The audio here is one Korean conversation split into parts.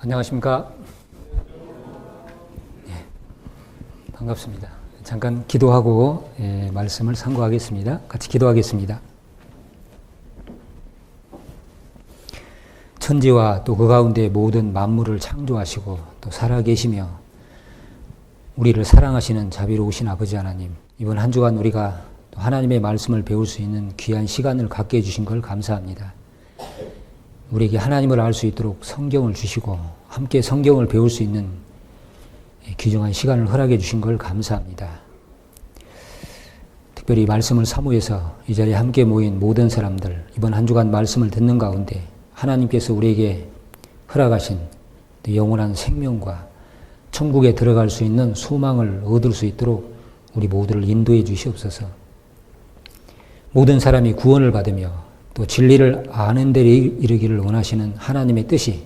안녕하십니까? 반갑습니다. 잠깐 기도하고 말씀을 상고하겠습니다. 같이 기도하겠습니다. 천지와 또 그 가운데 모든 만물을 창조하시고 또 살아계시며 우리를 사랑하시는 자비로우신 아버지 하나님, 이번 한 주간 우리가 또 하나님의 말씀을 배울 수 있는 귀한 시간을 갖게 해주신 걸 감사합니다. 우리에게 하나님을 알 수 있도록 성경을 주시고 함께 성경을 배울 수 있는 귀중한 시간을 허락해 주신 걸 감사합니다. 특별히 말씀을 사모해서 이 자리에 함께 모인 모든 사람들, 이번 한 주간 말씀을 듣는 가운데 하나님께서 우리에게 허락하신 영원한 생명과 천국에 들어갈 수 있는 소망을 얻을 수 있도록 우리 모두를 인도해 주시옵소서. 모든 사람이 구원을 받으며 또 진리를 아는 데에 이르기를 원하시는 하나님의 뜻이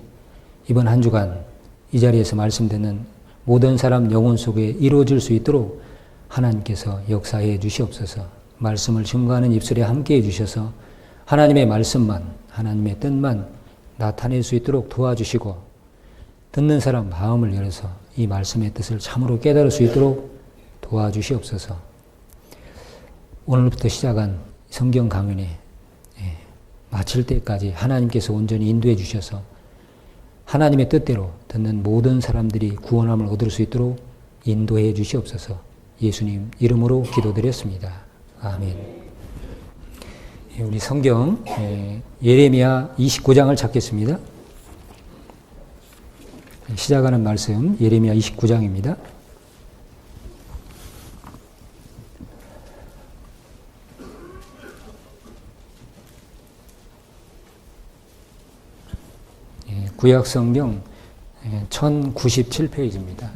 이번 한 주간 이 자리에서 말씀되는 모든 사람 영혼 속에 이루어질 수 있도록 하나님께서 역사해 주시옵소서. 말씀을 증거하는 입술에 함께해 주셔서 하나님의 말씀만, 하나님의 뜻만 나타낼 수 있도록 도와주시고 듣는 사람 마음을 열어서 이 말씀의 뜻을 참으로 깨달을 수 있도록 도와주시옵소서. 오늘부터 시작한 성경 강연에 마칠 때까지 하나님께서 온전히 인도해 주셔서 하나님의 뜻대로 듣는 모든 사람들이 구원함을 얻을 수 있도록 인도해 주시옵소서. 예수님 이름으로 기도드렸습니다. 아멘. 우리 성경 예레미야 29장을 찾겠습니다. 시작하는 말씀 예레미야 29장입니다. 구약성경 1097페이지입니다.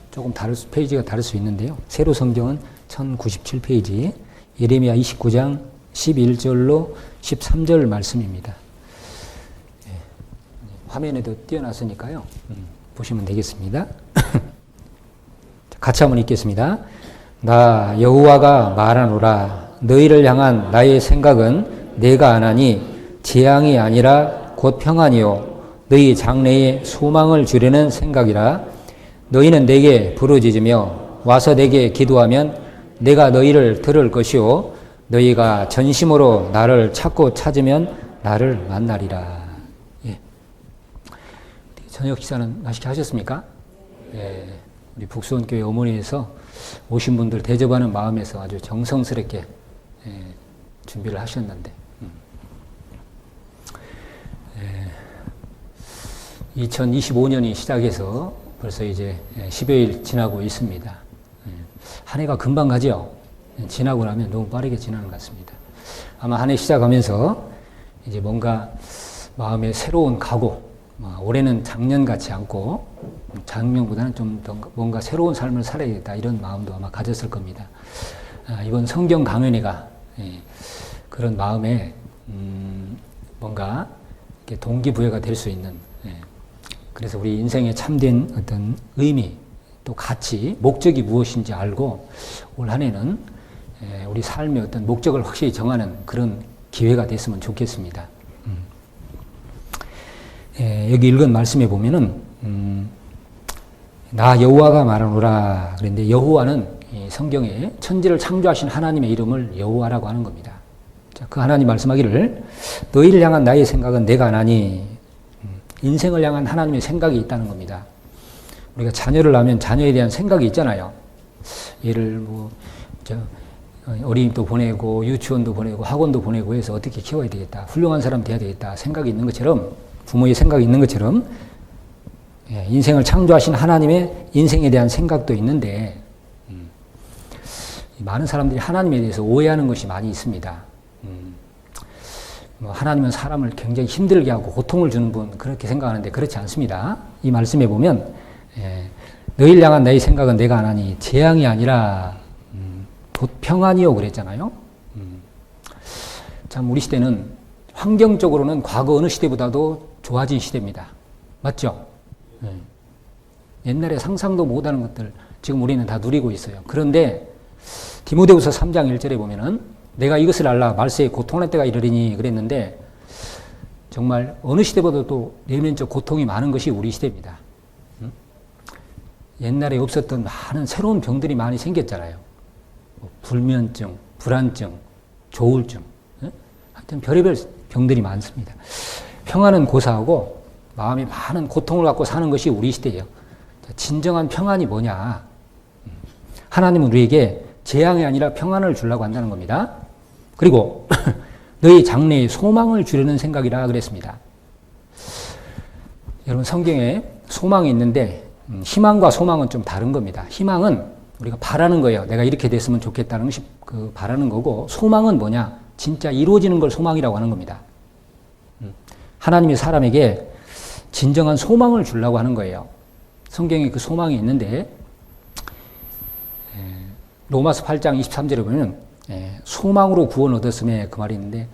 조금 페이지가 다를 수 있는데요. 세로 성경은 1097페이지, 예레미야 29장 11절로 13절 말씀입니다. 화면에도 띄어놨으니까요. 보시면 되겠습니다. 같이 한번 읽겠습니다. 나 여호와가 말하노라. 너희를 향한 나의 생각은 내가 아나니 재앙이 아니라 곧 평안이요 너희 장래에 소망을 주려는 생각이라. 너희는 내게 부르짖으며 와서 내게 기도하면 내가 너희를 들을 것이요 너희가 전심으로 나를 찾고 찾으면 나를 만나리라. 저녁 식사는 맛있게 하셨습니까? 우리 북수원교회 어머니에서 오신 분들 대접하는 마음에서 아주 정성스럽게 준비를 하셨는데 2025년이 시작해서 벌써 이제 10여일 지나고 있습니다. 한 해가 금방 가죠? 지나고 나면 너무 빠르게 지나는 것 같습니다. 아마 한 해 시작하면서 이제 뭔가 마음에 새로운 각오, 올해는 작년 같지 않고 작년보다는 좀 더 뭔가 새로운 삶을 살아야겠다 이런 마음도 아마 가졌을 겁니다. 이번 성경 강연회가 그런 마음에 뭔가 이렇게 동기부여가 될 수 있는, 그래서 우리 인생에 참된 어떤 의미 또 가치, 목적이 무엇인지 알고 올 한 해는 우리 삶의 어떤 목적을 확실히 정하는 그런 기회가 됐으면 좋겠습니다. 여기 읽은 말씀에 보면은 나 여호와가 말하노라 그랬는데 여호와는 성경에 천지를 창조하신 하나님의 이름을 여호와라고 하는 겁니다. 자, 그 하나님 말씀하기를 너희를 향한 나의 생각은 내가 아나니, 인생을 향한 하나님의 생각이 있다는 겁니다. 우리가 자녀를 낳으면 자녀에 대한 생각이 있잖아요. 얘를 어린이집도 보내고 유치원도 보내고 학원도 보내고 해서 어떻게 키워야 되겠다, 훌륭한 사람 돼야 되겠다 생각이 있는 것처럼, 부모의 생각이 있는 것처럼 인생을 창조하신 하나님의 인생에 대한 생각도 있는데 많은 사람들이 하나님에 대해서 오해하는 것이 많이 있습니다. 하나님은 사람을 굉장히 힘들게 하고 고통을 주는 분 그렇게 생각하는데 그렇지 않습니다. 이 말씀에 보면 너희를 향한 나의 생각은 내가 아나니 재앙이 아니라 곧 평안이요 그랬잖아요. 참 우리 시대는 환경적으로는 과거 어느 시대보다도 좋아진 시대입니다. 맞죠? 옛날에 상상도 못하는 것들 지금 우리는 다 누리고 있어요. 그런데 디모데후서 3장 1절에 보면은 내가 이것을 알라 말세에 고통할 때가 이르리니 그랬는데 정말 어느 시대보다도 내면적 고통이 많은 것이 우리 시대입니다. 옛날에 없었던 많은 새로운 병들이 많이 생겼잖아요. 불면증, 불안증, 조울증, 하여튼 별의별 병들이 많습니다. 평안은 고사하고 마음이 많은 고통을 갖고 사는 것이 우리 시대예요. 진정한 평안이 뭐냐? 하나님은 우리에게 재앙이 아니라 평안을 주려고 한다는 겁니다. 그리고 너희 장래에 소망을 주려는 생각이라 그랬습니다. 여러분 성경에 소망이 있는데 희망과 소망은 좀 다른 겁니다. 희망은 우리가 바라는 거예요. 내가 이렇게 됐으면 좋겠다는 것이 그 바라는 거고, 소망은 뭐냐? 진짜 이루어지는 걸 소망이라고 하는 겁니다. 하나님이 사람에게 진정한 소망을 주려고 하는 거예요. 성경에 그 소망이 있는데 로마서 8장 23절에 보면 소망으로 구원 얻었음에 그 말이 있는데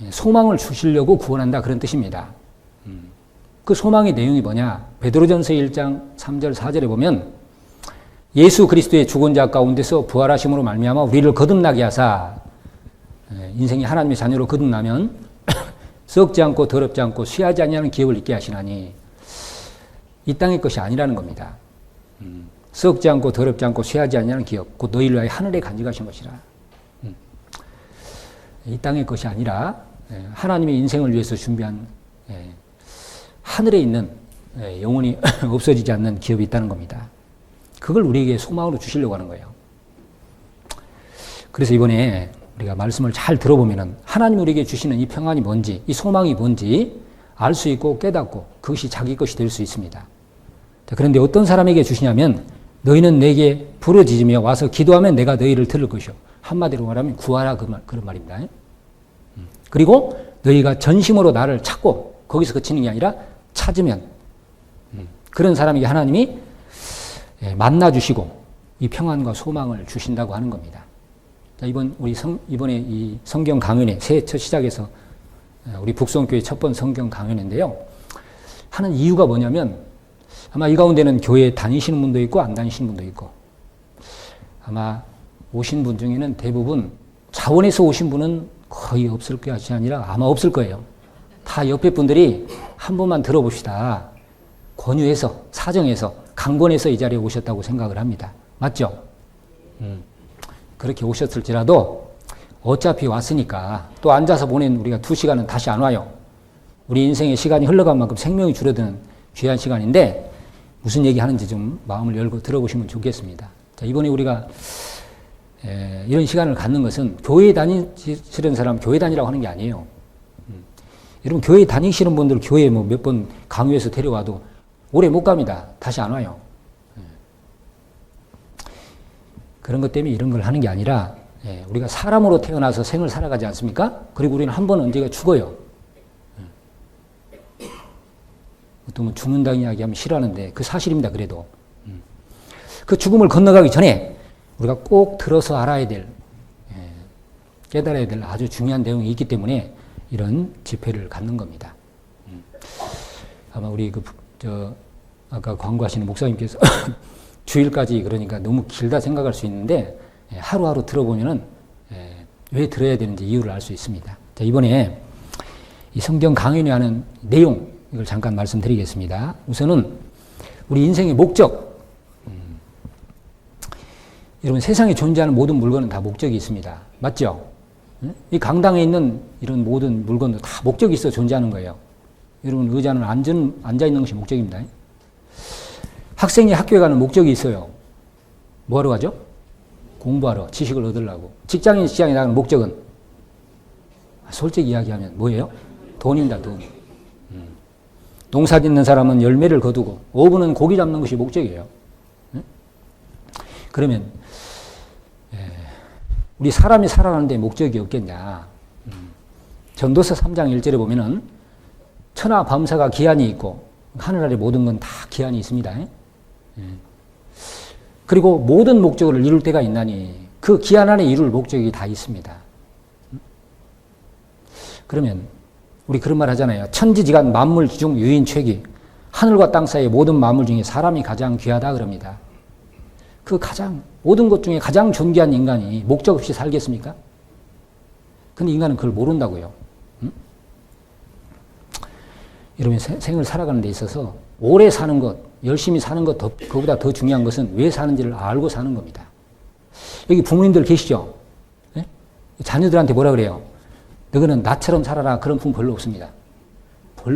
소망을 주시려고 구원한다 그런 뜻입니다. 그 소망의 내용이 뭐냐? 베드로전서 1장 3절 4절에 보면 예수 그리스도의 죽은 자 가운데서 부활하심으로 말미암아 우리를 거듭나게 하사, 인생이 하나님의 자녀로 거듭나면 썩지 않고 더럽지 않고 쇠하지 아니하는 기업을 있게 하시나니, 이 땅의 것이 아니라는 겁니다. 썩지 않고 더럽지 않고 쇠하지 아니하는 기업, 곧 너희를 위하여 하늘에 간직하신 것이라. 이 땅의 것이 아니라 하나님의 인생을 위해서 준비한 하늘에 있는 영원히 없어지지 않는 기업이 있다는 겁니다. 그걸 우리에게 소망으로 주시려고 하는 거예요. 그래서 이번에 우리가 말씀을 잘 들어보면은 하나님 우리에게 주시는 이 평안이 뭔지, 이 소망이 뭔지 알 수 있고 깨닫고 그것이 자기 것이 될 수 있습니다. 그런데 어떤 사람에게 주시냐면, 너희는 내게 부르짖으며 와서 기도하면 내가 너희를 들을 것이요. 한마디로 말하면 구하라, 그런 말입니다. 그리고 너희가 전심으로 나를 찾고, 거기서 그치는 게 아니라 찾으면, 그런 사람에게 하나님이 만나주시고 이 평안과 소망을 주신다고 하는 겁니다. 자, 이번에 이 성경 강연회 새해 첫 시작에서 우리 북성교회 첫 번 성경 강연인데요. 하는 이유가 뭐냐면, 아마 이 가운데는 교회에 다니시는 분도 있고 안 다니시는 분도 있고, 아마 오신 분 중에는 대부분 자원에서 오신 분은 거의 없을 것이 아니라 아마 없을 거예요. 다 옆에 분들이 한 번만 들어봅시다, 권유해서 사정해서 강권해서 이 자리에 오셨다고 생각을 합니다. 맞죠? 그렇게 오셨을지라도 어차피 왔으니까, 또 앉아서 보낸 우리가 2시간은 다시 안 와요. 우리 인생의 시간이 흘러간 만큼 생명이 줄어드는 귀한 시간인데 무슨 얘기 하는지 좀 마음을 열고 들어보시면 좋겠습니다. 자, 이번에 우리가 이런 시간을 갖는 것은 교회에 다니시는 사람 교회 다니라고 하는 게 아니에요. 여러분 교회 다니시는 분들 교회에 뭐 몇 번 강요해서 데려와도 오래 못 갑니다. 다시 안 와요. 그런 것 때문에 이런 걸 하는 게 아니라, 우리가 사람으로 태어나서 생을 살아가지 않습니까? 그리고 우리는 한 번 언젠가 죽어요. 어떤 죽는다는 이야기하면 싫어하는데 그 사실입니다. 그래도 그 죽음을 건너가기 전에 우리가 꼭 들어서 알아야 될, 깨달아야 될 아주 중요한 내용이 있기 때문에 이런 집회를 갖는 겁니다. 아마 우리 아까 광고하시는 목사님께서 주일까지 그러니까 너무 길다 생각할 수 있는데, 하루하루 들어보면은 왜 들어야 되는지 이유를 알 수 있습니다. 자, 이번에 이 성경 강연회 하는 내용, 이걸 잠깐 말씀드리겠습니다. 우선은 우리 인생의 목적. 여러분 세상에 존재하는 모든 물건은 다 목적이 있습니다. 맞죠? 이 강당에 있는 이런 모든 물건도 다 목적이 있어 존재하는 거예요. 여러분 의자는 앉아 있는 것이 목적입니다. 학생이 학교에 가는 목적이 있어요. 뭐하러 가죠? 공부하러, 지식을 얻으려고. 직장인이 직장에 나가는 목적은 솔직히 이야기하면 뭐예요? 돈입니다. 돈. 농사 짓는 사람은 열매를 거두고 어부는 고기 잡는 것이 목적이에요. 그러면 우리 사람이 살아가는데 목적이 없겠냐. 전도서 3장 1절에 보면은 천하 밤사가 기한이 있고 하늘 아래 모든 건 다 기한이 있습니다. 그리고 모든 목적을 이룰 때가 있나니 그 기한 안에 이룰 목적이 다 있습니다. 그러면 우리 그런 말 하잖아요. 천지지간 만물 중 유인 최기. 하늘과 땅 사이의 모든 만물 중에 사람이 가장 귀하다 그럽니다. 그 모든 것 중에 가장 존귀한 인간이 목적 없이 살겠습니까? 근데 인간은 그걸 모른다고요. 여러분 생을 살아가는 데 있어서 오래 사는 것, 열심히 사는 것, 그보다 더 중요한 것은 왜 사는지를 알고 사는 겁니다. 여기 부모님들 계시죠? 네? 자녀들한테 뭐라 그래요? 너희는 나처럼 살아라. 그런 부모 별로 없습니다.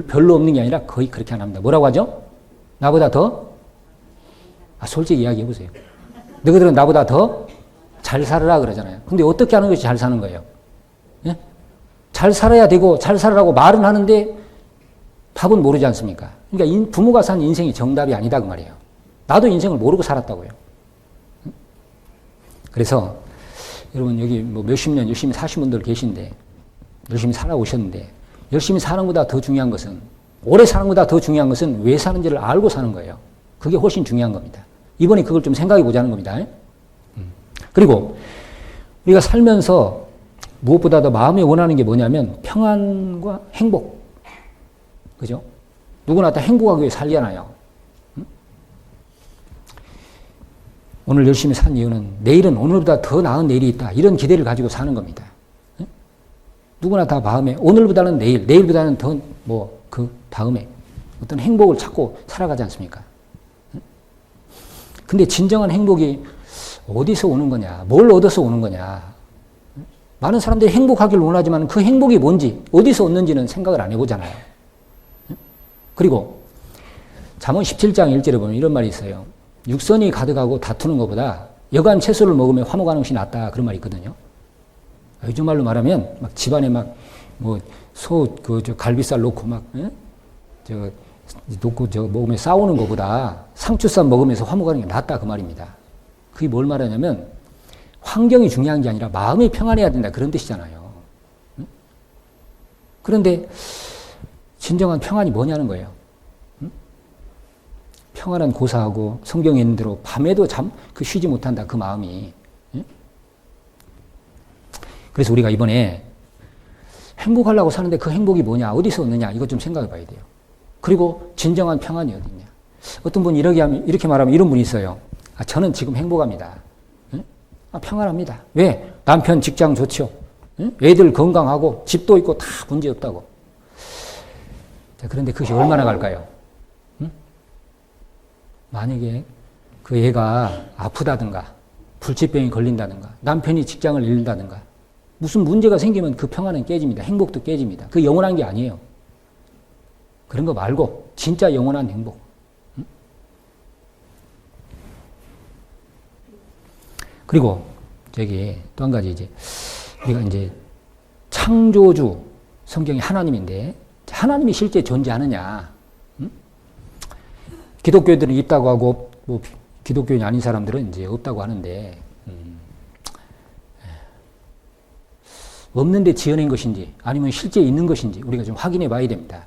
별로 없는 게 아니라 거의 그렇게 안 합니다. 뭐라고 하죠? 나보다 더? 솔직히 이야기해 보세요. 너희들은 나보다 더 잘 살아라 그러잖아요. 근데 어떻게 하는 것이 잘 사는 거예요? 네? 잘 살아야 되고 잘 살아라고 말은 하는데 답은 모르지 않습니까? 그러니까 부모가 산 인생이 정답이 아니다 그 말이에요. 나도 인생을 모르고 살았다고요. 그래서 여러분 여기 뭐 몇십 년 열심히 사신 분들 계신데 열심히 살아오셨는데 열심히 사는 것보다 더 중요한 것은 오래 사는 것보다 더 중요한 것은 왜 사는지를 알고 사는 거예요. 그게 훨씬 중요한 겁니다. 이번에 그걸 좀 생각해 보자는 겁니다. 그리고 우리가 살면서 무엇보다 더 마음이 원하는 게 뭐냐면 평안과 행복. 그죠? 누구나 다 행복하게 살잖아요. 오늘 열심히 산 이유는 내일은 오늘보다 더 나은 내일이 있다. 이런 기대를 가지고 사는 겁니다. 누구나 다 마음에 오늘보다는 내일, 내일보다는 더 그 다음에 어떤 행복을 찾고 살아가지 않습니까? 근데 진정한 행복이 어디서 오는 거냐? 뭘 얻어서 오는 거냐? 많은 사람들이 행복하기를 원하지만 그 행복이 뭔지, 어디서 얻는지는 생각을 안 해보잖아요. 그리고 잠언 17장 1절에 보면 이런 말이 있어요. 육선이 가득하고 다투는 것보다 여간 채소를 먹으며 화목하는 것이 낫다. 그런 말이 있거든요. 요즘 말로 말하면 막 집안에 막 뭐 갈비살 놓고 막 놓고 먹으며 싸우는 것보다 상추쌈 먹으면서 화목하는 게 낫다 그 말입니다. 그게 뭘 말하냐면 환경이 중요한 게 아니라 마음이 평안해야 된다 그런 뜻이잖아요. 그런데 진정한 평안이 뭐냐는 거예요. 평안은 고사하고 성경에 있는 대로 밤에도 쉬지 못한다 그 마음이. 그래서 우리가 이번에 행복하려고 사는데 그 행복이 뭐냐 어디서 얻느냐 이것 좀 생각해 봐야 돼요. 그리고 진정한 평안이 어디냐. 어떤 분이 이렇게 말하면 이런 분이 있어요. 저는 지금 행복합니다. 평안합니다. 왜? 남편 직장 좋죠. 애들 건강하고 집도 있고 다 문제 없다고. 자, 그런데 그것이 얼마나 갈까요? 만약에 그 애가 아프다든가 불치병이 걸린다든가 남편이 직장을 잃는다든가 무슨 문제가 생기면 그 평안은 깨집니다. 행복도 깨집니다. 그 영원한 게 아니에요. 그런 거 말고 진짜 영원한 행복. 그리고 저기 또 한 가지 우리가 창조주 성경이 하나님인데 하나님이 실제 존재하느냐? 기독교인들은 있다고 하고 기독교인이 아닌 사람들은 없다고 하는데 없는데 지어낸 것인지 아니면 실제 있는 것인지 우리가 좀 확인해 봐야 됩니다.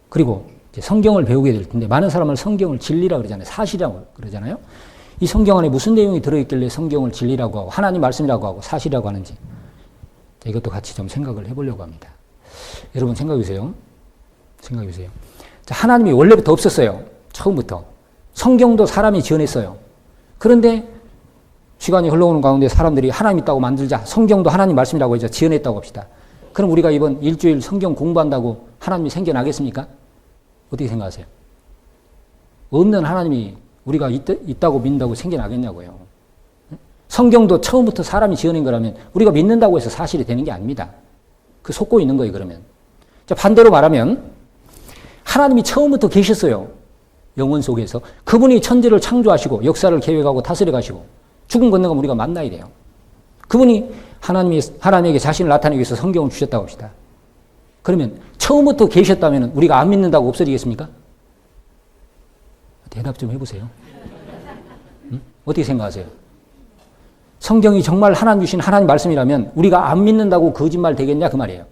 그리고 성경을 배우게 될 텐데 많은 사람을 성경을 진리라 그러잖아요. 사실이라고 그러잖아요. 이 성경 안에 무슨 내용이 들어있길래 성경을 진리라고 하고 하나님 말씀이라고 하고 사실이라고 하는지 이것도 같이 좀 생각을 해보려고 합니다. 여러분 생각해 보세요. 자, 하나님이 원래부터 없었어요. 처음부터. 성경도 사람이 지어냈어요. 그런데 시간이 흘러오는 가운데 사람들이 하나님 있다고 만들자. 성경도 하나님 말씀이라고 해서 지어냈다고 합시다. 그럼 우리가 이번 일주일 성경 공부한다고 하나님이 생겨나겠습니까? 어떻게 생각하세요? 없는 하나님이 우리가 있다고 믿는다고 생겨나겠냐고요. 성경도 처음부터 사람이 지어낸 거라면 우리가 믿는다고 해서 사실이 되는 게 아닙니다. 그 속고 있는 거예요, 그러면. 자, 반대로 말하면 하나님이 처음부터 계셨어요. 영원 속에서. 그분이 천지를 창조하시고 역사를 계획하고 다스려 가시고 죽음 건너가면 우리가 만나야 돼요. 그분이 하나님에게 자신을 나타내기 위해서 성경을 주셨다고 합시다. 그러면 처음부터 계셨다면 우리가 안 믿는다고 없어지겠습니까? 대답 좀 해보세요. 어떻게 생각하세요? 성경이 정말 하나님 주신 하나님 말씀이라면 우리가 안 믿는다고 거짓말 되겠냐 그 말이에요.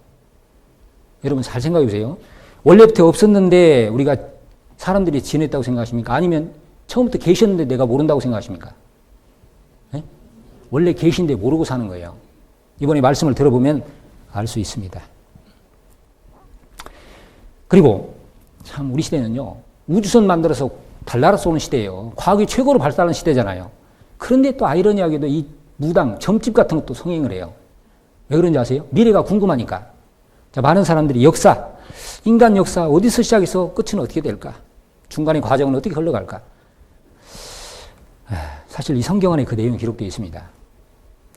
여러분 잘 생각해 보세요. 원래부터 없었는데 우리가 사람들이 지냈다고 생각하십니까? 아니면 처음부터 계셨는데 내가 모른다고 생각하십니까? 네? 원래 계신데 모르고 사는 거예요. 이번에 말씀을 들어보면 알 수 있습니다. 그리고 참 우리 시대는요. 우주선 만들어서 달나라 쏘는 시대예요. 과학이 최고로 발달한 시대잖아요. 그런데 또 아이러니하게도 이 무당, 점집 같은 것도 성행을 해요. 왜 그런지 아세요? 미래가 궁금하니까. 자, 많은 사람들이 역사, 인간 역사 어디서 시작해서 끝은 어떻게 될까? 중간의 과정은 어떻게 흘러갈까? 사실 이 성경 안에 그 내용이 기록되어 있습니다.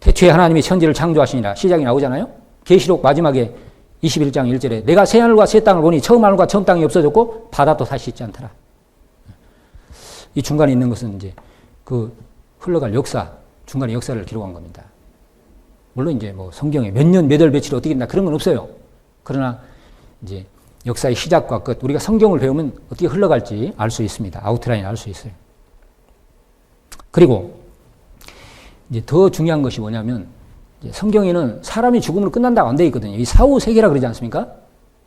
태초에 하나님이 천지를 창조하시니라 시작이 나오잖아요. 계시록 마지막에 21장 1절에 내가 새 하늘과 새 땅을 보니 처음 하늘과 처음 땅이 없어졌고 바다도 다시 있지 않더라. 이 중간에 있는 것은 이제 그 흘러갈 역사, 중간의 역사를 기록한 겁니다. 물론 이제 뭐 성경에 몇 년, 몇 월, 며칠 어떻게 된다 그런 건 없어요. 그러나 이제 역사의 시작과 끝, 우리가 성경을 배우면 어떻게 흘러갈지 알 수 있습니다. 아웃라인 알 수 있어요. 그리고 이제 더 중요한 것이 뭐냐면 성경에는 사람이 죽음으로 끝난다고 안 되어 있거든요. 이 사후 세계라 그러지 않습니까?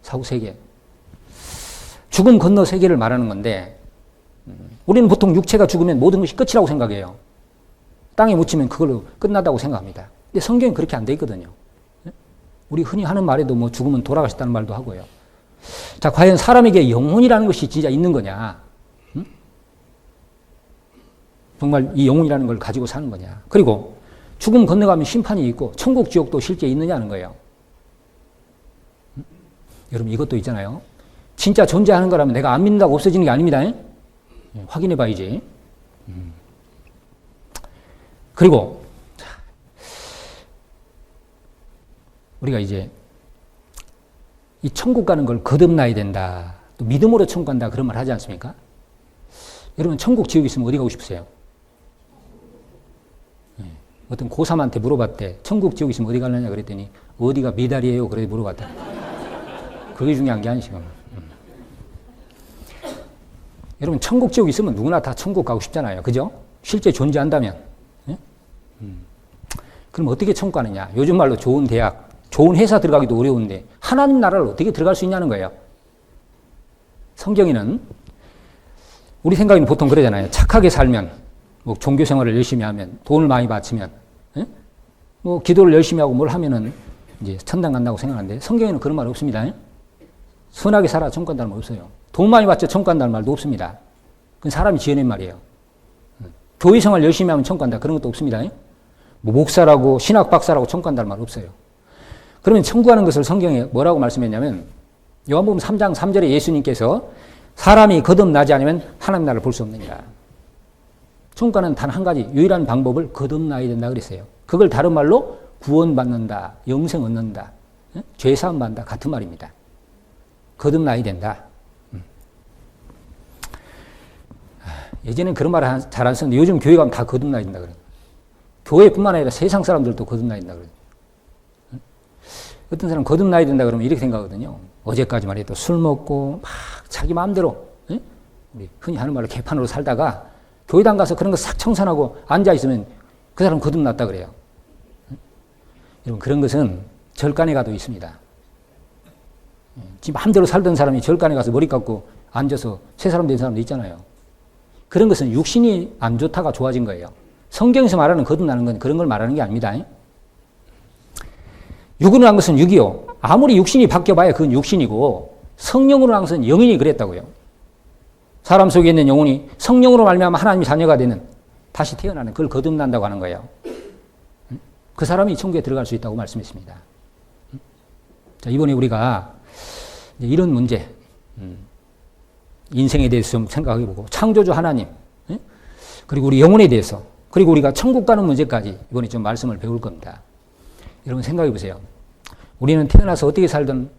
사후 세계. 죽음 건너 세계를 말하는 건데 우리는 보통 육체가 죽으면 모든 것이 끝이라고 생각해요. 땅에 묻히면 그걸로 끝나다고 생각합니다. 근데 성경은 그렇게 안 되어 있거든요. 우리 흔히 하는 말에도 뭐 죽으면 돌아가셨다는 말도 하고요. 자, 과연 사람에게 영혼이라는 것이 진짜 있는 거냐? 응? 정말 이 영혼이라는 걸 가지고 사는 거냐? 그리고 죽음 건너가면 심판이 있고 천국 지옥도 실제 있느냐는 거예요. 응? 여러분 이것도 있잖아요. 진짜 존재하는 거라면 내가 안 믿는다고 없어지는 게 아닙니다. 확인해 봐야지. 그리고 우리가 이제 이 천국 가는 걸 거듭나야 된다. 또 믿음으로 천국 간다. 그런 말 하지 않습니까? 여러분 천국 지옥 있으면 어디 가고 싶으세요? 어떤 고3한테 물어봤대. 천국 지옥 있으면 어디 가느냐 그랬더니 어디가 메달이에요? 그래 물어봤다. 그게 중요한 게 아니시구나. 여러분 천국 지옥 있으면 누구나 다 천국 가고 싶잖아요. 그죠? 실제 존재한다면. 예? 그럼 어떻게 천국 가느냐? 요즘 말로 좋은 대학, 좋은 회사 들어가기도 어려운데 하나님 나라를 어떻게 들어갈 수 있냐는 거예요. 성경에는 우리 생각에는 보통 그러잖아요. 착하게 살면, 뭐 종교 생활을 열심히 하면, 돈을 많이 바치면, 예? 뭐 기도를 열심히 하고 뭘 하면은 이제 천당 간다고 생각하는데 성경에는 그런 말 없습니다. 선하게 살아 천국 간다는 말 없어요. 돈 많이 받자 천국 간다는 말도 없습니다. 그건 사람이 지어낸 말이에요. 교회 생활 열심히 하면 천국 간다 그런 것도 없습니다. 뭐 목사라고 신학 박사라고 천국 간다는 말 없어요. 그러면 천국 가는 것을 성경에 뭐라고 말씀했냐면 요한복음 3장 3절에 예수님께서 사람이 거듭나지 않으면 하나님 나라를 볼 수 없느니라. 천국 가는 단 한 가지 유일한 방법을 거듭나야 된다 그랬어요. 그걸 다른 말로 구원받는다, 영생 얻는다, 죄사함 받는다 같은 말입니다. 거듭나야 된다. 예전엔 그런 말을 잘 안 썼는데 요즘 교회 가면 다 거듭나야 된다 그래요. 교회뿐만 아니라 세상 사람들도 거듭나야 된다 그래요. 어떤 사람 거듭나야 된다 그러면 이렇게 생각하거든요. 어제까지만 해도 술 먹고 막 자기 마음대로 우리 흔히 하는 말로 개판으로 살다가 교회당 가서 그런 거 싹 청산하고 앉아있으면 그 사람 거듭났다 그래요. 여러분 그런 것은 절간에 가도 있습니다. 지금 마음대로 살던 사람이 절간에 가서 머리 깎고 앉아서 새 사람 된 사람도 있잖아요. 그런 것은 육신이 안 좋다가 좋아진 거예요. 성경에서 말하는 거듭나는 건 그런 걸 말하는 게 아닙니다. 육으로 한 것은 육이요. 아무리 육신이 바뀌어봐야 그건 육신이고 성령으로 한 것은 영인이 그랬다고요. 사람 속에 있는 영혼이 성령으로 말미암아 하나님의 자녀가 되는 다시 태어나는 그걸 거듭난다고 하는 거예요. 그 사람이 천국에 들어갈 수 있다고 말씀했습니다. 자, 이번에 우리가 이런 문제 인생에 대해서 좀 생각해보고 창조주 하나님 그리고 우리 영혼에 대해서 그리고 우리가 천국 가는 문제까지 이번에 좀 말씀을 배울 겁니다. 여러분 생각해 보세요. 우리는 태어나서 어떻게 살든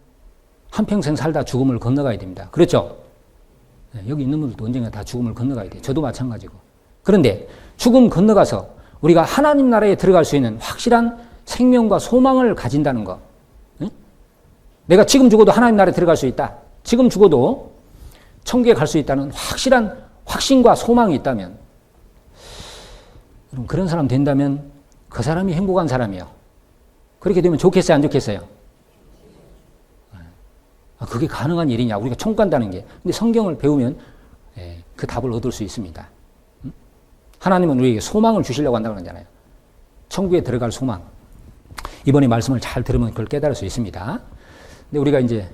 한평생 살다 죽음을 건너가야 됩니다. 그렇죠? 여기 있는 분들도 언젠가 다 죽음을 건너가야 돼요. 저도 마찬가지고. 그런데 죽음 건너가서 우리가 하나님 나라에 들어갈 수 있는 확실한 생명과 소망을 가진다는 거. 내가 지금 죽어도 하나님 나라에 들어갈 수 있다. 지금 죽어도 천국에 갈 수 있다는 확실한 확신과 소망이 있다면 여러분 그런 사람 된다면 그 사람이 행복한 사람이에요. 그렇게 되면 좋겠어요? 안 좋겠어요? 그게 가능한 일이냐? 우리가 천국 간다는 게. 근데 성경을 배우면 그 답을 얻을 수 있습니다. 하나님은 우리에게 소망을 주시려고 한다고 그러잖아요. 천국에 들어갈 소망. 이번에 말씀을 잘 들으면 그걸 깨달을 수 있습니다. 근데 우리가 이제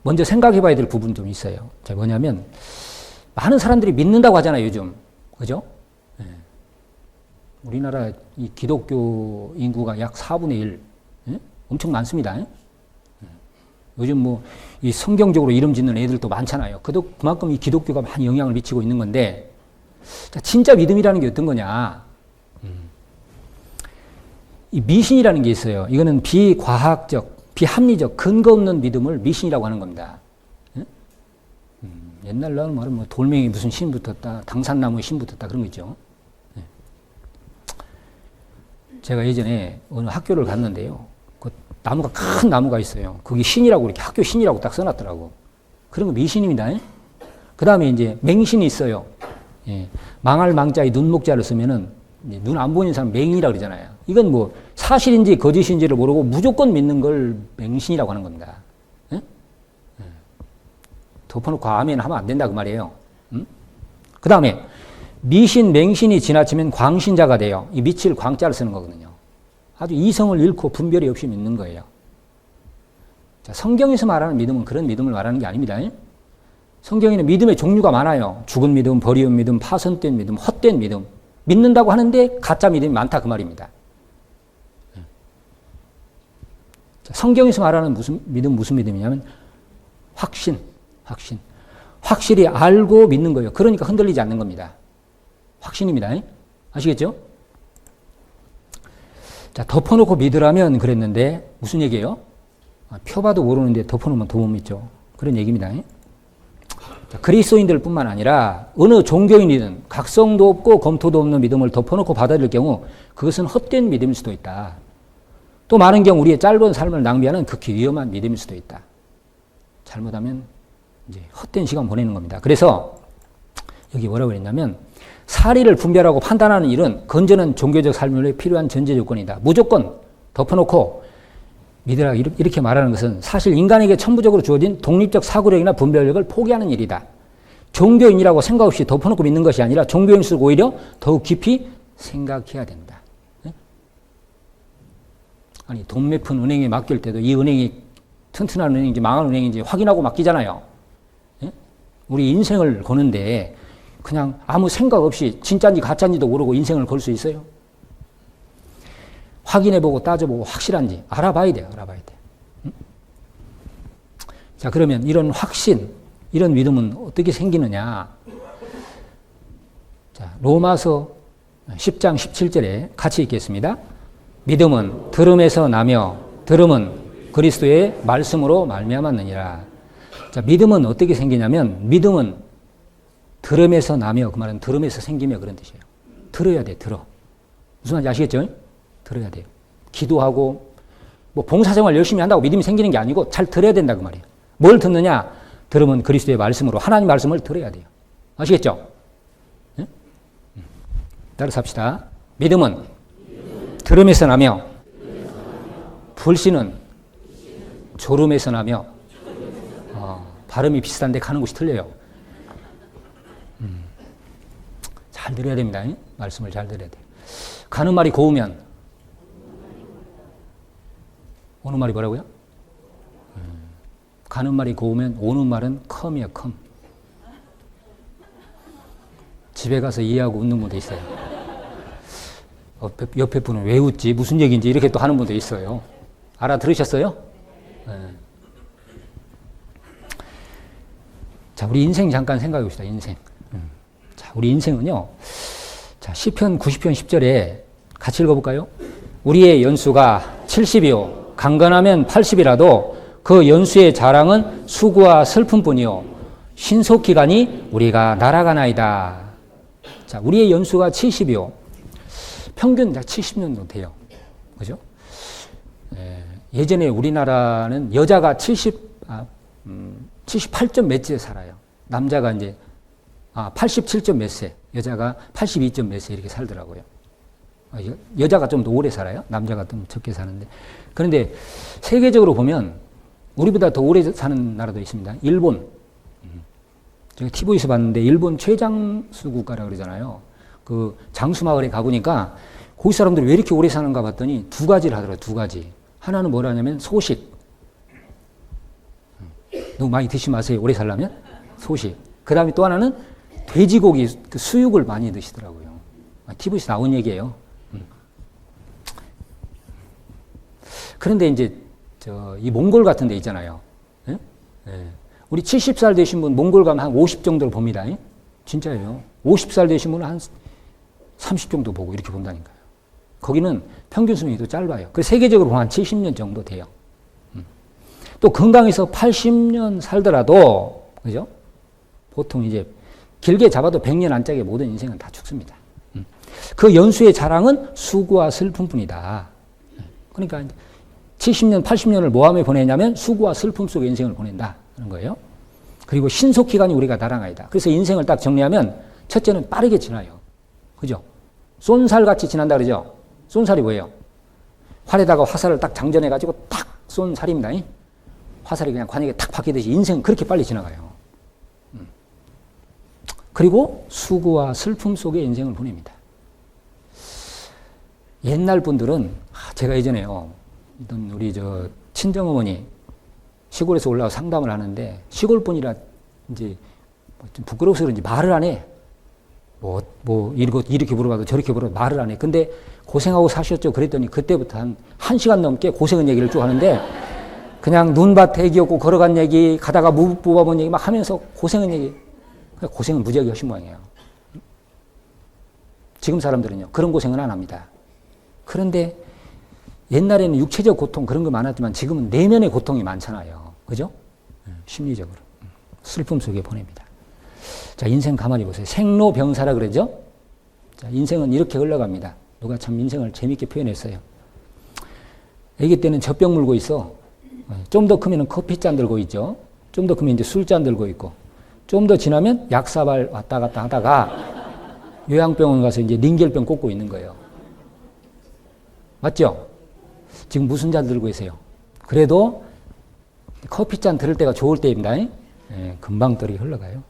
먼저 생각해 봐야 될 부분이 좀 있어요. 뭐냐면 많은 사람들이 믿는다고 하잖아요, 요즘. 그죠? 우리나라 이 기독교 인구가 약 4분의 1. 엄청 많습니다. 요즘 뭐 이 성경적으로 이름 짓는 애들도 많잖아요. 그만큼 이 기독교가 많이 영향을 미치고 있는 건데, 자, 진짜 믿음이라는 게 어떤 거냐? 이 미신이라는 게 있어요. 이거는 비과학적, 비합리적, 근거 없는 믿음을 미신이라고 하는 겁니다. 옛날로 말하면 뭐 돌멩이 무슨 신 붙었다, 당산나무에 신 붙었다 그런 거 있죠. 제가 예전에 어느 학교를 갔는데요. 그 나무가 큰 나무가 있어요. 거기 신이라고 이렇게 학교 신이라고 딱 써놨더라고. 그런 거 미신입니다. 그 다음에 이제 맹신이 있어요. 예. 망할 망자에 눈목자를 쓰면은 눈 안 보이는 사람 맹이라고 그러잖아요. 이건 뭐 사실인지 거짓인지를 모르고 무조건 믿는 걸 맹신이라고 하는 겁니다. 예? 덮어놓고 아멘 하면 안 된다 그 말이에요. 그 다음에 미신, 맹신이 지나치면 광신자가 돼요. 이 미칠 광자를 쓰는 거거든요. 아주 이성을 잃고 분별이 없이 믿는 거예요. 자, 성경에서 말하는 믿음은 그런 믿음을 말하는 게 아닙니다. 성경에는 믿음의 종류가 많아요. 죽은 믿음, 버리운 믿음, 파손된 믿음, 헛된 믿음. 믿는다고 하는데 가짜 믿음이 많다 그 말입니다. 자, 성경에서 말하는 무슨 믿음이냐면 확신. 확실히 알고 믿는 거예요. 그러니까 흔들리지 않는 겁니다. 확신입니다. 아시겠죠? 자, 덮어놓고 믿으라면 그랬는데 무슨 얘기예요? 펴봐도 모르는데 덮어놓으면 더 못 믿죠. 그런 얘기입니다. 자, 그리스도인들 뿐만 아니라 어느 종교인이든 각성도 없고 검토도 없는 믿음을 덮어놓고 받아들일 경우 그것은 헛된 믿음일 수도 있다. 또 많은 경우 우리의 짧은 삶을 낭비하는 극히 위험한 믿음일 수도 있다. 잘못하면 이제 헛된 시간 보내는 겁니다. 그래서 여기 뭐라고 그랬냐면 사리를 분별하고 판단하는 일은 건전한 종교적 삶을 위해 필요한 전제 조건이다. 무조건 덮어놓고 믿으라 이렇게 말하는 것은 사실 인간에게 천부적으로 주어진 독립적 사고력이나 분별력을 포기하는 일이다. 종교인이라고 생각 없이 덮어놓고 믿는 것이 아니라 종교인일수록 오히려 더욱 깊이 생각해야 된다. 아니 돈 몇 푼 은행에 맡길 때도 이 은행이 튼튼한 은행인지 망한 은행인지 확인하고 맡기잖아요. 우리 인생을 거는데 그냥 아무 생각 없이 진짜인지 가짜인지도 모르고 인생을 걸 수 있어요? 확인해보고 따져보고 확실한지 알아봐야 돼요. 응? 자, 그러면 이런 확신, 이런 믿음은 어떻게 생기느냐? 자, 로마서 10장 17절에 같이 읽겠습니다. 믿음은 들음에서 나며 들음은 그리스도의 말씀으로 말미암았느니라. 자, 믿음은 어떻게 생기냐면 믿음은 들음에서 나며, 그 말은 들음에서 생기며 그런 뜻이에요. 들어야 돼, 들어. 무슨 말인지 아시겠죠? 들어야 돼요. 기도하고 뭐 봉사생활 열심히 한다고 믿음이 생기는 게 아니고 잘 들어야 된다 그 말이에요. 뭘 듣느냐? 들으면 그리스도의 말씀으로 하나님 말씀을 들어야 돼요. 아시겠죠? 네? 따라서 합시다. 믿음은 들음에서 나며 불신은 졸음에서 나며 발음이 비슷한데 가는 곳이 틀려요. 잘 들어야 됩니다. 말씀을 잘 들어야 돼요. 가는 말이 고우면 오는 말이 뭐라고요? 가는 말이 고우면 오는 말은 컴이에요. 컴. 집에 가서 이해하고 웃는 분도 있어요. 옆에 분은 왜 웃지? 무슨 얘기인지 이렇게 또 하는 분도 있어요. 알아들으셨어요? 네. 자, 우리 인생 잠깐 생각해 봅시다. 인생. 자, 우리 인생은요. 자, 시편 90편 10절에 같이 읽어볼까요? 우리의 연수가 70이요. 강건하면 80이라도 그 연수의 자랑은 수고와 슬픔뿐이요. 신속히 가니 우리가 날아가나이다. 자, 우리의 연수가 70이요. 평균 약 70년도 돼요. 그죠? 예전에 우리나라는 여자가 78점 몇 세 살아요. 남자가 이제 87점 몇 세, 여자가 82점 몇 세 이렇게 살더라고요. 여자가 좀 더 오래 살아요. 남자가 좀 적게 사는데. 그런데 세계적으로 보면 우리보다 더 오래 사는 나라도 있습니다. 일본. 제가 TV에서 봤는데 일본 최장수 국가라고 그러잖아요. 그 장수마을에 가보니까 거기 사람들이 왜 이렇게 오래 사는가 봤더니 두 가지를 하더라고요. 두 가지. 하나는 뭐라냐면 소식. 너무 많이 드시지 마세요. 오래 살려면. 소식. 그 다음에 또 하나는 돼지고기 수육을 많이 드시더라고요. TV에서 나온 얘기예요. 그런데 이제 이 몽골 같은 데 있잖아요. 예. 우리 70살 되신 분 몽골 가면 한 50 정도를 봅니다. 진짜예요. 50살 되신 분은 한 30 정도 보고 이렇게 본다니까요. 거기는 평균 수명이 더 짧아요. 그래서 세계적으로 보면 한 70년 정도 돼요. 또 건강해서 80년 살더라도, 그죠? 보통 이제 길게 잡아도 100년 안짝의 모든 인생은 다 죽습니다. 그 연수의 자랑은 수고와 슬픔뿐이다. 그러니까 70년, 80년을 뭐하며 보내냐면 수고와 슬픔 속의 인생을 보낸다. 하는 거예요. 그리고 신속기간이 우리가 나랑아이다. 그래서 인생을 딱 정리하면 첫째는 빠르게 지나요. 그죠? 쏜살같이 지난다 그러죠? 쏜살이 뭐예요? 활에다가 화살을 딱 장전해가지고 탁 쏜 살입니다. 화살이 그냥 관역에 탁 박히듯이 인생은 그렇게 빨리 지나가요. 그리고 수고와 슬픔 속의 인생을 보냅니다. 옛날 분들은, 제가 예전에요, 우리 친정어머니 시골에서 올라와 상담을 하는데, 시골 분이라 이제 좀 부끄러워서 그런지 말을 안 해. 이렇게 물어봐도 저렇게 물어봐도 말을 안 해. 근데 고생하고 사셨죠? 그랬더니 그때부터 한 시간 넘게 고생한 얘기를 쭉 하는데, 그냥 눈밭 애기였고 걸어간 얘기, 가다가 무 뽑아본 얘기 막 하면서 고생한 얘기. 고생은 무지하게 하신 모양이에요. 지금 사람들은요, 그런 고생은 안 합니다. 그런데 옛날에는 육체적 고통 그런 거 많았지만 지금은 내면의 고통이 많잖아요. 그죠? 심리적으로. 슬픔 속에 보냅니다. 자, 인생 가만히 보세요. 생로병사라 그러죠? 자, 인생은 이렇게 흘러갑니다. 누가 참 인생을 재밌게 표현했어요. 아기 때는 젖병 물고 있어. 좀 더 크면 커피잔 들고 있죠. 좀 더 크면 이제 술잔 들고 있고. 좀 더 지나면 약사발 왔다 갔다 하다가 요양병원 가서 이제 링겔병 꽂고 있는 거예요. 맞죠? 지금 무슨 잔 들고 계세요? 그래도 커피잔 들을 때가 좋을 때입니다. 금방 떨이 흘러가요.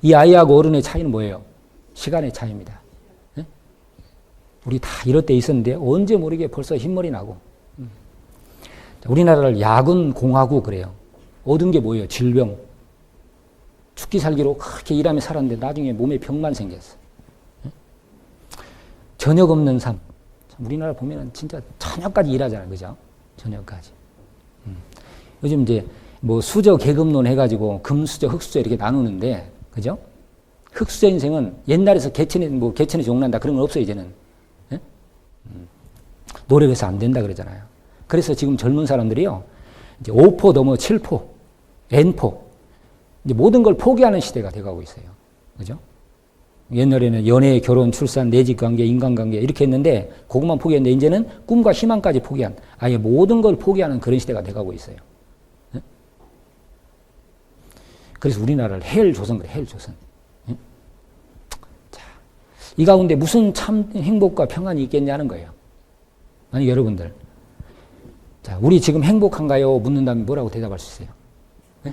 이 아이하고 어른의 차이는 뭐예요? 시간의 차이입니다. 우리 다 이럴 때 있었는데 언제 모르게 벌써 흰머리 나고. 우리나라를 야근공화국 그래요. 얻은 게 뭐예요? 질병. 죽기 살기로 그렇게 일하며 살았는데 나중에 몸에 병만 생겼어. 저녁 없는 삶. 우리나라 보면은 진짜 저녁까지 일하잖아요. 그죠? 저녁까지. 요즘 이제 수저 계급론 해가지고 금수저, 흑수저 이렇게 나누는데, 그죠? 흑수저 인생은 옛날에서 개천에 종난다 그런 건 없어요, 이제는. 예? 노력해서 안 된다 그러잖아요. 그래서 지금 젊은 사람들이요, 이제 5포 넘어 7포, N포, 이제 모든 걸 포기하는 시대가 돼가고 있어요. 그죠? 옛날에는 연애, 결혼, 출산, 내직 관계, 인간관계 이렇게 했는데 그것만 포기했는데 이제는 꿈과 희망까지 포기한 아예 모든 걸 포기하는 그런 시대가 돼가고 있어요. 네? 그래서 우리나라를 헬조선 그래, 헬조선. 네? 자, 이 가운데 무슨 참 행복과 평안이 있겠냐는 거예요. 아니 여러분들, 자, 우리 지금 행복한가요? 묻는다면 뭐라고 대답할 수 있어요? 네?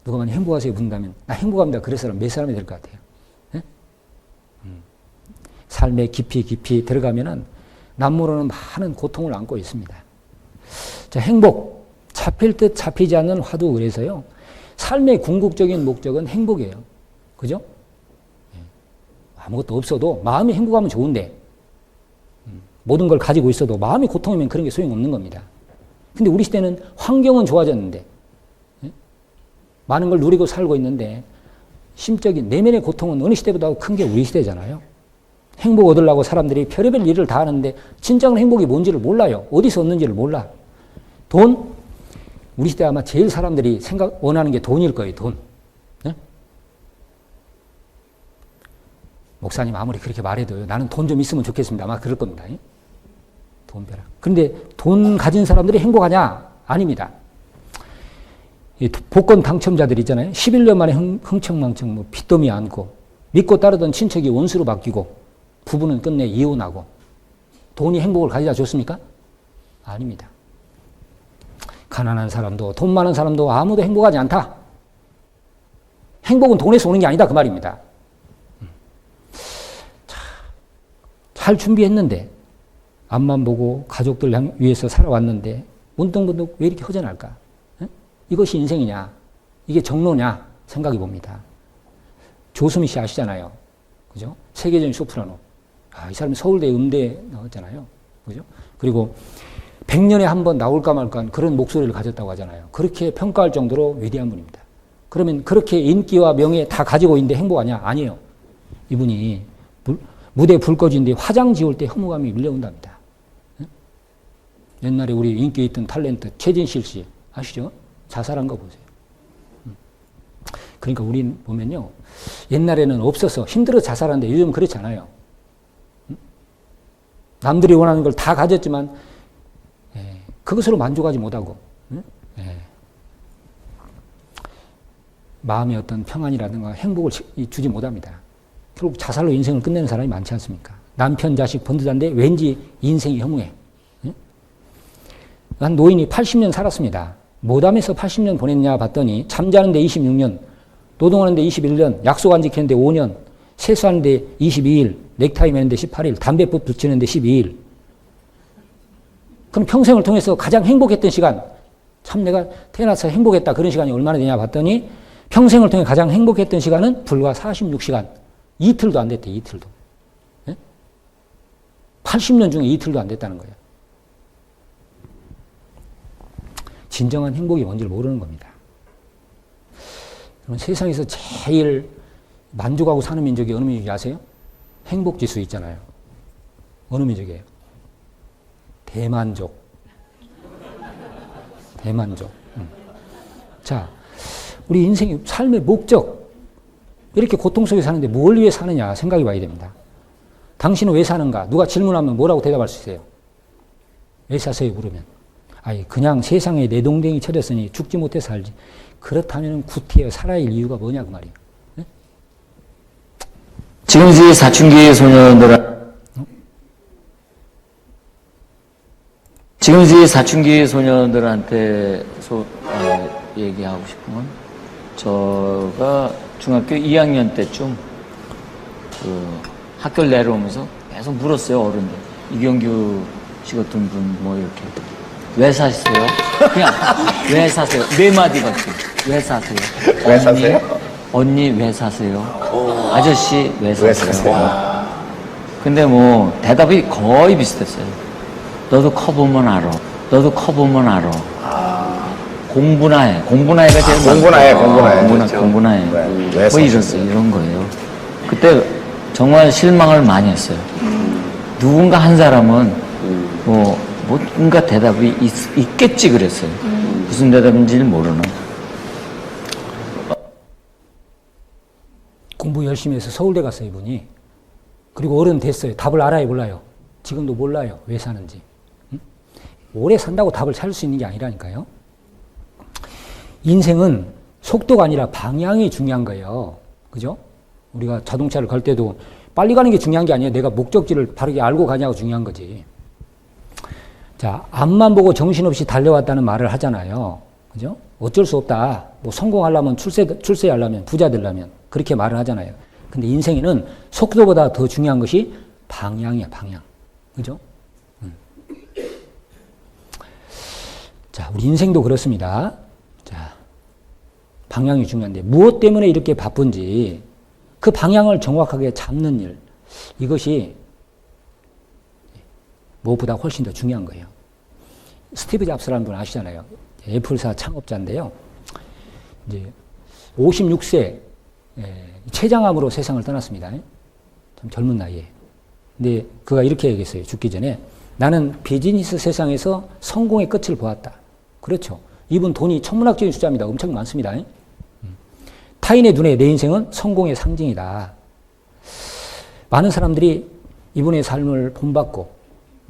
누가 만약 행복하세요? 묻는다면 나 행복합니다. 그래서 몇 사람이 될 것 같아요? 삶에 깊이 들어가면은 남모르는 많은 고통을 안고 있습니다. 자, 행복. 잡힐 듯 잡히지 않는 화두 그래서요. 삶의 궁극적인 목적은 행복이에요. 그죠? 아무것도 없어도 마음이 행복하면 좋은데 모든 걸 가지고 있어도 마음이 고통이면 그런 게 소용없는 겁니다. 근데 우리 시대는 환경은 좋아졌는데 많은 걸 누리고 살고 있는데 심적인 내면의 고통은 어느 시대보다 큰 게 우리 시대잖아요. 행복 얻으려고 사람들이 별의별 일을 다 하는데 진정한 행복이 뭔지를 몰라요. 어디서 얻는지를 몰라. 돈? 우리 시대 아마 제일 사람들이 원하는 게 돈일 거예요. 돈. 네? 목사님 아무리 그렇게 말해도요. 나는 돈 좀 있으면 좋겠습니다. 아마 그럴 겁니다. 돈 벼락. 그런데 돈 가진 사람들이 행복하냐? 아닙니다. 복권 당첨자들 있잖아요. 11년 만에 흥청망청 빚더미 안고 믿고 따르던 친척이 원수로 바뀌고 부부는 끝내 이혼하고 돈이 행복을 가져다 줬습니까? 아닙니다. 가난한 사람도 돈 많은 사람도 아무도 행복하지 않다. 행복은 돈에서 오는 게 아니다 그 말입니다. 잘 준비했는데 앞만 보고 가족들 위해서 살아왔는데 문득문득 왜 이렇게 허전할까? 이것이 인생이냐? 이게 정로냐? 생각해 봅니다. 조수미 씨 아시잖아요. 그죠? 세계적인 소프라노. 이 사람이 서울대 음대 나왔잖아요. 그죠? 그리고 100년에 한 번 나올까 말까 그런 목소리를 가졌다고 하잖아요. 그렇게 평가할 정도로 위대한 분입니다. 그러면 그렇게 인기와 명예 다 가지고 있는데 행복하냐? 아니에요. 이분이 무대 불 꺼진데 화장 지울 때 허무감이 밀려온답니다. 옛날에 우리 인기 있던 탤런트 최진실 씨 아시죠? 자살한 거 보세요. 그러니까 우린 보면요. 옛날에는 없어서 힘들어 자살하는데 요즘 그렇지 않아요. 남들이 원하는 걸 다 가졌지만 그것으로 만족하지 못하고 마음의 어떤 평안이라든가 행복을 주지 못합니다. 결국 자살로 인생을 끝내는 사람이 많지 않습니까? 남편, 자식 번듯한데 왠지 인생이 허무해. 한 노인이 80년 살았습니다. 뭐하면서 80년 보냈냐 봤더니 잠자는데 26년, 노동하는데 21년, 약속 안 지키는데 5년, 세수하는데 22일, 넥타이 매는데 18일, 담배법 붙이는데 12일. 그럼 평생을 통해서 가장 행복했던 시간, 참 내가 태어나서 행복했다 그런 시간이 얼마나 되냐 봤더니 평생을 통해 가장 행복했던 시간은 불과 46시간. 이틀도 안 됐대, 이틀도. 80년 중에 이틀도 안 됐다는 거예요. 진정한 행복이 뭔지를 모르는 겁니다. 그럼 세상에서 제일 만족하고 사는 민족이 어느 민족인지 아세요? 행복지수 있잖아요. 어느 민족이에요? 대만족. 대만족. 자, 우리 인생의 삶의 목적. 이렇게 고통 속에 사는데 뭘 위해 사느냐 생각해 봐야 됩니다. 당신은 왜 사는가? 누가 질문하면 뭐라고 대답할 수 있어요? 왜 사세요? 물으면. 아니, 그냥 세상에 내동댕이 쳐졌으니 죽지 못해 살지. 그렇다면 구태여 살아야 할 이유가 뭐냐 그 말이에요. 네? 지금 이 사춘기 소년들한테 얘기하고 싶은 건 제가 중학교 2학년 때쯤 학교를 내려오면서 계속 물었어요, 어른들. 이경규 씨 같은 분 뭐 이렇게 왜 사세요? 그냥 왜 사세요? 네 마디밖에. 왜 사세요? 왜 사세요? 언니 왜 사세요? 아저씨 왜 사세요? 근데 뭐 대답이 거의 비슷했어요. 너도 커보면 알아. 너도 커보면 알아. 공부나 해. 공부나 해가 제일 공부나 해. 뭐 이런 거예요. 그때 정말 실망을 많이 했어요. 누군가 한 사람은 뭔가 대답이 있겠지 그랬어요. 무슨 대답인지는 모르는. 공부 열심히 해서 서울대 갔어요, 이분이. 그리고 어른 됐어요. 답을 알아요, 몰라요? 지금도 몰라요. 왜 사는지. 오래 산다고 답을 찾을 수 있는 게 아니라니까요. 인생은 속도가 아니라 방향이 중요한 거예요. 그죠? 우리가 자동차를 갈 때도 빨리 가는 게 중요한 게 아니에요. 내가 목적지를 바르게 알고 가냐고 중요한 거지. 자, 앞만 보고 정신없이 달려왔다는 말을 하잖아요. 그죠? 어쩔 수 없다. 뭐 성공하려면 출세하려면 부자 되려면 그렇게 말을 하잖아요. 근데 인생에는 속도보다 더 중요한 것이 방향이야, 방향. 그죠? 자, 우리 인생도 그렇습니다. 자, 방향이 중요한데 무엇 때문에 이렇게 바쁜지 그 방향을 정확하게 잡는 일, 이것이 무엇보다 훨씬 더 중요한 거예요. 스티브 잡스라는 분 아시잖아요. 애플사 창업자인데요. 이제 56세 췌장암으로 세상을 떠났습니다. 참 젊은 나이에. 근데 그가 이렇게 얘기했어요. 죽기 전에. 나는 비즈니스 세상에서 성공의 끝을 보았다. 그렇죠. 이분 돈이 천문학적인 숫자입니다. 엄청 많습니다. 타인의 눈에 내 인생은 성공의 상징이다. 많은 사람들이 이분의 삶을 본받고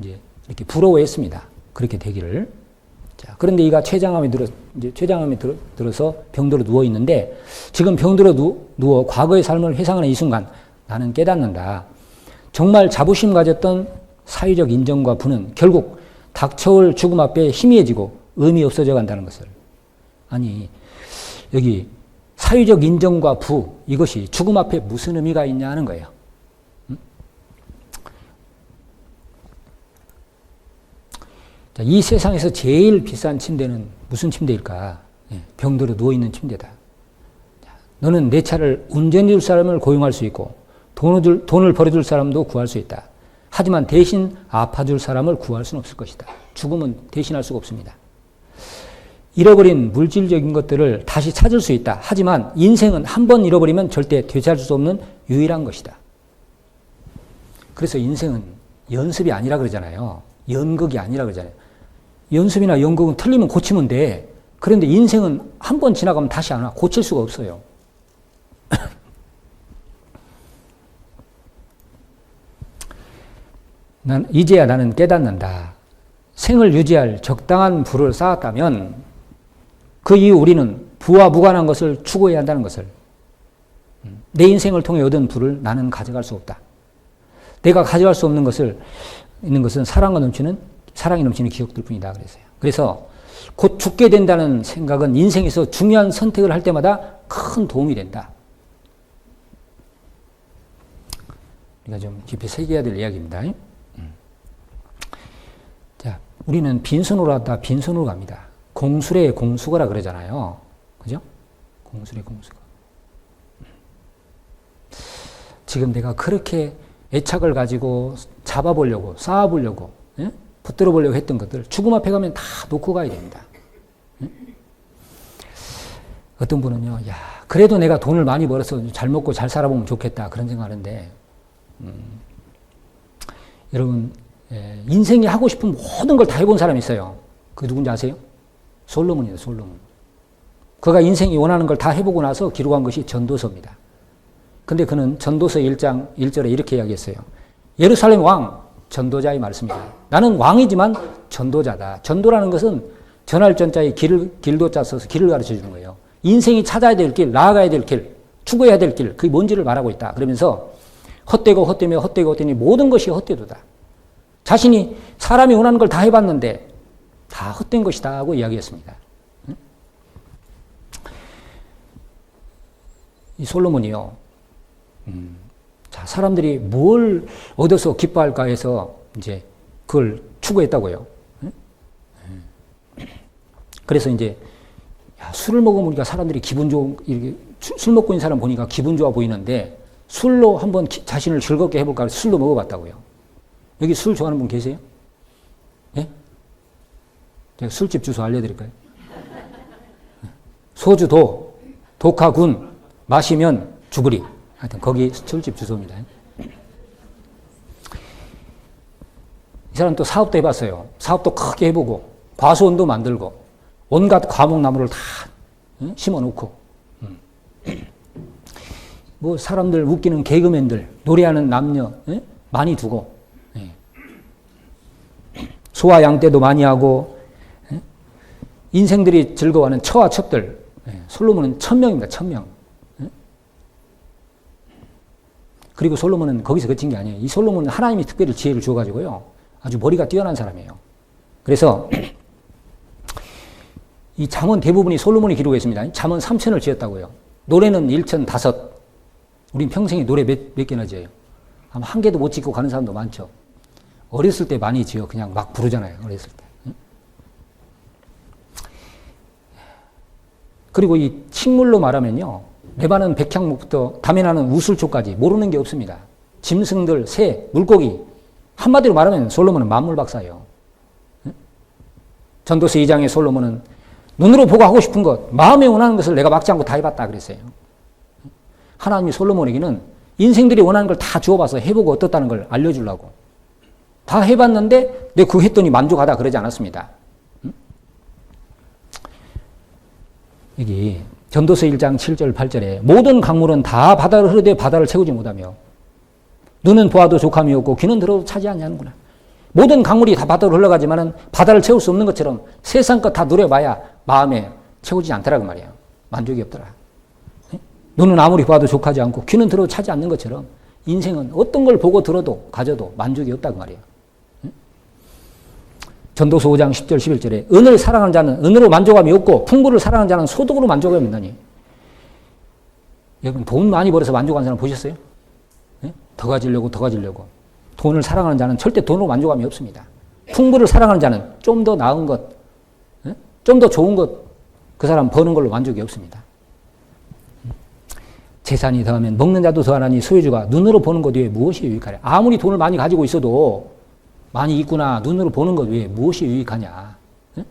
이제 이렇게 부러워했습니다. 그렇게 되기를. 자, 그런데 이가 췌장암에 들어서 병들어 누워 있는데 지금 병들어 누워 과거의 삶을 회상하는 이 순간 나는 깨닫는다. 정말 자부심 가졌던 사회적 인정과 부는 결국 닥쳐올 죽음 앞에 희미해지고 의미 없어져 간다는 것을. 아니, 여기 사회적 인정과 부, 이것이 죽음 앞에 무슨 의미가 있냐 하는 거예요. 자, 이 세상에서 제일 비싼 침대는 무슨 침대일까? 병들어 누워있는 침대다. 자, 너는 내 차를 운전해 줄 사람을 고용할 수 있고 돈을 벌어줄 사람도 구할 수 있다. 하지만 대신 아파줄 사람을 구할 수는 없을 것이다. 죽음은 대신할 수가 없습니다. 잃어버린 물질적인 것들을 다시 찾을 수 있다. 하지만 인생은 한 번 잃어버리면 절대 되찾을 수 없는 유일한 것이다. 그래서 인생은 연습이 아니라 그러잖아요. 연극이 아니라 그러잖아요. 연습이나 연극은 틀리면 고치면 돼. 그런데 인생은 한 번 지나가면 다시 안 와. 고칠 수가 없어요. 이제야 나는 깨닫는다. 생을 유지할 적당한 부를 쌓았다면 그 이후 우리는 부와 무관한 것을 추구해야 한다는 것을. 내 인생을 통해 얻은 부를 나는 가져갈 수 없다. 내가 가져갈 수 없는 것을 있는 것은 사랑이 넘치는 기억들 뿐이다. 그래서 곧 죽게 된다는 생각은 인생에서 중요한 선택을 할 때마다 큰 도움이 된다. 우리가 좀 깊이 새겨야 될 이야기입니다. 자, 우리는 빈손으로 왔다 빈손으로 갑니다. 공술의 공수거라 그러잖아요. 그죠? 공술의 공수거. 지금 내가 그렇게 애착을 가지고 잡아보려고, 쌓아보려고, 예? 붙들어 보려고 했던 것들, 죽음 앞에 가면 다 놓고 가야 됩니다. 예? 어떤 분은요, 야, 그래도 내가 돈을 많이 벌어서 잘 먹고 잘 살아보면 좋겠다. 그런 생각하는데, 여러분, 인생에 하고 싶은 모든 걸 다 해본 사람이 있어요. 그게 누군지 아세요? 솔로몬이에요, 솔로몬. 그가 인생이 원하는 걸 다 해보고 나서 기록한 것이 전도서입니다. 근데 그는 전도서 1장 1절에 이렇게 이야기했어요. 예루살렘 왕, 전도자의 말씀이다. 나는 왕이지만 전도자다. 전도라는 것은 전할 전자에 길도자 써서 길을 가르쳐 주는 거예요. 인생이 찾아야 될 길, 나아가야 될 길, 추구해야 될 길, 그게 뭔지를 말하고 있다. 그러면서 헛되고 헛되며 헛되고 헛되니 모든 것이 헛되도다. 자신이 사람이 원하는 걸 다 해봤는데 다 헛된 것이다 하고 이야기했습니다. 이 솔로몬이요. 자, 사람들이 뭘 얻어서 기뻐할까 해서 이제 그걸 추구했다고요. 그래서 이제 야, 술을 먹으니까 사람들이 기분 좋은, 이렇게 술 먹고 있는 사람 보니까 기분 좋아 보이는데 술로 한번 자신을 즐겁게 해볼까 해서 술로 먹어봤다고요. 여기 술 좋아하는 분 계세요? 예? 제가 술집 주소 알려드릴까요? 소주도, 독하군, 마시면 죽으리. 하여튼 거기 술집 주소입니다. 이 사람 또 사업도 해봤어요. 사업도 크게 해보고 과수원도 만들고 온갖 과목나무를 다 심어놓고 뭐 사람들 웃기는 개그맨들 노래하는 남녀 많이 두고 소와 양떼도 많이 하고 인생들이 즐거워하는 처와 첩들 솔로몬은 1000명입니다. 1000명. 그리고 솔로몬은 거기서 그친 게 아니에요. 이 솔로몬은 하나님이 특별히 지혜를 주어가지고요. 아주 머리가 뛰어난 사람이에요. 그래서 이 잠언 대부분이 솔로몬이 기록했습니다. 잠언 3000을 지었다고요. 노래는 1005. 우린 평생에 노래 몇 개나 지어요. 아마 한 개도 못 짓고 가는 사람도 많죠. 어렸을 때 많이 지어. 그냥 막 부르잖아요. 어렸을 때. 그리고 이 식물로 말하면요. 레바논 백향목부터 다메나는 우슬초까지 모르는 게 없습니다. 짐승들, 새, 물고기. 한마디로 말하면 솔로몬은 만물 박사예요. 전도서 2장의 솔로몬은 눈으로 보고 하고 싶은 것, 마음에 원하는 것을 내가 막지 않고 다 해봤다 그랬어요. 하나님이 솔로몬에게는 인생들이 원하는 걸 다 주어봐서 해보고 어떻다는 걸 알려주려고. 다 해봤는데 내가 그거 했더니 만족하다 그러지 않았습니다. 여기 전도서 1장 7절 8절에 모든 강물은 다 바다를 흐르되 바다를 채우지 못하며 눈은 보아도 족함이 없고 귀는 들어도 차지하지 않는구나. 모든 강물이 다 바다로 흘러가지만은 바다를 채울 수 없는 것처럼 세상 것 다 누려봐야 마음에 채우지 않더라고 말이에요. 만족이 없더라. 눈은 아무리 봐도 족하지 않고 귀는 들어도 차지 않는 것처럼 인생은 어떤 걸 보고 들어도 가져도 만족이 없다고 말이에요. 전도서 5장 10절 11절에 은을 사랑하는 자는 은으로 만족함이 없고 풍부를 사랑하는 자는 소득으로 만족함이 없나니. 여러분 돈 많이 벌어서 만족하는 사람 보셨어요? 더 가지려고 돈을 사랑하는 자는 절대 돈으로 만족함이 없습니다. 풍부를 사랑하는 자는 좀 더 나은 것, 좀 더 좋은 것, 그 사람 버는 걸로 만족이 없습니다. 재산이 더하면 먹는 자도 더하나니 소유주가 눈으로 보는 것 외에 무엇이 유익하냐. 아무리 돈을 많이 가지고 있어도 많이 있구나 눈으로 보는 것 외에 무엇이 유익하냐. 응?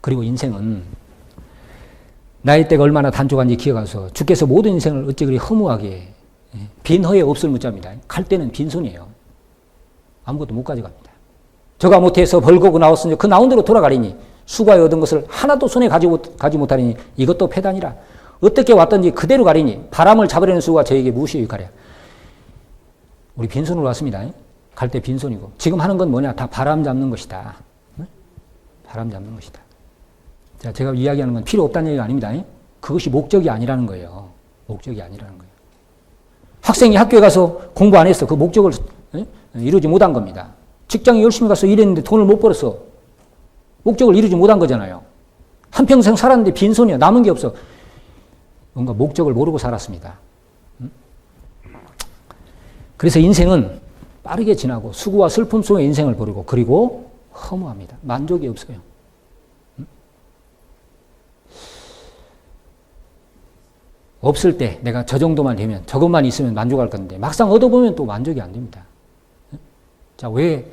그리고 인생은 나의 때가 얼마나 단족한지 기억하소. 주께서 모든 인생을 어찌 그리 허무하게 빈허에 없을 무자입니다. 갈 때는 빈손이에요. 아무것도 못 가져갑니다. 저가 못해서 벌거고 나왔으니 그 나온 대로 돌아가리니 수고하여 얻은 것을 하나도 손에 가지 못하리니 이것도 패단이라. 어떻게 왔든지 그대로 가리니 바람을 잡으려는 수가 저에게 무엇이 유익하랴. 우리 빈손으로 왔습니다. 갈 때 빈손이고 지금 하는 건 뭐냐. 다 바람 잡는 것이다. 바람 잡는 것이다. 자, 제가 이야기하는 건 필요 없다는 얘기가 아닙니다. 그것이 목적이 아니라는 거예요. 목적이 아니라는 거예요. 학생이 학교에 가서 공부 안 했어. 그 목적을 이루지 못한 겁니다. 직장에 열심히 가서 일했는데 돈을 못 벌었어. 목적을 이루지 못한 거잖아요. 한평생 살았는데 빈손이야. 남은 게 없어. 뭔가 목적을 모르고 살았습니다. 그래서 인생은 빠르게 지나고 수고와 슬픔 속에 인생을 보내고 그리고 허무합니다. 만족이 없어요. 없을 때 내가 저 정도만 되면 저것만 있으면 만족할 건데 막상 얻어보면 또 만족이 안 됩니다. 자, 왜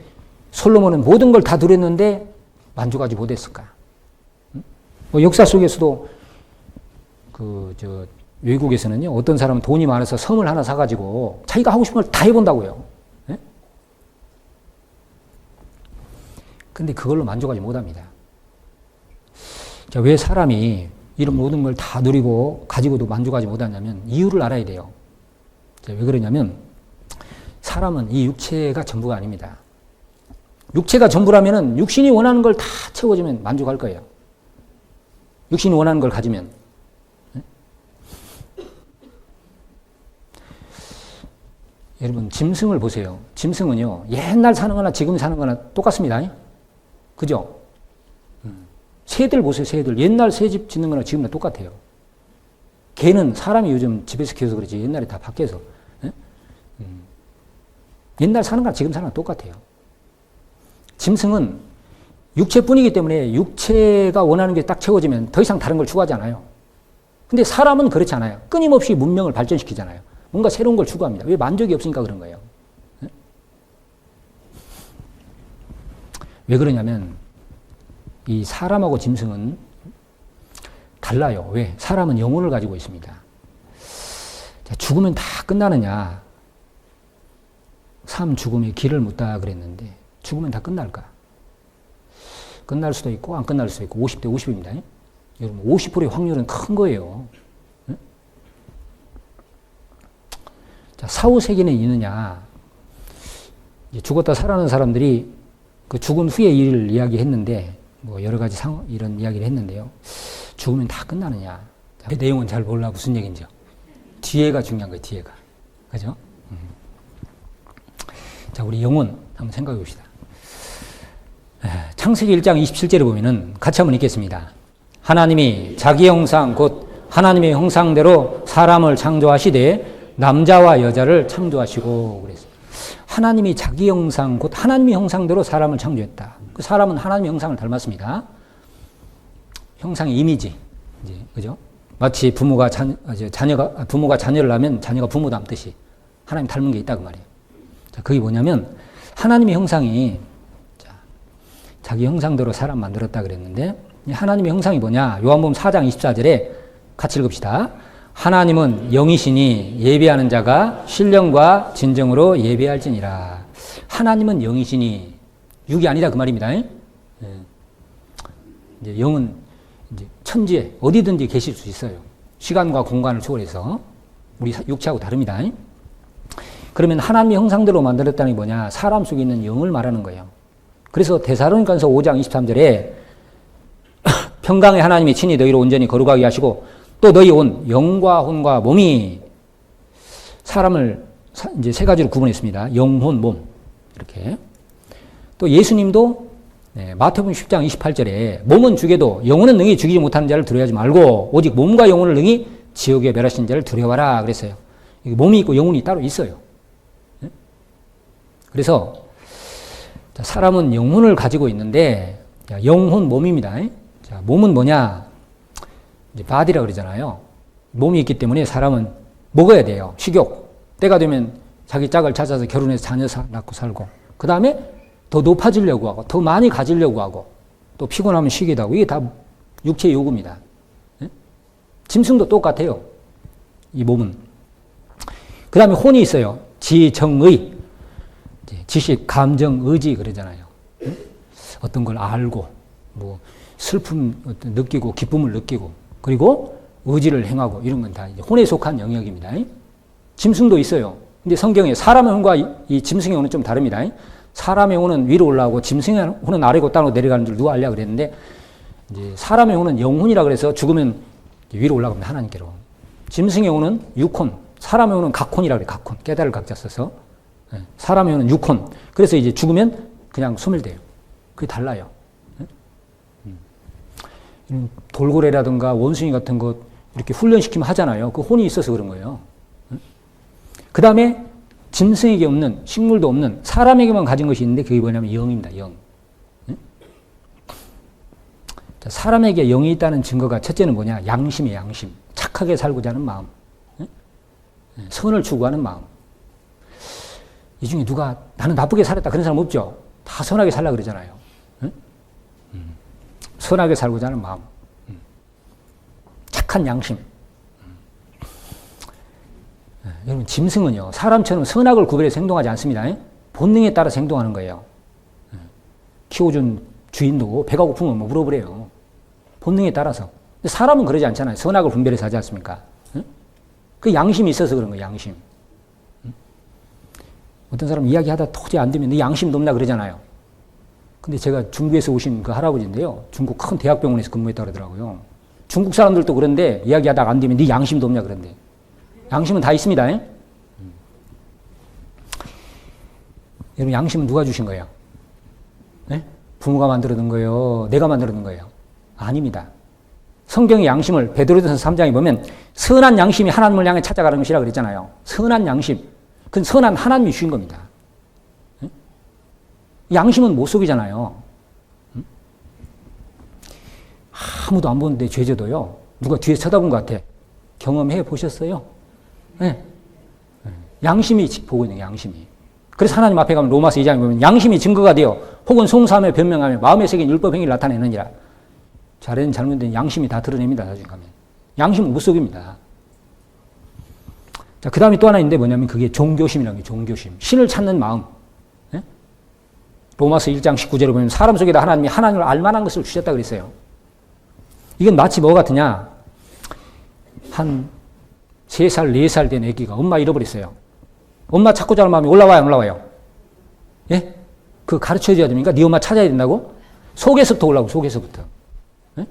솔로몬은 모든 걸 다 누렸는데 만족하지 못했을까? 뭐 역사 속에서도 외국에서는요, 어떤 사람은 돈이 많아서 섬을 하나 사가지고 자기가 하고 싶은 걸 다 해본다고요. 근데 그걸로 만족하지 못합니다. 자, 왜 사람이 이런 모든 걸 다 누리고 가지고도 만족하지 못하냐면 이유를 알아야 돼요. 자, 왜 그러냐면 사람은 이 육체가 전부가 아닙니다. 육체가 전부라면은 육신이 원하는 걸 다 채워주면 만족할 거예요. 육신이 원하는 걸 가지면. 여러분, 짐승을 보세요. 짐승은요, 옛날 사는 거나 지금 사는 거나 똑같습니다. 그죠? 새들 보세요, 새들. 옛날 새집 짓는 거나 지금이나 똑같아요. 개는 사람이 요즘 집에서 키워서 그렇지 옛날에 다 밖에서. 옛날 사는 거나 지금 사는 거나 똑같아요. 짐승은 육체뿐이기 때문에 육체가 원하는 게 딱 채워지면 더 이상 다른 걸 추구하지 않아요. 근데 사람은 그렇지 않아요. 끊임없이 문명을 발전시키잖아요. 뭔가 새로운 걸 추구합니다. 왜? 만족이 없으니까 그런 거예요. 왜 그러냐면 이 사람하고 짐승은 달라요. 왜? 사람은 영혼을 가지고 있습니다. 자, 죽으면 다 끝나느냐? 삶 죽음의 길을 묻다 그랬는데 죽으면 다 끝날까? 끝날 수도 있고 안 끝날 수도 있고 50대 50입니다. 여러분 50%의 확률은 큰 거예요. 자, 사후세계는 있느냐? 죽었다 살아난 사람들이 그 죽은 후의 일을 이야기했는데 뭐 여러 가지 이런 이야기를 했는데요. 죽으면 다 끝나느냐? 그 내용은 잘 몰라 무슨 얘기인지요. 뒤에가 중요한 거예요. 뒤에가. 그죠? 자, 우리 영혼 한번 생각해 봅시다. 창세기 1장 27절에 보면은 같이 한번 읽겠습니다. 하나님이 자기 형상 곧 하나님의 형상대로 사람을 창조하시되 남자와 여자를 창조하시고 그랬어요. 하나님이 자기 형상 곧 하나님의 형상대로 사람을 창조했다. 그 사람은 하나님의 형상을 닮았습니다. 형상의 이미지, 이제 그죠? 마치 부모가 자녀를 낳으면 자녀가 부모 닮듯이 하나님 닮은 게 있다 그 말이에요. 자, 그게 뭐냐면 하나님의 형상이 자기 형상대로 사람 만들었다 그랬는데 하나님의 형상이 뭐냐? 요한복음 4장 24절에 같이 읽읍시다. 하나님은 영이시니 예배하는 자가 신령과 진정으로 예배할지니라. 하나님은 영이시니 육이 아니다 그 말입니다. 이제 영은 이제 천지에 어디든지 계실 수 있어요. 시간과 공간을 초월해서 우리 육체하고 다릅니다. 그러면 하나님의 형상대로 만들었다는 게 뭐냐? 사람 속에 있는 영을 말하는 거예요. 그래서 데살로니가서 5장 23절에 평강의 하나님이 친히 너희를 온전히 거룩하게 하시고 또 너희 온 영과 혼과 몸이 사람을 이제 세 가지로 구분했습니다. 영, 혼, 몸 이렇게. 또 예수님도 마태복음 10장 28절에 몸은 죽여도 영혼은 능히 죽이지 못하는 자를 두려워하지 말고 오직 몸과 영혼을 능히 지옥에 멸하신 자를 두려워하라 그랬어요. 몸이 있고 영혼이 따로 있어요. 그래서 사람은 영혼을 가지고 있는데 영혼 몸입니다. 자, 몸은 뭐냐? 이제 바디라 그러잖아요. 몸이 있기 때문에 사람은 먹어야 돼요. 식욕. 때가 되면 자기 짝을 찾아서 결혼해서 자녀 낳고 살고, 그 다음에 더 높아지려고 하고, 더 많이 가지려고 하고, 또 피곤하면 쉬기도 하고, 이게 다 육체의 요구입니다. 예? 짐승도 똑같아요. 이 몸은. 그 다음에 혼이 있어요. 지정의. 지식, 감정, 의지 그러잖아요. 예? 어떤 걸 알고, 뭐 슬픔 느끼고, 기쁨을 느끼고, 그리고 의지를 행하고, 이런 건 다 혼에 속한 영역입니다. 짐승도 있어요. 근데 성경에 사람의 혼과 이 짐승의 혼은 좀 다릅니다. 사람의 혼은 위로 올라오고 짐승의 혼은 아래로 땅으로 내려가는 줄 누가 알려 그랬는데, 이제 사람의 혼은 영혼이라 그래서 죽으면 위로 올라갑니다. 하나님께로. 짐승의 혼은 육혼, 사람의 혼은 각혼이라 그래. 각혼. 깨달을 각자 써서. 사람의 혼은 육혼. 그래서 이제 죽으면 그냥 소멸돼요. 그게 달라요. 돌고래라든가 원숭이 같은 것 이렇게 훈련시키면 하잖아요. 그 혼이 있어서 그런 거예요. 그 다음에 짐승에게 없는, 식물도 없는 사람에게만 가진 것이 있는데 그게 뭐냐면 영입니다. 영. 사람에게 영이 있다는 증거가 첫째는 뭐냐? 양심이에요. 양심. 착하게 살고자 하는 마음. 선을 추구하는 마음. 이 중에 누가 나는 나쁘게 살았다 그런 사람 없죠? 다 선하게 살라 그러잖아요. 선하게 살고자 하는 마음. 착한 양심. 여러분, 짐승은요, 사람처럼 선악을 구별해서 행동하지 않습니다. 본능에 따라서 행동하는 거예요. 키워준 주인도 배가 고프면 뭐 물어보래요. 본능에 따라서. 근데 사람은 그러지 않잖아요. 선악을 분별해서 하지 않습니까? 그 양심이 있어서 그런 거예요, 양심. 어떤 사람 이야기하다 도저히 안 되면 너 양심도 없나 그러잖아요. 근데 제가 중국에서 오신 그 할아버지인데요. 중국 큰 대학병원에서 근무했다 그러더라고요. 중국 사람들도 그런데 이야기하다가 안 되면 네 양심도 없냐 그런데. 양심은 다 있습니다. 여러분, 양심은 누가 주신 거예요? 네? 부모가 만들어둔 거예요? 내가 만들어둔 거예요? 아닙니다. 성경의 양심을 베드로전서 3장에 보면 선한 양심이 하나님을 향해 찾아가는 것이라 그랬잖아요. 선한 양심. 그건 선한 하나님이 주신 겁니다. 양심은 못 속이잖아요. 아무도 안 보는데 죄져도요. 누가 뒤에서 쳐다본 것 같아. 경험해 보셨어요? 네. 양심이 보고 있는 양심이. 그래서 하나님 앞에 가면 로마서 2장에 보면 양심이 증거가 되어 혹은 송사하며 변명하며 마음에 새긴 율법 행위를 나타내느니라. 잘된 잘못된 양심이 다 드러냅니다. 나중에 가면. 양심은 못 속입니다. 자, 그 다음에 또 하나 있는데 뭐냐면 그게 종교심이라는 게 종교심. 신을 찾는 마음. 네? 로마서 1장 19절에 보면 사람 속에다 하나님이 하나님을 알만한 것을 주셨다 그랬어요. 이건 마치 뭐 같으냐. 한 3살, 4살 된 애기가 엄마 잃어버렸어요. 엄마 찾고자 하는 마음이 올라와요, 안 올라와요? 예? 그거 가르쳐 줘야 됩니까? 네 엄마 찾아야 된다고? 속에서부터 올라오고, 속에서부터. 예?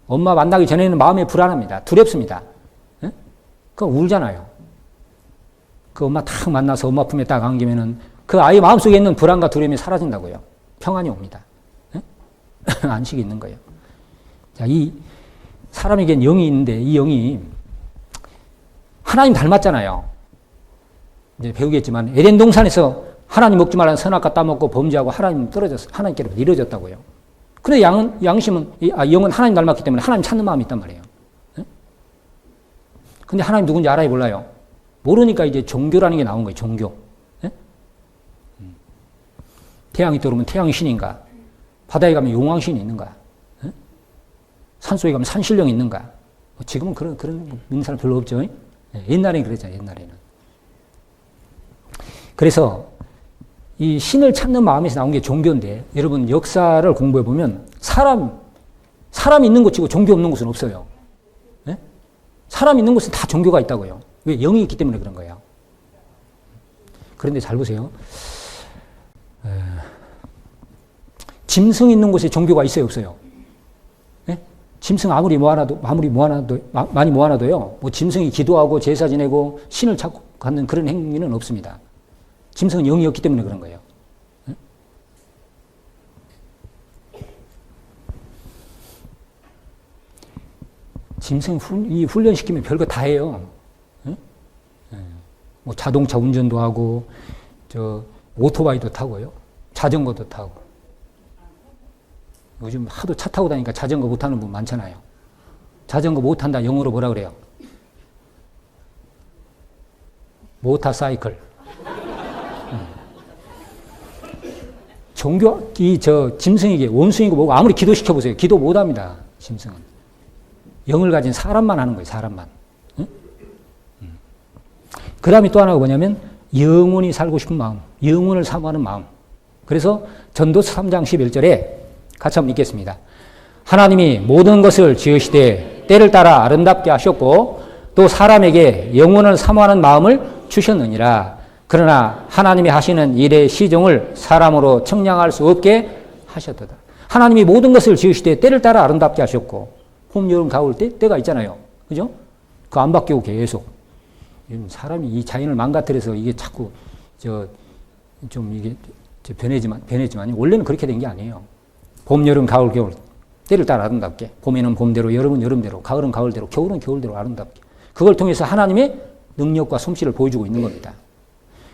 엄마 만나기 전에는 마음이 불안합니다. 두렵습니다. 예? 그거 울잖아요. 그 엄마 딱 만나서 엄마 품에 딱 안기면은 그 아이 마음속에 있는 불안과 두려움이 사라진다고요. 평안이 옵니다. 예? 안식이 있는 거예요. 자, 이 사람에겐 영이 있는데 이 영이 하나님 닮았잖아요. 이제 배우겠지만 에덴 동산에서 하나님 먹지 말라는 선악과 따먹고 범죄하고 하나님 떨어졌어. 하나님께로 이루어졌다고요. 그래 영은 하나님 닮았기 때문에 하나님 찾는 마음이 있단 말이에요. 근데 하나님 누군지 알아야 몰라요. 모르니까 이제 종교라는 게 나온 거예요. 종교. 예? 태양이 떠오르면 태양이 신인가? 바다에 가면 용왕신이 있는가? 예? 산속에 가면 산신령이 있는가? 지금은 그런 믿는 사람 별로 없죠. 옛날에는 그랬잖아요. 옛날에는. 그래서 이 신을 찾는 마음에서 나온 게 종교인데 여러분 역사를 공부해 보면 사람 있는 곳이고 종교 없는 곳은 없어요. 네? 사람 있는 곳은 다 종교가 있다고요. 왜? 영이 있기 때문에 그런 거예요. 그런데 잘 보세요. 짐승 있는 곳에 종교가 있어요, 없어요? 네? 짐승 많이 모아놔도요. 뭐 짐승이 기도하고 제사 지내고 신을 찾고 갖는 그런 행위는 없습니다. 짐승은 영이 없기 때문에 그런 거예요. 네? 짐승 훈련시키면 별거 다 해요. 네? 뭐 자동차 운전도 하고, 오토바이도 타고요. 자전거도 타고. 요즘 하도 차 타고 다니니까 자전거 못 타는 분 많잖아요. 자전거 못 탄다 영어로 뭐라 그래요? 모터사이클. 종교, 짐승에게 원숭이고 뭐고 아무리 기도시켜보세요. 기도 못 합니다. 짐승은. 영을 가진 사람만 하는 거예요. 사람만. 응? 그 다음에 또 하나가 뭐냐면 영원히 살고 싶은 마음. 영원을 사모하는 마음. 그래서 전도서 3장 11절에 같이 한번 읽겠습니다. 하나님이 모든 것을 지으시되 때를 따라 아름답게 하셨고 또 사람에게 영원을 사모하는 마음을 주셨느니라. 그러나 하나님이 하시는 일의 시종을 사람으로 측량할 수 없게 하셨도다. 하나님이 모든 것을 지으시되 때를 따라 아름답게 하셨고 봄, 여름, 가을 때가 있잖아요. 그죠? 그거 안 바뀌고 계속. 사람이 이 자연을 망가뜨려서 이게 자꾸 이게 변해지만 원래는 그렇게 된 게 아니에요. 봄, 여름, 가을, 겨울 때를 따라 아름답게. 봄에는 봄대로, 여름은 여름대로, 가을은 가을대로, 겨울은 겨울대로 아름답게. 그걸 통해서 하나님의 능력과 솜씨를 보여주고 있는 겁니다.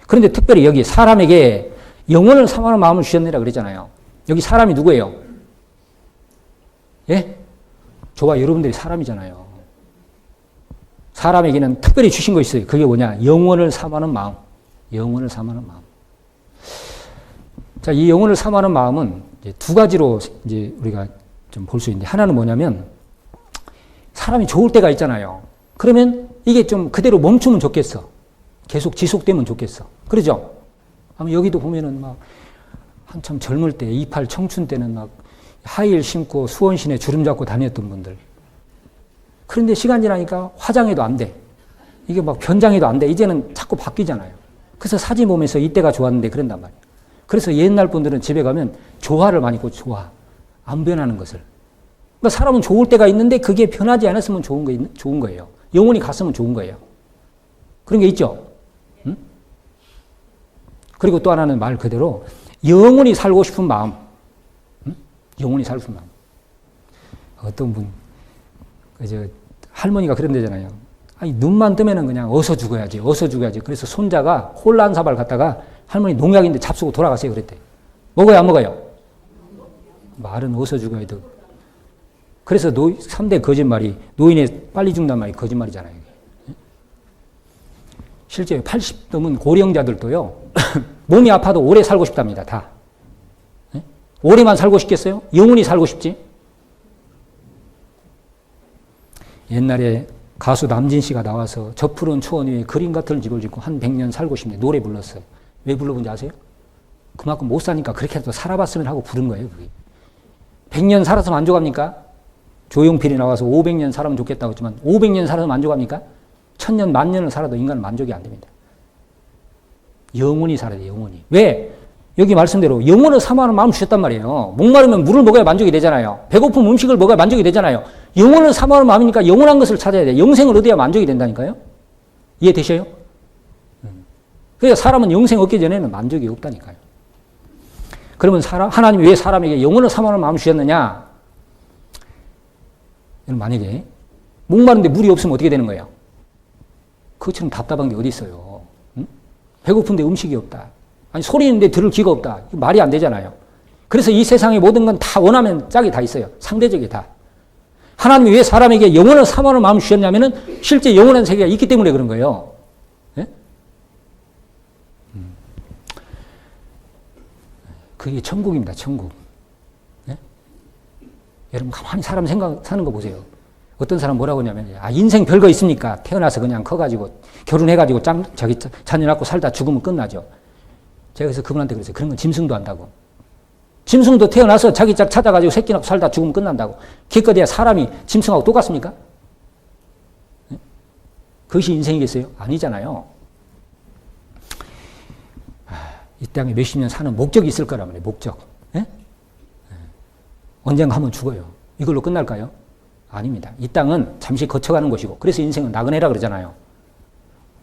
그런데 특별히 여기 사람에게 영원을 사모하는 마음을 주셨느라 그랬잖아요. 여기 사람이 누구예요? 예? 저와 여러분들이 사람이잖아요. 사람에게는 특별히 주신 거 있어요. 그게 뭐냐? 영원을 사모하는 마음. 영원을 사모하는 마음. 자, 이 영원을 사모하는 마음은 이제 두 가지로 이제 우리가 좀 볼 수 있는데, 하나는 뭐냐면 사람이 좋을 때가 있잖아요. 그러면 이게 좀 그대로 멈추면 좋겠어. 계속 지속되면 좋겠어. 그러죠? 아마 여기도 보면은 막 한참 젊을 때, 28 청춘 때는 막 하이힐 신고 수원시내 주름 잡고 다녔던 분들. 그런데 시간 지나니까 화장해도 안 돼. 이게 막 변장해도 안 돼. 이제는 자꾸 바뀌잖아요. 그래서 사진 보면서 이때가 좋았는데 그런단 말이에요. 그래서 옛날 분들은 집에 가면 조화를 많이 입고 조화. 안 변하는 것을. 그러니까 사람은 좋을 때가 있는데 그게 변하지 않았으면 좋은 거예요. 영원히 갔으면 좋은 거예요. 그런 게 있죠. 응? 그리고 또 하나는 말 그대로 영원히 살고 싶은 마음. 응? 영원히 살고 싶은 마음. 어떤 분, 할머니가 그런다잖아요. 아니, 눈만 뜨면은 그냥 어서 죽어야지, 어서 죽어야지. 그래서 손자가 콜라 한 사발 갖다가 할머니 농약인데 잡수고 돌아가세요. 그랬대. 먹어요, 안 먹어요? 말은 어서 죽어야 돼. 그래서 3대 거짓말이, 노인의 빨리 죽는단 말이 거짓말이잖아요. 실제 80 넘은 고령자들도요, 몸이 아파도 오래 살고 싶답니다, 다. 오래만 살고 싶겠어요? 영원히 살고 싶지? 옛날에 가수 남진 씨가 나와서 저 푸른 초원 위에 그림 같은 집을 짓고 한 100년 살고 싶네. 노래 불렀어요. 왜 불러본지 아세요? 그만큼 못 사니까 그렇게라도 살아봤으면 하고 부른 거예요, 그게. 100년 살아서 만족합니까? 조용필이 나와서 500년 살아면 좋겠다고 했지만 500년 살아서 만족합니까? 1000년, 10,000년을 살아도 인간은 만족이 안 됩니다. 영원히 살아야 돼요, 영원히. 왜? 여기 말씀대로 영원을 사모하는 마음을 주셨단 말이에요. 목마르면 물을 먹어야 만족이 되잖아요. 배고프면 음식을 먹어야 만족이 되잖아요. 영원을 사모하는 마음이니까 영원한 것을 찾아야 돼요. 영생을 얻어야 만족이 된다니까요. 이해되셔요? 그래서 사람은 영생 얻기 전에는 만족이 없다니까요. 그러면 하나님이 왜 사람에게 영원을 사모하는 마음을 주셨느냐? 만약에 목마른데 물이 없으면 어떻게 되는 거예요? 그것처럼 답답한 게 어디 있어요? 응? 배고픈데 음식이 없다. 아니, 소리 있는데 들을 귀가 없다. 말이 안 되잖아요. 그래서 이 세상의 모든 건 다 원하면 짝이 다 있어요. 상대적이 다. 하나님이 왜 사람에게 영원을 사모하는 마음을 주셨냐면은 실제 영원한 세계가 있기 때문에 그런 거예요. 예? 그게 천국입니다, 천국. 예? 여러분, 가만히 사람 사는 거 보세요. 어떤 사람 뭐라고 하냐면, 인생 별거 있습니까? 태어나서 그냥 커가지고, 결혼해가지고, 자기 자녀 낳고 살다 죽으면 끝나죠. 제가 그래서 그분한테 그랬어요. 그런 건 짐승도 한다고. 짐승도 태어나서 자기 짝 찾아가지고 새끼 낳고 살다 죽으면 끝난다고. 기껏해야 사람이 짐승하고 똑같습니까? 네? 그것이 인생이겠어요? 아니잖아요. 이 땅에 몇십 년 사는 목적이 있을 거란 말이에요. 목적. 네? 언젠가 한번 죽어요. 이걸로 끝날까요? 아닙니다. 이 땅은 잠시 거쳐가는 것이고, 그래서 인생은 나그네라 그러잖아요.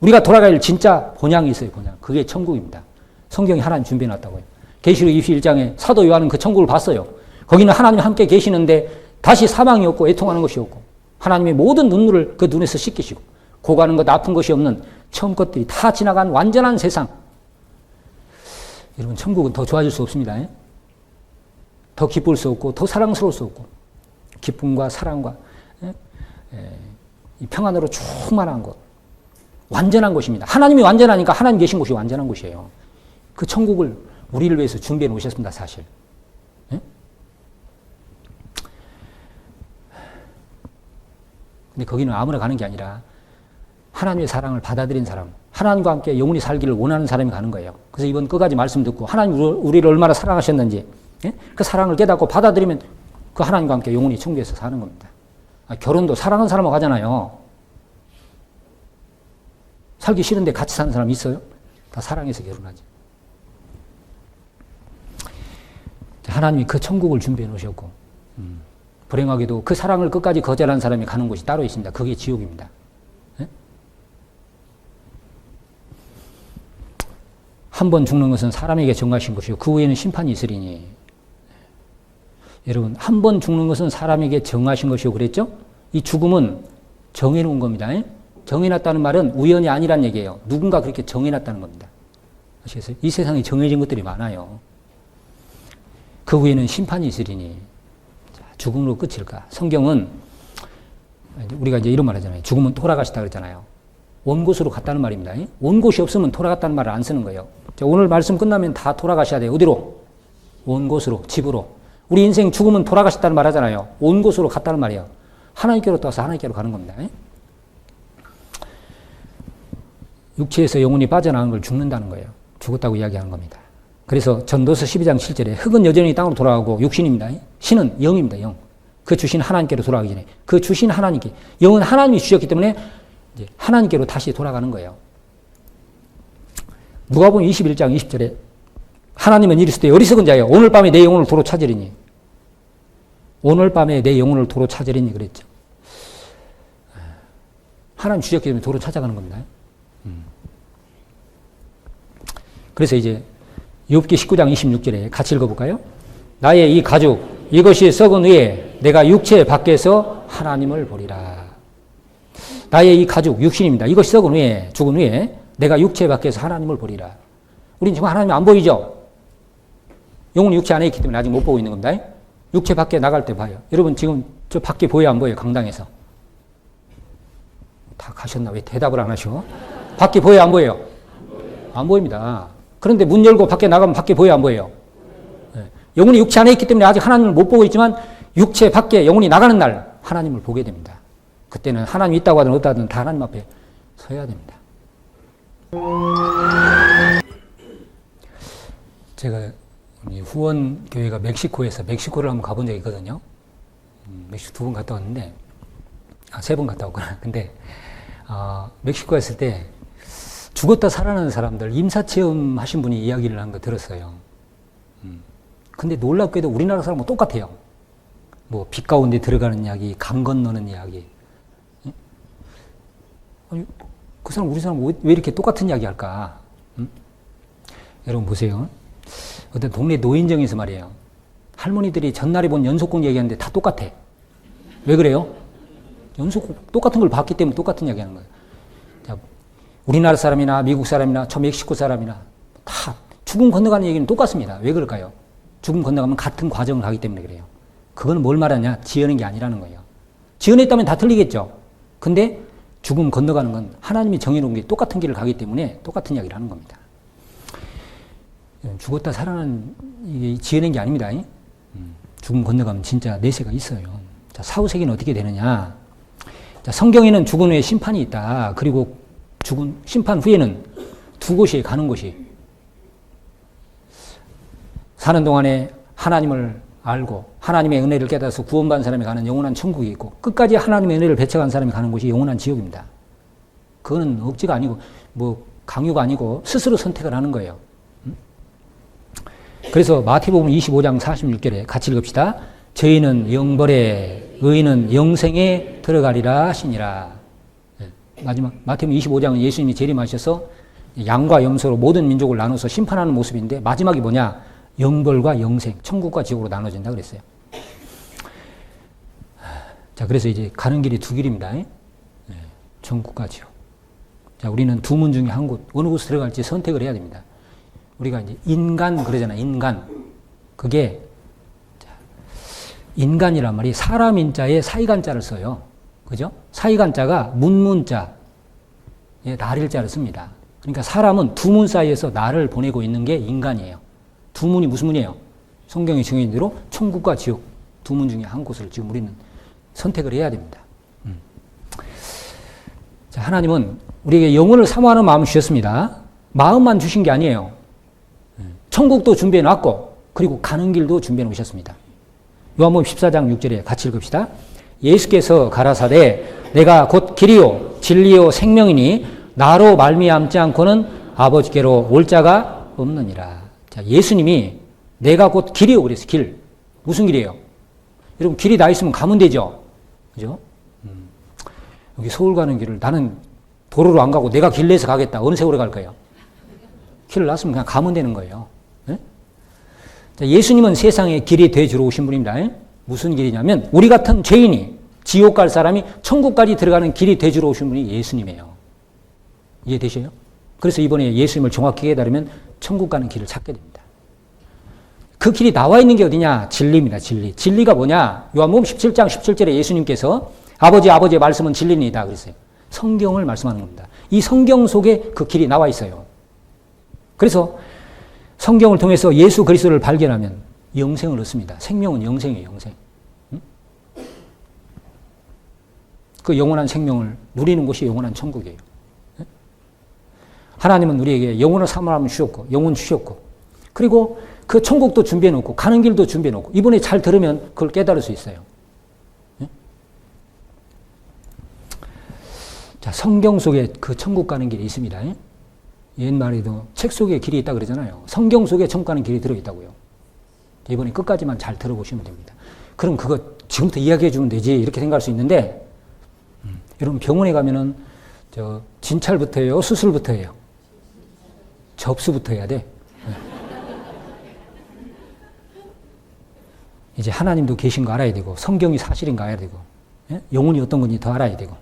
우리가 돌아갈 진짜 본향이 있어요, 본향. 그게 천국입니다. 성경이 하나님 준비해놨다고요. 계시록 21장에 사도 요한은 그 천국을 봤어요. 거기는 하나님 함께 계시는데 다시 사망이 없고 애통하는 것이 없고 하나님의 모든 눈물을 그 눈에서 씻기시고 고가는 것 아픈 것이 없는 처음 것들이 다 지나간 완전한 세상. 여러분, 천국은 더 좋아질 수 없습니다. 더 기쁠 수 없고 더 사랑스러울 수 없고 기쁨과 사랑과 이 평안으로 충만한 곳, 완전한 곳입니다. 하나님이 완전하니까 하나님 계신 곳이 완전한 곳이에요. 그 천국을 우리를 위해서 준비해 놓으셨습니다, 사실. 예? 근데 거기는 아무나 가는 게 아니라 하나님의 사랑을 받아들인 사람, 하나님과 함께 영원히 살기를 원하는 사람이 가는 거예요. 그래서 이번 끝까지 말씀 듣고 하나님 우리를 얼마나 사랑하셨는지, 예? 그 사랑을 깨닫고 받아들이면 그 하나님과 함께 영원히 천국에서 사는 겁니다. 결혼도 사랑하는 사람하고 하잖아요. 살기 싫은데 같이 사는 사람 있어요? 다 사랑해서 결혼하지. 하나님이 그 천국을 준비해 놓으셨고, 불행하게도 그 사랑을 끝까지 거절한 사람이 가는 곳이 따로 있습니다. 그게 지옥입니다. 네? 한 번 죽는 것은 사람에게 정하신 것이요 그 후에는 심판이 있으리니. 여러분, 한 번 죽는 것은 사람에게 정하신 것이요 그랬죠? 이 죽음은 정해놓은 겁니다. 정해놨다는 말은 우연이 아니란 얘기예요. 누군가 그렇게 정해놨다는 겁니다. 아시겠어요? 이 세상에 정해진 것들이 많아요. 그 후에는 심판이 있으리니. 죽음으로 끝일까? 성경은 우리가 이제 이런 말 하잖아요. 죽음은 돌아가시다 그랬잖아요. 온 곳으로 갔다는 말입니다. 온 곳이 없으면 돌아갔다는 말을 안 쓰는 거예요. 오늘 말씀 끝나면 다 돌아가셔야 돼요. 어디로? 온 곳으로, 집으로. 우리 인생 죽음은 돌아가셨다는 말 하잖아요. 온 곳으로 갔다는 말이에요. 하나님께로 떠서 하나님께로 가는 겁니다. 육체에서 영혼이 빠져나가는 걸 죽는다는 거예요. 죽었다고 이야기하는 겁니다. 그래서 전도서 12장 7절에 흙은 여전히 땅으로 돌아가고 육신입니다. 신은 영입니다. 영. 그 주신 하나님께로 돌아가기 전에 그 주신 하나님께 영은 하나님이 주셨기 때문에 이제 하나님께로 다시 돌아가는 거예요. 누가복음 21장 20절에 하나님은 이르시되 어리석은 자여 오늘 밤에 내 영혼을 도로 찾으리니. 오늘 밤에 내 영혼을 도로 찾으리니 그랬죠. 하나님 주셨기 때문에 도로 찾아가는 겁니다. 그래서 이제 욥기 19장 26절에 같이 읽어볼까요? 나의 이 가죽 이것이 썩은 후에 내가 육체 밖에서 하나님을 보리라. 나의 이 가죽 육신입니다. 이것이 썩은 후에 죽은 후에 내가 육체 밖에서 하나님을 보리라. 우린 지금 하나님이 안 보이죠? 영혼이 육체 안에 있기 때문에 아직 못 보고 있는 겁니다. 육체 밖에 나갈 때 봐요. 여러분 지금 저 밖에 보여요 안 보여요? 강당에서. 다 가셨나? 왜 대답을 안 하셔? 밖에 보여요 안 보여요? 안 보입니다. 그런데 문 열고 밖에 나가면 밖에 보여요 안 보여요? 영혼이 육체 안에 있기 때문에 아직 하나님을 못 보고 있지만 육체 밖에 영혼이 나가는 날 하나님을 보게 됩니다. 그때는 하나님이 있다고 하든 없다든 다 하나님 앞에 서야 됩니다. 제가 후원 교회가 멕시코에서 멕시코를 한번 가본 적이 있거든요. 멕시코 2번 갔다 왔는데 3번 갔다 왔구나. 근데 멕시코 갔을 때 죽었다 살아나는 사람들 임사체험 하신 분이 이야기를 한 거 들었어요. 근데 놀랍게도 우리나라 사람하고 똑같아요. 뭐 빛 가운데 들어가는 이야기, 강 건너는 이야기. 아니, 그 사람 우리 사람 왜 이렇게 똑같은 이야기 할까? 여러분 보세요. 어떤 동네 노인정에서 말이에요. 할머니들이 전날에 본 연속극 얘기하는데 다 똑같아. 왜 그래요? 연속극 똑같은 걸 봤기 때문에 똑같은 이야기 하는 거예요. 자, 우리나라 사람이나 미국 사람이나 저 멕시코 사람이나 다 죽음 건너가는 얘기는 똑같습니다. 왜 그럴까요? 죽음 건너가면 같은 과정을 가기 때문에 그래요. 그건 뭘 말하냐? 지어낸 게 아니라는 거예요. 지어냈다면 다 틀리겠죠. 근데 죽음 건너가는 건 하나님이 정해놓은 게 똑같은 길을 가기 때문에 똑같은 이야기를 하는 겁니다. 죽었다 살아난 이게 지어낸 게 아닙니다. 죽음 건너가면 진짜 내세가 있어요. 자, 사후세계는 어떻게 되느냐? 자, 성경에는 죽은 후에 심판이 있다. 그리고 죽은 심판 후에는 두 곳이 가는 곳이 사는 동안에 하나님을 알고 하나님의 은혜를 깨달아서 구원받은 사람이 가는 영원한 천국이 있고 끝까지 하나님의 은혜를 배척한 사람이 가는 곳이 영원한 지옥입니다. 그거는 억지가 아니고 뭐 강요가 아니고 스스로 선택을 하는 거예요. 그래서 마태복음 25장 46절에 같이 읽읍시다. 저희는 영벌에 의인은 영생에 들어가리라 하시니라. 마지막 마태복음 25장은 예수님이 재림하셔서 양과 염소로 모든 민족을 나눠서 심판하는 모습인데 마지막이 뭐냐? 영벌과 영생, 천국과 지옥으로 나눠진다 그랬어요. 자, 그래서 이제 가는 길이 두 길입니다. 천국과 지옥. 자, 우리는 두 문 중에 한 곳, 어느 곳에 들어갈지 선택을 해야 됩니다. 우리가 이제 인간 그러잖아요. 인간. 그게 인간이란 말이 사람 인자에 사이간자를 써요. 그죠? 사이간자가 문문자, 예, 날일자를 씁니다. 그러니까 사람은 두 문 사이에서 날을 보내고 있는 게 인간이에요. 두 문이 무슨 문이에요? 성경이 정해진 대로 천국과 지옥 두 문 중에 한 곳을 지금 우리는 선택을 해야 됩니다. 자, 하나님은 우리에게 영혼을 사모하는 마음을 주셨습니다. 마음만 주신 게 아니에요. 천국도 준비해 놨고 그리고 가는 길도 준비해 놓으셨습니다. 요한복음 14장 6절에 같이 읽읍시다. 예수께서 가라사대 내가 곧 길이요 진리요 생명이니 나로 말미암지 않고는 아버지께로 올 자가 없느니라. 자, 예수님이 내가 곧 길이요 그래서 길. 무슨 길이에요? 여러분 길이 나 있으면 가면 되죠. 그죠? 여기 서울 가는 길을 나는 도로로 안 가고 내가 길 내서 가겠다. 어느 세월에 갈 거예요? 길을 놨으면 그냥 가면 되는 거예요. 네? 자, 예수님은 세상에 길이 되어주러 오신 분입니다. 무슨 길이냐면 우리 같은 죄인이 지옥 갈 사람이 천국까지 들어가는 길이 되어주러 오신 분이 예수님이에요. 이해되셔요? 그래서 이번에 예수님을 정확히 깨달으면 천국 가는 길을 찾게 됩니다. 그 길이 나와 있는 게 어디냐? 진리입니다. 진리. 진리가 뭐냐? 요한복음 17장 17절에 예수님께서 아버지의 말씀은 진리입니다. 그랬어요. 성경을 말씀하는 겁니다. 이 성경 속에 그 길이 나와 있어요. 그래서 성경을 통해서 예수 그리스도를 발견하면 영생을 얻습니다. 생명은 영생이에요. 영생. 그 영원한 생명을 누리는 곳이 영원한 천국이에요. 하나님은 우리에게 영혼을 사모함을 주셨고 영혼 주셨고 그리고 그 천국도 준비해 놓고 가는 길도 준비해 놓고 이번에 잘 들으면 그걸 깨달을 수 있어요. 자, 성경 속에 그 천국 가는 길이 있습니다. 옛말에도 책 속에 길이 있다 그러잖아요. 성경 속에 천국 가는 길이 들어있다고요. 이번에 끝까지만 잘 들어보시면 됩니다. 그럼 그거 지금부터 이야기해 주면 되지 이렇게 생각할 수 있는데 여러분 병원에 가면은 진찰부터 해요? 수술부터 해요? 접수부터 해야 돼. 이제 하나님도 계신 거 알아야 되고 성경이 사실인가 알아야 되고 영혼이 어떤 건지 더 알아야 되고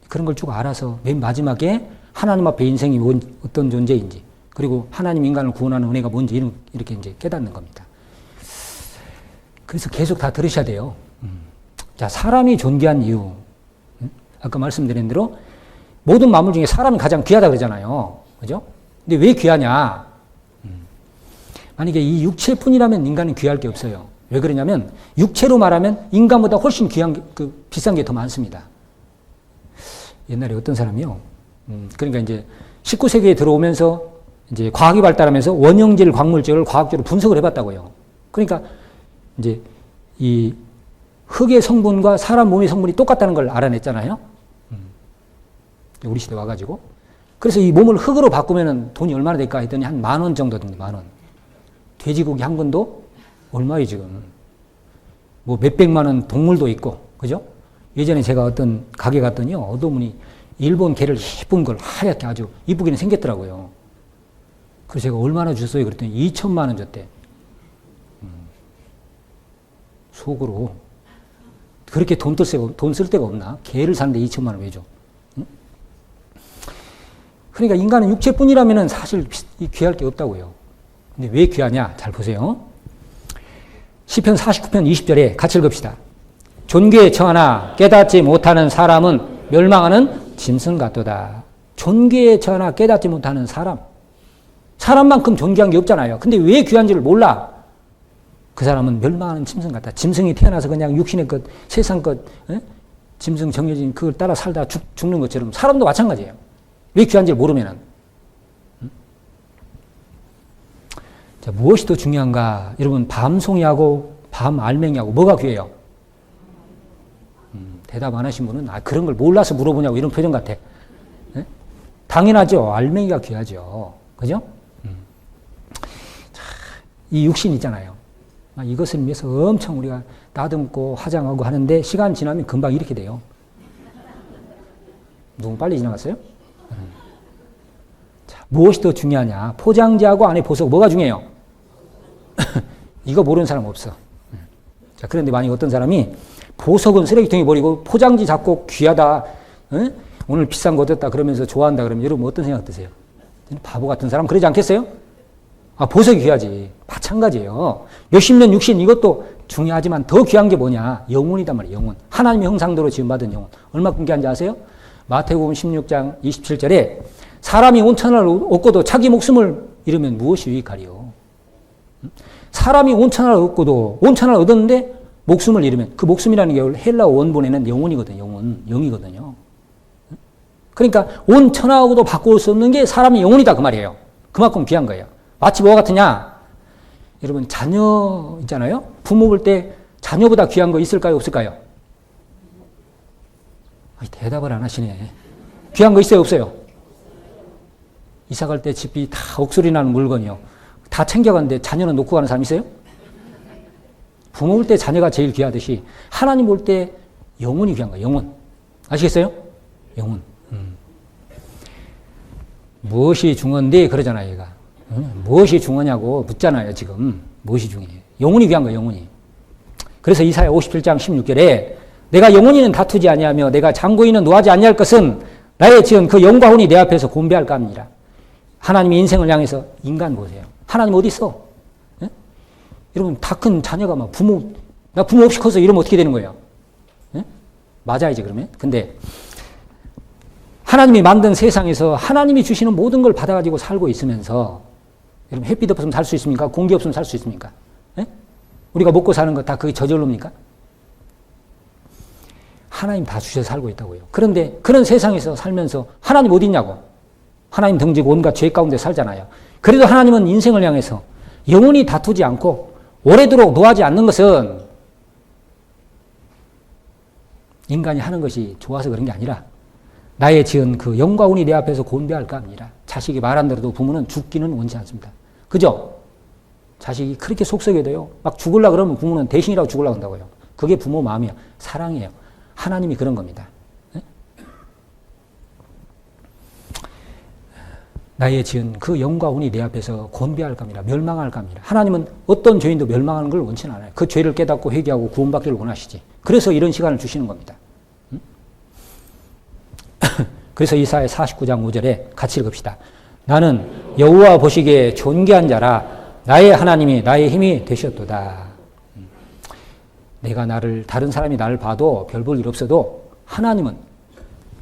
그런 걸 쭉 알아서 맨 마지막에 하나님 앞에 인생이 어떤 존재인지 그리고 하나님 인간을 구원하는 은혜가 뭔지 이렇게 이제 깨닫는 겁니다. 그래서 계속 다 들으셔야 돼요. 자, 사람이 존귀한 이유. 아까 말씀드린 대로 모든 만물 중에 사람이 가장 귀하다 그러잖아요. 그죠? 근데 왜 귀하냐? 만약에 이 육체뿐이라면 인간은 귀할 게 없어요. 왜 그러냐면 육체로 말하면 인간보다 훨씬 귀한 비싼 게 더 많습니다. 옛날에 어떤 사람이요. 그러니까 이제 19세기에 들어오면서 이제 과학이 발달하면서 원형질 광물질을 과학적으로 분석을 해봤다고요. 그러니까 이제 이 흙의 성분과 사람 몸의 성분이 똑같다는 걸 알아냈잖아요. 우리 시대 와가지고. 그래서 이 몸을 흙으로 바꾸면 돈이 얼마나 될까 했더니 한 10,000원 정도 됩니다. 10,000원. 돼지고기 한 근도 얼마예요 지금. 뭐 몇백만 원 동물도 있고. 그죠? 예전에 제가 어떤 가게 갔더니요. 어떤 분이 일본 개를 예쁜 걸 하얗게 아주 이쁘게는 생겼더라고요. 그래서 제가 얼마나 줬어요? 그랬더니 2,000만 원 줬대. 속으로. 그렇게 돈 쓸 데가 없나? 개를 사는데 2,000만 원 왜 줘? 응? 그러니까 인간은 육체뿐이라면 사실 귀할 게 없다고요. 근데 왜 귀하냐? 잘 보세요. 시편 49편 20절에 같이 읽읍시다. 존귀에 처하나 깨닫지 못하는 사람은 멸망하는 짐승 같도다. 존귀에 처하나 깨닫지 못하는 사람. 사람만큼 존귀한 게 없잖아요. 근데 왜 귀한지를 몰라. 그 사람은 멸망하는 짐승 같다. 짐승이 태어나서 그냥 육신의 것, 세상 것, 짐승 정해진 그걸 따라 살다 죽는 것처럼 사람도 마찬가지예요. 왜 귀한지를 모르면은. 자, 무엇이 더 중요한가? 여러분, 밤송이하고 밤알맹이하고 뭐가 귀해요? 대답 안 하신 분은 그런 걸 몰라서 물어보냐고 이런 표정 같아. 당연하죠. 알맹이가 귀하죠. 그죠? 자, 이 육신 있잖아요. 이것을 위해서 엄청 우리가 나듬고 화장하고 하는데 시간 지나면 금방 이렇게 돼요. 너무 빨리 지나갔어요? 자, 무엇이 더 중요하냐? 포장지하고 안에 보석 뭐가 중요해요? 이거 모르는 사람 없어. 자, 그런데 만약 어떤 사람이 보석은 쓰레기통에 버리고 포장지 잡고 귀하다. 오늘 비싼 거 얻었다 그러면서 좋아한다 그러면 여러분 어떤 생각 드세요? 바보 같은 사람 그러지 않겠어요? 보석이 귀하지. 마찬가지예요. 몇십 년 육신 이것도 중요하지만 더 귀한 게 뭐냐? 영혼이단 말이에요. 영혼. 하나님의 형상대로 지음받은 영혼. 얼마큼 귀한지 아세요? 마태복음 16장 27절에 사람이 온천을 얻고도 자기 목숨을 잃으면 무엇이 유익하리요? 사람이 온천을 얻고도 온천을 얻었는데 목숨을 잃으면 그 목숨이라는 게 헬라어 원본에는 영혼이거든요. 영혼, 영이거든요. 그러니까 온 천하하고도 바꿀 수 없는 게 사람의 영혼이다 그 말이에요. 그만큼 귀한 거예요. 마치 뭐와 같으냐? 여러분 자녀 있잖아요. 부모 볼 때 자녀보다 귀한 거 있을까요? 없을까요? 대답을 안 하시네. 귀한 거 있어요? 없어요? 이사 갈 때 집이 다 옥소리 나는 물건이요. 다 챙겨갔는데 자녀는 놓고 가는 사람 있어요? 부모 볼 때 자녀가 제일 귀하듯이 하나님 볼 때 영혼이 귀한 거예요. 영혼. 아시겠어요? 영혼. 무엇이 중요한데 그러잖아요. 얘가. 무엇이 중요하냐고 묻잖아요. 지금. 무엇이 중요해요? 영혼이 귀한 거예요. 영혼이. 그래서 이사야 57장 16절에 내가 영혼이는 다투지 아니하며 내가 장고인은 노하지 아니할 것은 나의 지은 그 영과 혼이 내 앞에서 곤배할까 합니다. 하나님의 인생을 향해서 인간 보세요. 하나님 어디 있어? 예? 여러분 다 큰 자녀가 막 나 부모 없이 커서 이러면 어떻게 되는 거예요? 예? 맞아야지 그러면. 근데 하나님이 만든 세상에서 하나님이 주시는 모든 걸 받아가지고 살고 있으면서 여러분 햇빛 없으면 살 수 있습니까? 공기 없으면 살 수 있습니까? 예? 우리가 먹고 사는 거 다 그게 저절로입니까? 하나님 다 주셔서 살고 있다고요. 그런데 그런 세상에서 살면서 하나님 어디 있냐고. 하나님 등지고 온갖 죄 가운데 살잖아요. 그래도 하나님은 인생을 향해서 영원히 다투지 않고 오래도록 노하지 않는 것은 인간이 하는 것이 좋아서 그런 게 아니라 나의 지은 그 영과 운이 내 앞에서 곤배할까 합니다. 자식이 말한 대로도 부모는 죽기는 원치 않습니다. 그죠? 자식이 그렇게 속썩여도요. 막 죽으려고 그러면 부모는 대신이라고 죽으려고 한다고요. 그게 부모 마음이에요. 사랑이에요. 하나님이 그런 겁니다. 네? 나의 지은 그 영과 운이 내 앞에서 곤배할까 합니다. 멸망할까 합니다. 하나님은 어떤 죄인도 멸망하는 걸 원치는 않아요. 그 죄를 깨닫고 회개하고 구원받기를 원하시지. 그래서 이런 시간을 주시는 겁니다. 그래서 이사야 49장 5절에 같이 읽읍시다. 나는 여호와 보시기에 존귀한 자라 나의 하나님이 나의 힘이 되셨도다. 내가 다른 사람이 나를 봐도 별 볼 일 없어도 하나님은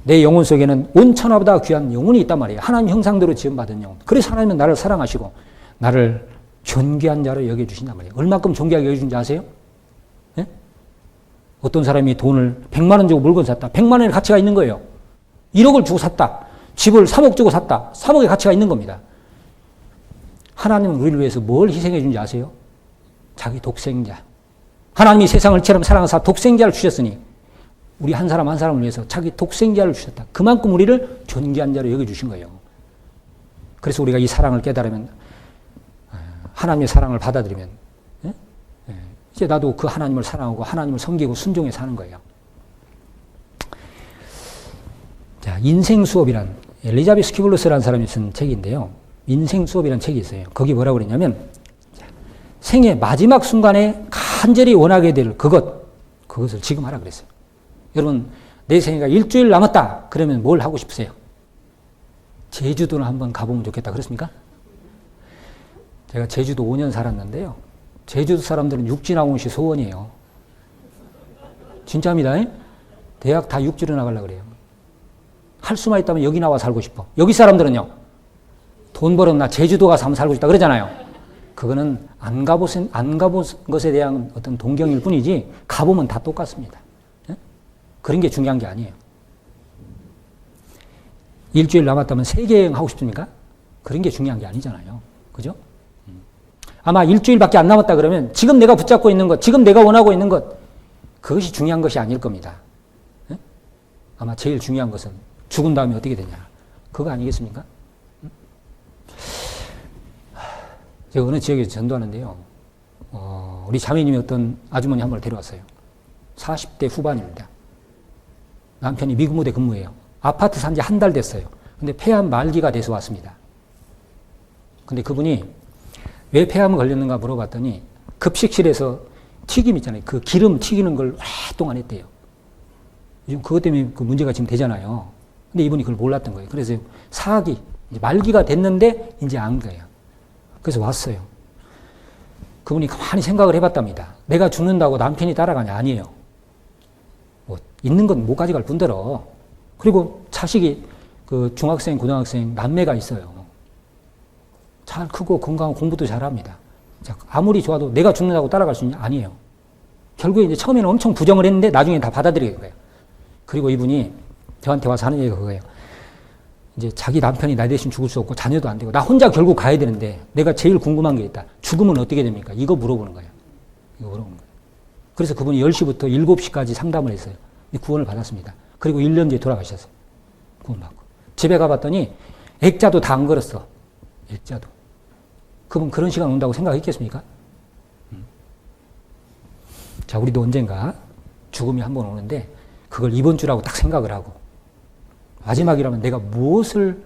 내 영혼 속에는 온 천하보다 귀한 영혼이 있단 말이에요. 하나님 형상대로 지음받은 영혼. 그래서 하나님은 나를 사랑하시고 나를 존귀한 자로 여겨주신단 말이에요. 얼마큼 존귀하게 여겨주는지 아세요? 네? 어떤 사람이 돈을 100만 원 주고 물건 샀다. 100만 원의 가치가 있는 거예요. 1억을 주고 샀다. 집을 3억 주고 샀다. 3억의 가치가 있는 겁니다. 하나님은 우리를 위해서 뭘 희생해 준지 아세요? 자기 독생자. 하나님이 세상을 처럼 사랑하사 독생자를 주셨으니 우리 한 사람 한 사람을 위해서 자기 독생자를 주셨다. 그만큼 우리를 존귀한 자로 여겨주신 거예요. 그래서 우리가 이 사랑을 깨달으면 하나님의 사랑을 받아들이면 이제 나도 그 하나님을 사랑하고 하나님을 섬기고 순종해 사는 거예요. 자, 인생 수업이란 엘리자베스 키블러스라는 사람이 쓴 책인데요. 인생 수업이라는 책이 있어요. 거기 뭐라고 그랬냐면 생의 마지막 순간에 간절히 원하게 될 그것을 지금 하라 그랬어요. 여러분 내 생애가 일주일 남았다 그러면 뭘 하고 싶으세요? 제주도는 한번 가보면 좋겠다 그렇습니까? 제가 제주도 5년 살았는데요. 제주도 사람들은 육지 나오는 것이 소원이에요. 진짜입니다. 대학 다 육지로 나가려고 그래요. 할 수만 있다면 여기 나와 살고 싶어. 여기 사람들은요. 돈 벌어 나 제주도 가서 한번 살고 싶다 그러잖아요. 그거는 안 가본 것에 대한 어떤 동경일 뿐이지 가보면 다 똑같습니다. 네? 그런 게 중요한 게 아니에요. 일주일 남았다면 세계 여행 하고 싶습니까? 그런 게 중요한 게 아니잖아요. 그죠? 아마 일주일밖에 안 남았다 그러면 지금 내가 붙잡고 있는 것, 지금 내가 원하고 있는 것, 그것이 중요한 것이 아닐 겁니다. 네? 아마 제일 중요한 것은 죽은 다음에 어떻게 되냐. 그거 아니겠습니까? 제가 어느 지역에서 전도하는데요. 우리 자매님이 어떤 아주머니 한 분을 데려왔어요. 40대 후반입니다. 남편이 미군 부대 근무해요. 아파트 산 지 한 달 됐어요. 근데 폐암 말기가 돼서 왔습니다. 근데 그분이 왜 폐암을 걸렸는가 물어봤더니 급식실에서 튀김 있잖아요. 그 기름 튀기는 걸 오랫동안 했대요. 요즘 그것 때문에 그 문제가 지금 되잖아요. 근데 이분이 그걸 몰랐던 거예요. 그래서 사기, 말기가 됐는데 이제 안 거예요. 그래서 왔어요. 그분이 가만히 생각을 해봤답니다. 내가 죽는다고 남편이 따라가냐? 아니에요. 뭐 있는 건 못 가져갈 뿐더러. 그리고 자식이 그 중학생, 고등학생 남매가 있어요. 잘 크고 건강하고 공부도 잘합니다. 자, 아무리 좋아도 내가 죽는다고 따라갈 수 있냐? 아니에요. 결국에 이제 처음에는 엄청 부정을 했는데 나중에 다 받아들이게 거예요. 그리고 이분이 저한테 와서 하는 얘기가 그거예요. 이제 자기 남편이 나 대신 죽을 수 없고 자녀도 안 되고 나 혼자 결국 가야 되는데 내가 제일 궁금한 게 있다. 죽으면 어떻게 됩니까? 이거 물어보는 거예요. 이거 물어보는 거예요. 그래서 그분이 10시부터 7시까지 상담을 했어요. 구원을 받았습니다. 그리고 1년 뒤에 돌아가셨어요. 구원받고. 집에 가봤더니 액자도 다 안 걸었어. 액자도. 그분 그런 시간 온다고 생각했겠습니까? 자, 우리도 언젠가 죽음이 한 번 오는데 그걸 이번 주라고 딱 생각을 하고 마지막이라면 내가 무엇을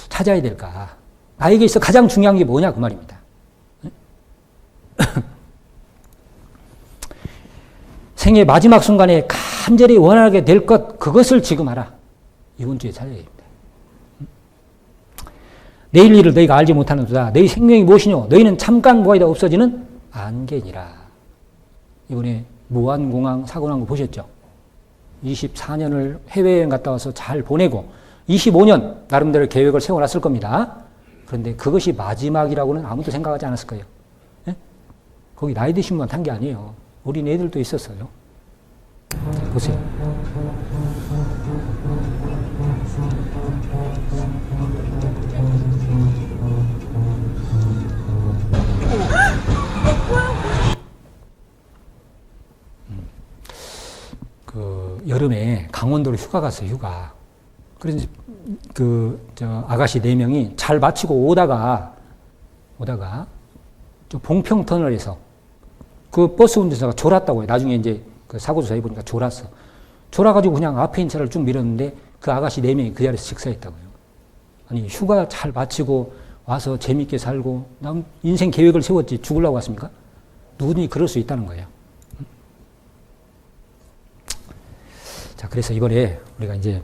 찾아야 될까? 나에게 있어 가장 중요한 게 뭐냐? 그 말입니다. 생의 마지막 순간에 간절히 원하게 될 것, 그것을 지금 하라. 이번 주에 찾아야 됩니다. 내일 일을 너희가 알지 못하는도다. 너희 생명이 무엇이뇨? 너희는 잠깐 보아이다 없어지는 안개니라. 이번에 무안공항 사고 난 거 보셨죠? 24년을 해외여행 갔다 와서 잘 보내고 25년 나름대로 계획을 세워놨을 겁니다. 그런데 그것이 마지막이라고는 아무도 생각하지 않았을 거예요. 네? 거기 나이 드신 분만 탄 게 아니에요. 어린 애들도 있었어요. 자, 보세요. 그 여름에 강원도로 휴가 갔어요. 휴가. 그래서 아가씨 4명이 잘 마치고 오다가 저 봉평터널에서 그 버스 운전사가 졸았다고 해요. 나중에 이제 그 사고조사 해보니까 졸았어. 졸아가지고 그냥 앞에 있는 차를 쭉 밀었는데 그 아가씨 4명이 그 자리에서 직사했다고요. 아니, 휴가 잘 마치고 와서 재밌게 살고, 난 인생 계획을 세웠지 죽으려고 왔습니까? 누구든지 그럴 수 있다는 거예요. 자, 그래서 이번에 우리가 이제,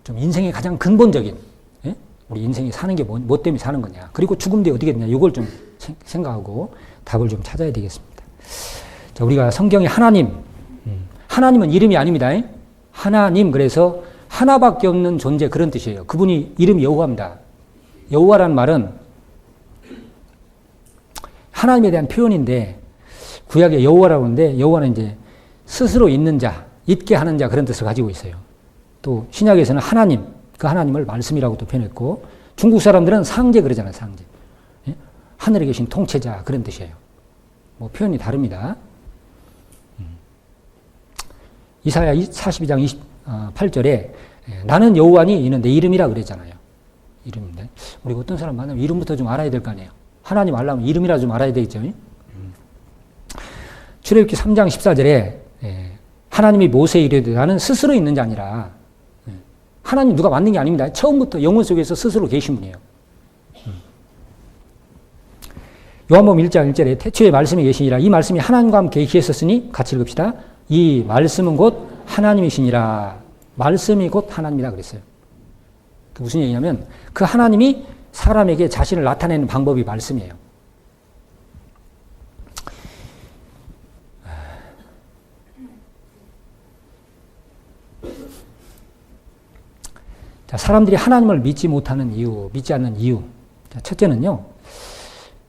좀 인생의 가장 근본적인, 우리 인생이 사는 게 뭐 때문에 사는 거냐. 그리고 죽음 뒤에 어떻게 되냐. 이걸 좀 생각하고 답을 좀 찾아야 되겠습니다. 자, 우리가 성경에 하나님은 이름이 아닙니다. 하나님, 그래서 하나밖에 없는 존재, 그런 뜻이에요. 그분이 이름이 여호와입니다. 여호와라는 말은 하나님에 대한 표현인데, 구약에 여호와라고 하는데, 여호와는 이제 스스로 있는 자, 있게 하는 자, 그런 뜻을 가지고 있어요. 또 신약에서는 하나님, 그 하나님을 말씀이라고도 표현했고, 중국 사람들은 상제 그러잖아요. 상제. 하늘에 계신 통치자, 그런 뜻이에요. 뭐 표현이 다릅니다. 이사야 42장 28절에 나는 여호와니 이는 내 이름이라 그랬잖아요. 이름인데 우리 어떤 사람 만나면 이름부터 좀 알아야 될 거 아니에요. 하나님 알려면 이름이라 좀 알아야 되겠죠. 출애굽기 3장 14절에 하나님이 모세에 이르되 나는 스스로 있는 자 아니라, 하나님 누가 만든 게 아닙니다. 처음부터 영혼 속에서 스스로 계신 분이에요. 요한복음 1장 1절에 태초에 말씀이 계시니라. 이 말씀이 하나님과 함께 계셨으니 같이 읽읍시다. 이 말씀은 곧 하나님이시니라. 말씀이 곧 하나님이라 그랬어요. 그 무슨 얘기냐면 그 하나님이 사람에게 자신을 나타내는 방법이 말씀이에요. 자, 사람들이 하나님을 믿지 못하는 이유, 믿지 않는 이유. 자, 첫째는요,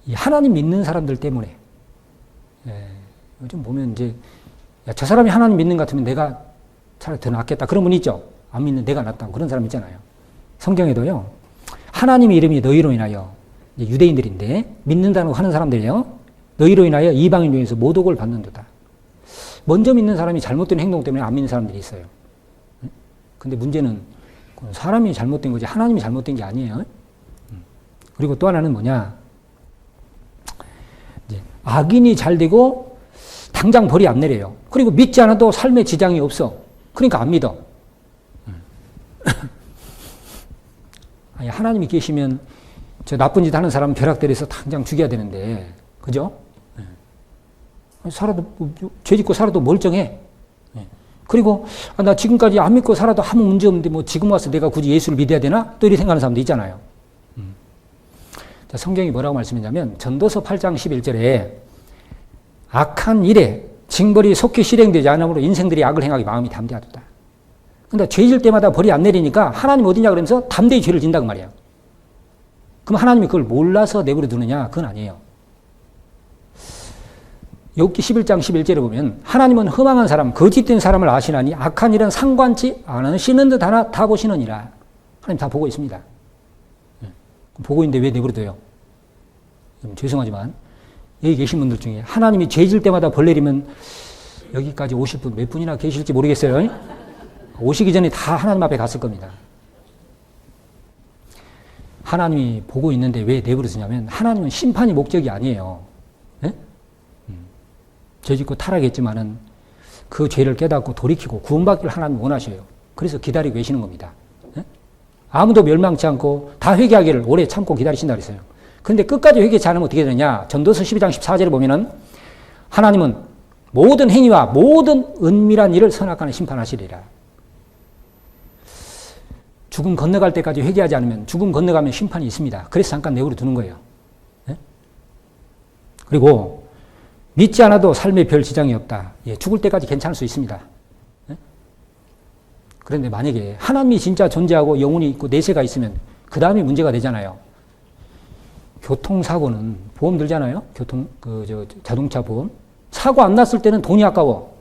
이 하나님 믿는 사람들 때문에. 요즘 보면 이제, 야, 저 사람이 하나님 믿는 것 같으면 내가 차라리 더 낫겠다. 그런 분 있죠? 안 믿는 내가 낫다고. 그런 사람 있잖아요. 성경에도요, 하나님의 이름이 너희로 인하여, 이제 유대인들인데, 믿는다고 하는 사람들이요, 너희로 인하여 이방인 중에서 모독을 받는도다. 먼저 믿는 사람이 잘못된 행동 때문에 안 믿는 사람들이 있어요. 근데 문제는 사람이 잘못된 거지 하나님이 잘못된 게 아니에요. 그리고 또 하나는 뭐냐, 이제 악인이 잘 되고 당장 벌이 안 내려요. 그리고 믿지 않아도 삶에 지장이 없어. 그러니까 안 믿어. 아니, 하나님이 계시면 저 나쁜 짓 하는 사람은 벼락 때려서 당장 죽여야 되는데, 그죠? 살아도, 죄 짓고 살아도 멀쩡해. 그리고 나 지금까지 안 믿고 살아도 아무 문제 없는데 뭐 지금 와서 내가 굳이 예수를 믿어야 되나? 또 이렇게 생각하는 사람도 있잖아요. 성경이 뭐라고 말씀했냐면 전도서 8장 11절에 악한 일에 징벌이 속히 실행되지 않으므로 인생들이 악을 행하기 마음이 담대하도다. 근데 죄질 때마다 벌이 안 내리니까 하나님 어디냐 그러면서 담대히 죄를 진다 그 말이에요. 그럼 하나님이 그걸 몰라서 내버려 두느냐? 그건 아니에요. 욥기 11장 11절에 보면 하나님은 허망한 사람, 거짓된 사람을 아시나니 악한 일은 상관치 않으시는 듯 하나 다 보시느니라. 하나님 다 보고 있습니다. 보고 있는데 왜 내버려 둬요? 죄송하지만 여기 계신 분들 중에 하나님이 죄질 때마다 벌 내리면 여기까지 오실 분 몇 분이나 계실지 모르겠어요. 오시기 전에 다 하나님 앞에 갔을 겁니다. 하나님이 보고 있는데 왜 내버려 두냐면 하나님은 심판이 목적이 아니에요. 네? 죄 짓고 타락했지만은 그 죄를 깨닫고 돌이키고 구원받기를 하나님 원하셔요. 그래서 기다리고 계시는 겁니다. 네? 아무도 멸망치 않고 다 회개하기를 오래 참고 기다리신다 그랬어요. 그런데 끝까지 회개치 않으면 어떻게 되느냐? 전도서 12장 14절에 보면은 하나님은 모든 행위와 모든 은밀한 일을 선악과는 심판하시리라. 죽음 건너갈 때까지 회개하지 않으면 죽음 건너가면 심판이 있습니다. 그래서 잠깐 내버려 두는 거예요. 네? 그리고 믿지 않아도 삶에 별 지장이 없다. 예, 죽을 때까지 괜찮을 수 있습니다. 네? 그런데 만약에 하나님이 진짜 존재하고 영혼이 있고 내세가 있으면 그 다음에 문제가 되잖아요. 교통사고는 보험 들잖아요. 자동차 보험. 사고 안 났을 때는 돈이 아까워.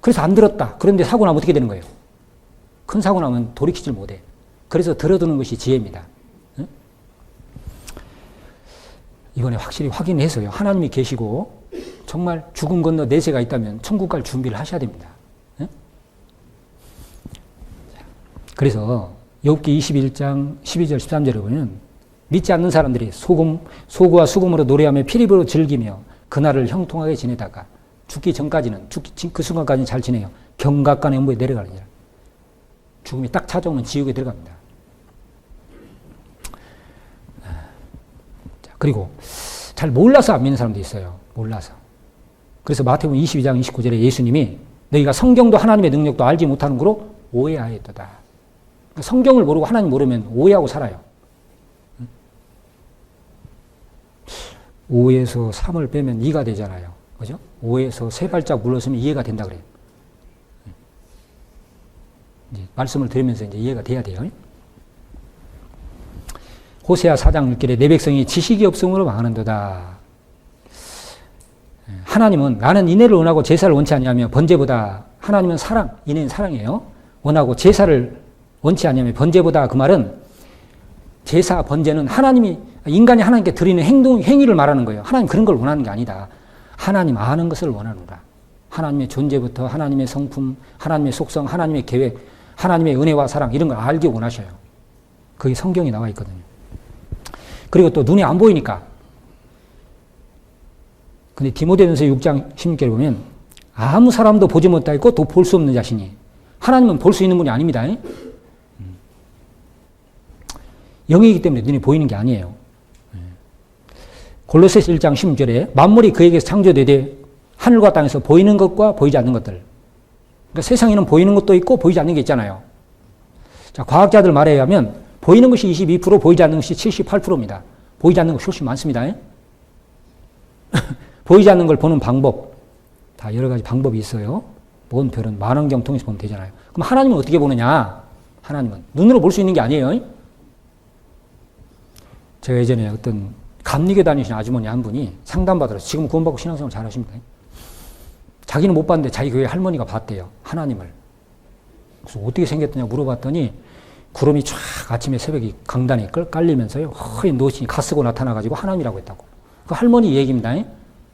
그래서 안 들었다. 그런데 사고 나면 어떻게 되는 거예요? 큰 사고 나면 돌이키질 못해. 그래서 들어두는 것이 지혜입니다. 응? 이번에 확실히 확인해서요. 하나님이 계시고 정말 죽음 건너 내세가 있다면 천국 갈 준비를 하셔야 됩니다. 응? 그래서 욥기 21장 12절 13절에 보면 믿지 않는 사람들이 소고와 수금으로 노래하며 피리부로 즐기며 그날을 형통하게 지내다가 죽기 전까지는 그 순간까지는 잘 지내요. 경각간의 음부에 내려가느니라. 죽음이 딱 찾아오면 지옥에 들어갑니다. 그리고 잘 몰라서 안 믿는 사람도 있어요. 몰라서. 그래서 마태복음 22장 29절에 예수님이 너희가 성경도 하나님의 능력도 알지 못하는 거로 오해하였도다. 그러니까 성경을 모르고 하나님 모르면 오해하고 살아요. 5에서 3을 빼면 2가 되잖아요. 그죠? 5에서 3발짝 물러서면 이해가 된다 그래요. 이제 말씀을 들으면서 이제 이해가 돼야 돼요. 호세아 4장 6절에 내 백성이 지식이 없음으로 망하는도다. 하나님은 나는 인애를 원하고 제사를 원치 아니하며 번제보다 하나님은 사랑, 인애는 사랑이에요. 원하고 제사를 원치 아니하며 번제보다 그 말은 제사, 번제는 하나님이 인간이 하나님께 드리는 행위를 말하는 거예요. 하나님 그런 걸 원하는 게 아니다. 하나님 아는 것을 원하노라. 하나님의 존재부터 하나님의 성품, 하나님의 속성, 하나님의 계획, 하나님의 은혜와 사랑 이런 걸 알기 원하셔요. 그게 성경에 나와 있거든요. 그리고 또 눈이 안 보이니까. 근데 디모데전서 6장 16절에 보면 아무 사람도 보지 못하고 또 볼 수 없는 자신이 하나님은 볼 수 있는 분이 아닙니다. 영이기 때문에 눈이 보이는 게 아니에요. 골로새서 1장 16절에 만물이 그에게서 창조되되 하늘과 땅에서 보이는 것과 보이지 않는 것들. 그러니까 세상에는 보이는 것도 있고 보이지 않는 게 있잖아요. 자, 과학자들 말에 의하면 보이는 것이 22%, 보이지 않는 것이 78%입니다. 보이지 않는 것이 훨씬 많습니다. 보이지 않는 걸 보는 방법, 다 여러 가지 방법이 있어요. 먼 별은 만원경 통해서 보면 되잖아요. 그럼 하나님은 어떻게 보느냐? 하나님은 눈으로 볼 수 있는 게 아니에요. 제가 예전에 어떤 감리교 다니신 아주머니 한 분이 상담받으러 지금 구원받고 신앙생활 잘 하십니다. 자기는 못 봤는데 자기 교회 할머니가 봤대요. 하나님을. 그래서 어떻게 생겼더냐 물어봤더니 구름이 쫙 아침에 새벽에 강단에 깔리면서요. 허연 노신이 가쓰고 나타나가지고 하나님이라고 했다고. 그 할머니 얘기입니다.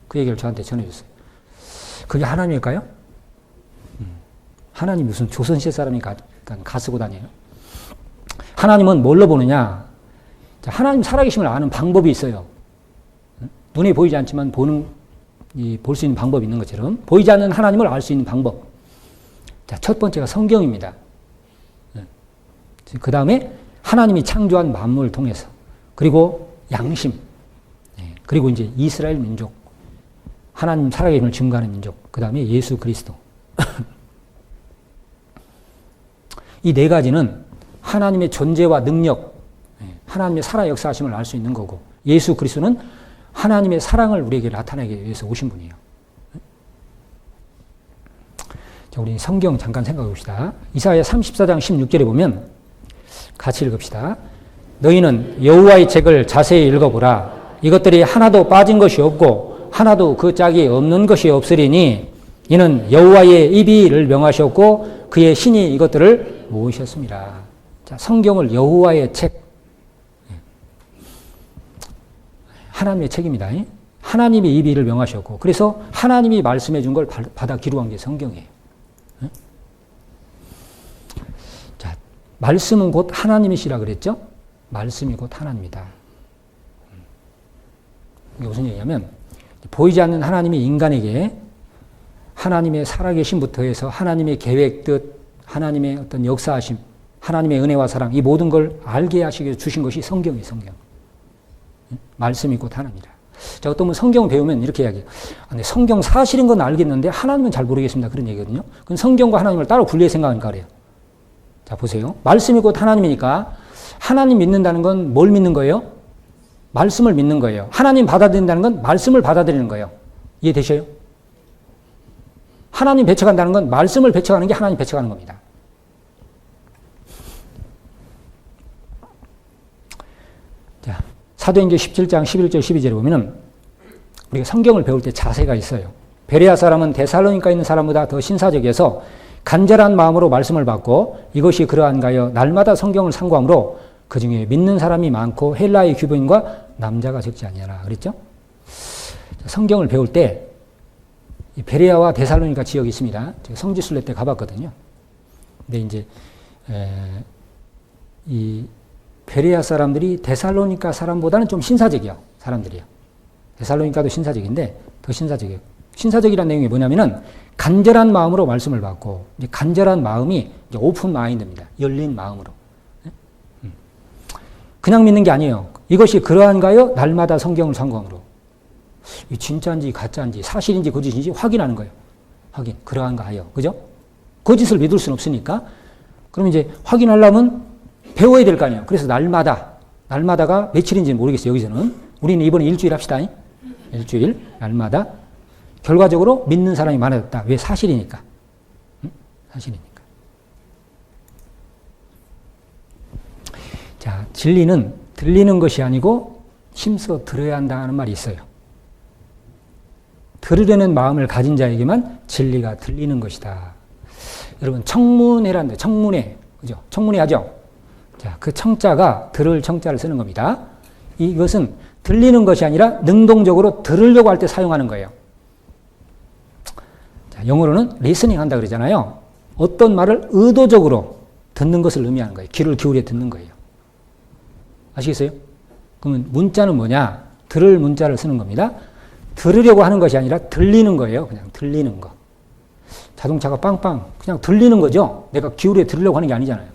그 얘기를 저한테 전해줬어요. 그게 하나님일까요? 하나님 무슨 조선시대 사람이 가쓰고 다녀요? 하나님은 뭘로 보느냐? 하나님 살아계심을 아는 방법이 있어요. 눈에 보이지 않지만 볼 수 있는 방법이 있는 것처럼 보이지 않는 하나님을 알 수 있는 방법. 자, 첫 번째가 성경입니다. 그 다음에 하나님이 창조한 만물을 통해서 그리고 양심 그리고 이제 이스라엘 민족 하나님 살아계심을 증거하는 민족 그 다음에 예수 그리스도 이 네 가지는 하나님의 존재와 능력 하나님의 살아 역사하심을 알 수 있는 거고, 예수 그리스도는 하나님의 사랑을 우리에게 나타내기 위해서 오신 분이에요. 자, 우리 성경 잠깐 생각해 봅시다. 이사야 34장 16절에 보면 같이 읽읍시다. 너희는 여호와의 책을 자세히 읽어보라. 이것들이 하나도 빠진 것이 없고 하나도 그 짝이 없는 것이 없으리니 이는 여호와의 입이 이를 명하셨고 그의 신이 이것들을 모으셨습니다. 자, 성경을 여호와의 책, 하나님의 책입니다. 하나님의 입이 이를 명하셨고, 그래서 하나님이 말씀해 준 걸 받아 기록한 게 성경이에요. 자, 말씀은 곧 하나님이시라 그랬죠? 말씀이 곧 하나님이다. 이게 무슨 얘기냐면, 보이지 않는 하나님이 인간에게 하나님의 살아계심부터 해서 하나님의 계획, 뜻, 하나님의 어떤 역사하심, 하나님의 은혜와 사랑, 이 모든 걸 알게 하시기 위해 주신 것이 성경이에요, 성경. 말씀이 곧 하나님이다. 자, 어떤 분 성경 배우면 이렇게 이야기해요. 근데 성경 사실인 건 알겠는데 하나님은 잘 모르겠습니다. 그런 얘기거든요. 그럼 성경과 하나님을 따로 분리해 생각하니까 그래요. 자, 보세요. 말씀이 곧 하나님이니까 하나님 믿는다는 건 뭘 믿는 거예요? 말씀을 믿는 거예요. 하나님 받아들인다는 건 말씀을 받아들이는 거예요. 이해되셔요? 하나님 배척한다는 건 말씀을 배척하는 게 하나님 배척하는 겁니다. 자, 사도행전 17장 11절 12절에 보면은 우리가 성경을 배울 때 자세가 있어요. 베레아 사람은 데살로니가에 있는 사람보다 더 신사적이어서 간절한 마음으로 말씀을 받고 이것이 그러한가요? 날마다 성경을 상고함으로 그 중에 믿는 사람이 많고 헬라의 귀부인과 남자가 적지 아니하라 그랬죠? 성경을 배울 때 베레아와 데살로니가 지역이 있습니다. 제가 성지순례 때 가봤거든요. 근데 이제 이 베레아 사람들이 데살로니가 사람보다는 좀 신사적이요. 사람들이요. 데살로니가도 신사적인데 더 신사적이에요. 신사적이라는 내용이 뭐냐면은 간절한 마음으로 말씀을 받고, 이제 간절한 마음이 이제 오픈 마인드입니다. 열린 마음으로. 그냥 믿는 게 아니에요. 이것이 그러한가요? 날마다 성경을 상고함으로. 이 진짜인지 가짜인지 사실인지 거짓인지 확인하는 거예요. 확인. 그러한가 하여. 그죠? 거짓을 믿을 수는 없으니까. 그럼 이제 확인하려면 배워야 될 거 아니에요. 그래서 날마다가 며칠인지는 모르겠어요. 여기서는. 우리는 이번에 일주일 합시다. 일주일, 날마다. 결과적으로 믿는 사람이 많아졌다. 왜? 사실이니까. 사실이니까. 자, 진리는 들리는 것이 아니고 힘써 들어야 한다는 말이 있어요. 들으려는 마음을 가진 자에게만 진리가 들리는 것이다. 여러분, 청문회란데, 청문회. 그죠? 청문회 하죠? 자, 그 청자가 들을 청자를 쓰는 겁니다. 이것은 들리는 것이 아니라 능동적으로 들으려고 할 때 사용하는 거예요. 자, 영어로는 리스닝 한다 그러잖아요. 어떤 말을 의도적으로 듣는 것을 의미하는 거예요. 귀를 기울여 듣는 거예요. 아시겠어요? 그러면 문자는 뭐냐? 들을 문자를 쓰는 겁니다. 들으려고 하는 것이 아니라 들리는 거예요. 그냥 들리는 거. 자동차가 빵빵 그냥 들리는 거죠. 내가 기울여 들으려고 하는 게 아니잖아요.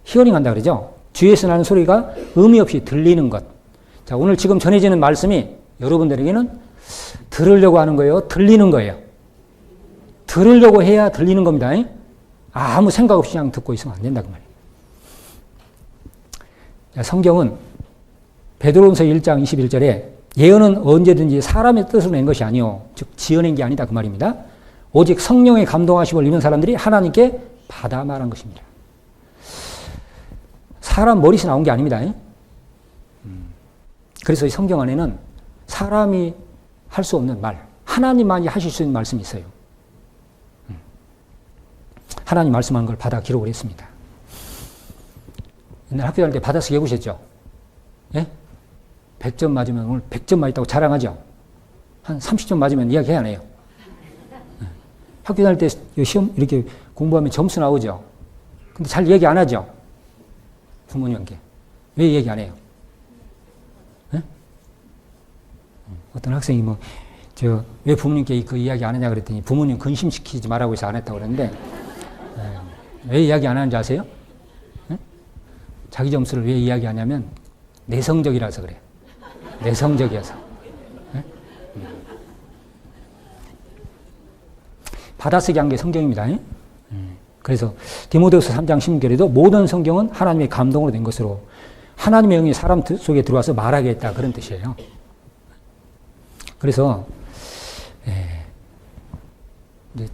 히어링 한다 그러죠. 뒤에서 나는 소리가 의미 없이 들리는 것. 자, 오늘 지금 전해지는 말씀이 여러분들에게는 들으려고 하는 거예요. 들리는 거예요. 들으려고 해야 들리는 겁니다. 아무 생각 없이 그냥 듣고 있으면 안 된다 그 말이에요. 자, 성경은 베드로전서 1장 21절에 예언은 언제든지 사람의 뜻으로 낸 것이 아니요, 즉 지어낸 게 아니다 그 말입니다. 오직 성령의 감동하심을 입은 사람들이 하나님께 받아 말한 것입니다. 사람 머리에서 나온 게 아닙니다. 그래서 이 성경 안에는 사람이 할 수 없는 말, 하나님만이 하실 수 있는 말씀이 있어요. 하나님 말씀한 걸 받아 기록을 했습니다. 옛날 학교 다닐 때 받아쓰기 해보셨죠? 예? 100점 맞으면 오늘 100점 맞았다고 자랑하죠? 한 30점 맞으면 이야기 안 해요. 학교 다닐 때 시험 이렇게 공부하면 점수 나오죠? 근데 잘 얘기 안 하죠? 부모님께. 왜 얘기 안 해요? 예? 어떤 학생이 왜 부모님께 그 이야기 안 하냐 그랬더니 부모님 근심시키지 말라고 해서 안 했다고 그랬는데, 왜 이야기 안 하는지 아세요? 예? 자기 점수를 왜 이야기하냐면 내성적이라서 그래요. 내성적이어서. 예? 받아쓰기 한 게 성경입니다. 그래서 디모데후서 3장 16절에도 모든 성경은 하나님의 감동으로 된 것으로 하나님의 영이 사람 속에 들어와서 말하게 했다. 그런 뜻이에요. 그래서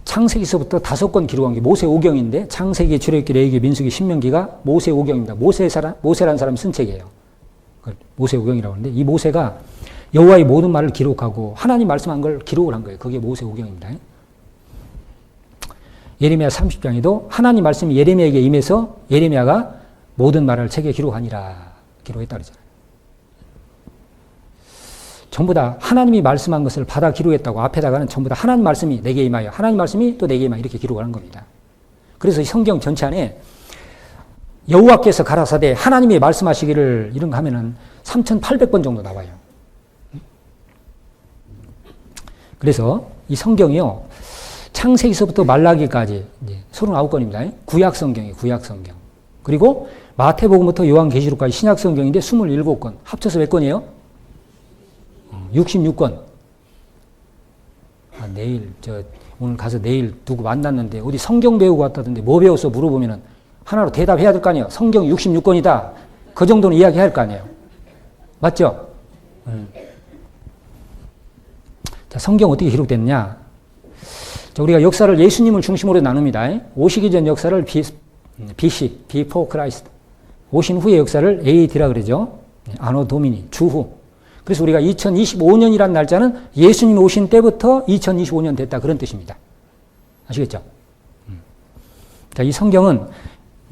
창세기서부터 5권 기록한 게 모세 오경인데 창세기, 출애굽기, 레위기, 민수기, 신명기가 모세 오경입니다. 모세라는 사람이 쓴 책이에요. 모세 오경이라고 하는데 이 모세가 여호와의 모든 말을 기록하고 하나님 말씀한 걸 기록을 한 거예요. 그게 모세 오경입니다. 예레미야 30장에도 하나님 말씀이 예레미야에게 임해서 예레미야가 모든 말을 책에 기록하니라 기록했다 그러잖아요. 전부 다 하나님이 말씀한 것을 받아 기록했다고 앞에다가는 전부 다 하나님 말씀이 내게 임하여 하나님 말씀이 또 내게 임하여 이렇게 기록을 한 겁니다. 그래서 이 성경 전체 안에 여호와께서 가라사대 하나님이 말씀하시기를 이런 거 하면은 3,800번 정도 나와요. 그래서 이 성경이요. 창세기서부터 말라기까지 이제 39권입니다. 구약 성경이에요. 구약 성경. 그리고 마태복음부터 요한계시록까지 신약 성경인데 27권. 합쳐서 몇 권이에요? 66권. 오늘 가서 내일 누구 만났는데 어디 성경 배우고 왔다던데 뭐 배웠어? 물어보면은 하나로 대답해야 될 거 아니에요. 성경 66권이다. 그 정도는 이야기할 거 아니에요. 맞죠? 자, 성경 어떻게 기록됐느냐? 자, 우리가 역사를 예수님을 중심으로 나눕니다. 오시기 전 역사를 BC, Before Christ. 오신 후의 역사를 AD라 그러죠. 아노 도미니, 주후. 그래서 우리가 2025년이라는 날짜는 예수님이 오신 때부터 2025년 됐다. 그런 뜻입니다. 아시겠죠? 자, 이 성경은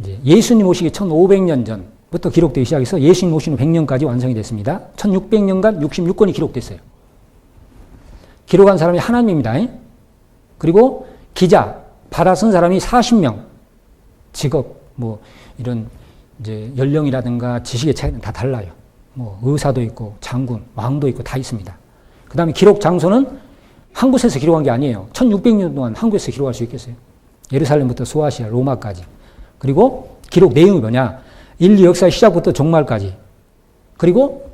이제 예수님 오시기 1500년 전부터 기록되기 시작해서 예수님 오신 후 100년까지 완성이 됐습니다. 1600년간 66권이 기록됐어요. 기록한 사람이 하나님입니다. 그리고 기자, 받아 쓴 사람이 40명. 직업, 뭐, 이런, 이제, 연령이라든가 지식의 차이는 다 달라요. 뭐, 의사도 있고, 장군, 왕도 있고, 다 있습니다. 그 다음에 기록 장소는 한 곳에서 기록한 게 아니에요. 1600년 동안 한 곳에서 기록할 수 있겠어요. 예루살렘부터 소아시아, 로마까지. 그리고 기록 내용이 뭐냐? 인류 역사의 시작부터 종말까지. 그리고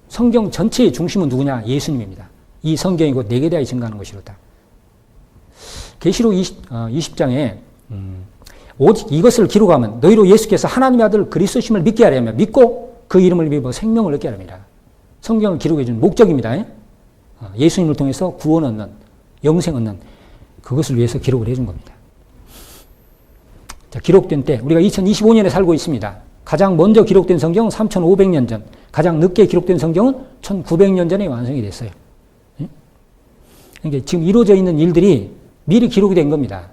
성경 전체의 중심은 누구냐? 예수님입니다. 이 성경이 곧 내게 대하여 증거하는 것이로다. 계시록 20장에 오직 이것을 기록하면 너희로 예수께서 하나님의 아들 그리스도심을 믿게 하려면 믿고 그 이름을 믿어 생명을 얻게 하랍니다. 성경을 기록해 준 목적입니다. 예수님을 통해서 구원 얻는, 영생 얻는 그것을 위해서 기록을 해준 겁니다. 자, 기록된 때 우리가 2025년에 살고 있습니다. 가장 먼저 기록된 성경은 3500년 전, 가장 늦게 기록된 성경은 1900년 전에 완성이 됐어요. 그러니까 지금 이루어져 있는 일들이 미리 기록이 된 겁니다.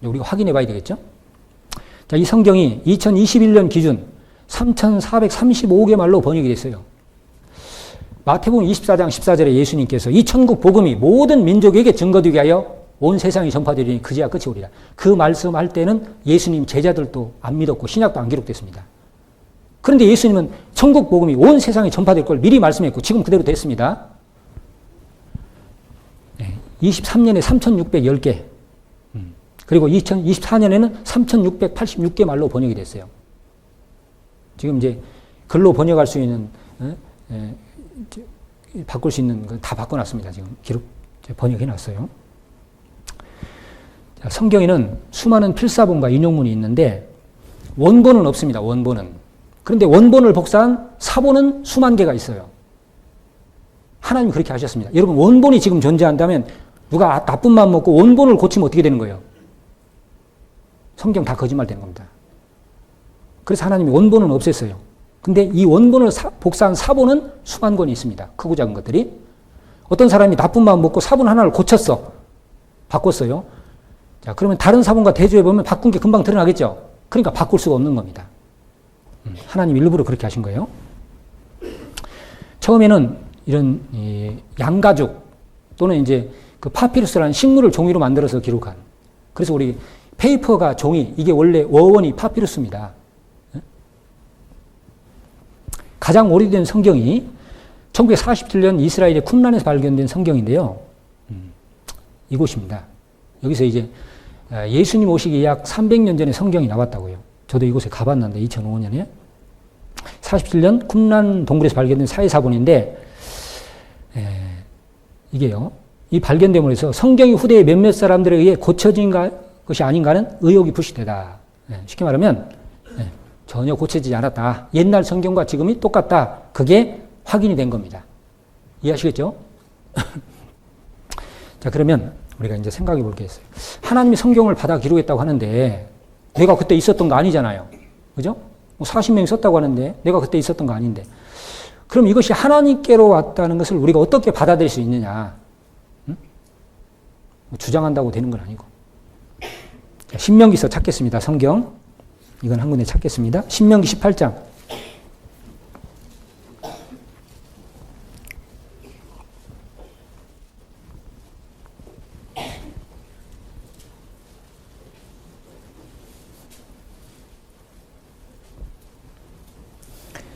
우리가 확인해 봐야 되겠죠? 자, 이 성경이 2021년 기준 3,435개 말로 번역이 됐어요. 마태복음 24장 14절에 예수님께서 이 천국 복음이 모든 민족에게 증거되게 하여 온 세상에 전파되리니 그제야 끝이 오리라. 그 말씀할 때는 예수님 제자들도 안 믿었고 신약도 안 기록됐습니다. 그런데 예수님은 천국 복음이 온 세상에 전파될 걸 미리 말씀했고 지금 그대로 됐습니다. 23년에 3,610개, 그리고 2024년에는 3,686개 말로 번역이 됐어요. 지금 이제 글로 번역할 수 있는, 바꿀 수 있는 거 다 바꿔놨습니다. 지금 번역해놨어요. 성경에는 수많은 필사본과 인용문이 있는데 원본은 없습니다. 원본은. 그런데 원본을 복사한 사본은 수만 개가 있어요. 하나님이 그렇게 하셨습니다. 여러분 원본이 지금 존재한다면 누가 나쁜 마음 먹고 원본을 고치면 어떻게 되는 거예요? 성경 다 거짓말 되는 겁니다. 그래서 하나님이 원본은 없앴어요. 근데 이 원본을 복사한 사본은 수만 권이 있습니다. 크고 작은 것들이. 어떤 사람이 나쁜 마음 먹고 사본 하나를 고쳤어. 바꿨어요. 자, 그러면 다른 사본과 대조해보면 바꾼 게 금방 드러나겠죠? 그러니까 바꿀 수가 없는 겁니다. 하나님 일부러 그렇게 하신 거예요. 처음에는 이런 양가죽 또는 이제 그 파피루스라는 식물을 종이로 만들어서 기록한. 그래서 우리 페이퍼가 종이, 이게 원래 어원이 파피루스입니다. 가장 오래된 성경이 1947년 이스라엘의 쿰란에서 발견된 성경인데요. 이곳입니다. 여기서 이제 예수님 오시기 약 300년 전에 성경이 나왔다고요. 저도 이곳에 가봤는데 2005년에 47년 쿰란 동굴에서 발견된 사회사본인데 이게요. 이 발견됨으로 해서 성경이 후대에 몇몇 사람들에 의해 고쳐진 것이 아닌가는 의혹이 부식되다. 쉽게 말하면 전혀 고쳐지지 않았다. 옛날 성경과 지금이 똑같다. 그게 확인이 된 겁니다. 이해하시겠죠? 자, 그러면 우리가 이제 생각해 볼 게 있어요. 하나님이 성경을 받아 기록했다고 하는데 내가 그때 있었던 거 아니잖아요. 그죠? 40명이 썼다고 하는데 내가 그때 있었던 거 아닌데. 그럼 이것이 하나님께로 왔다는 것을 우리가 어떻게 받아들일 수 있느냐? 응? 주장한다고 되는 건 아니고. 자, 신명기서 찾겠습니다. 성경. 이건 한 군데 찾겠습니다. 신명기 18장.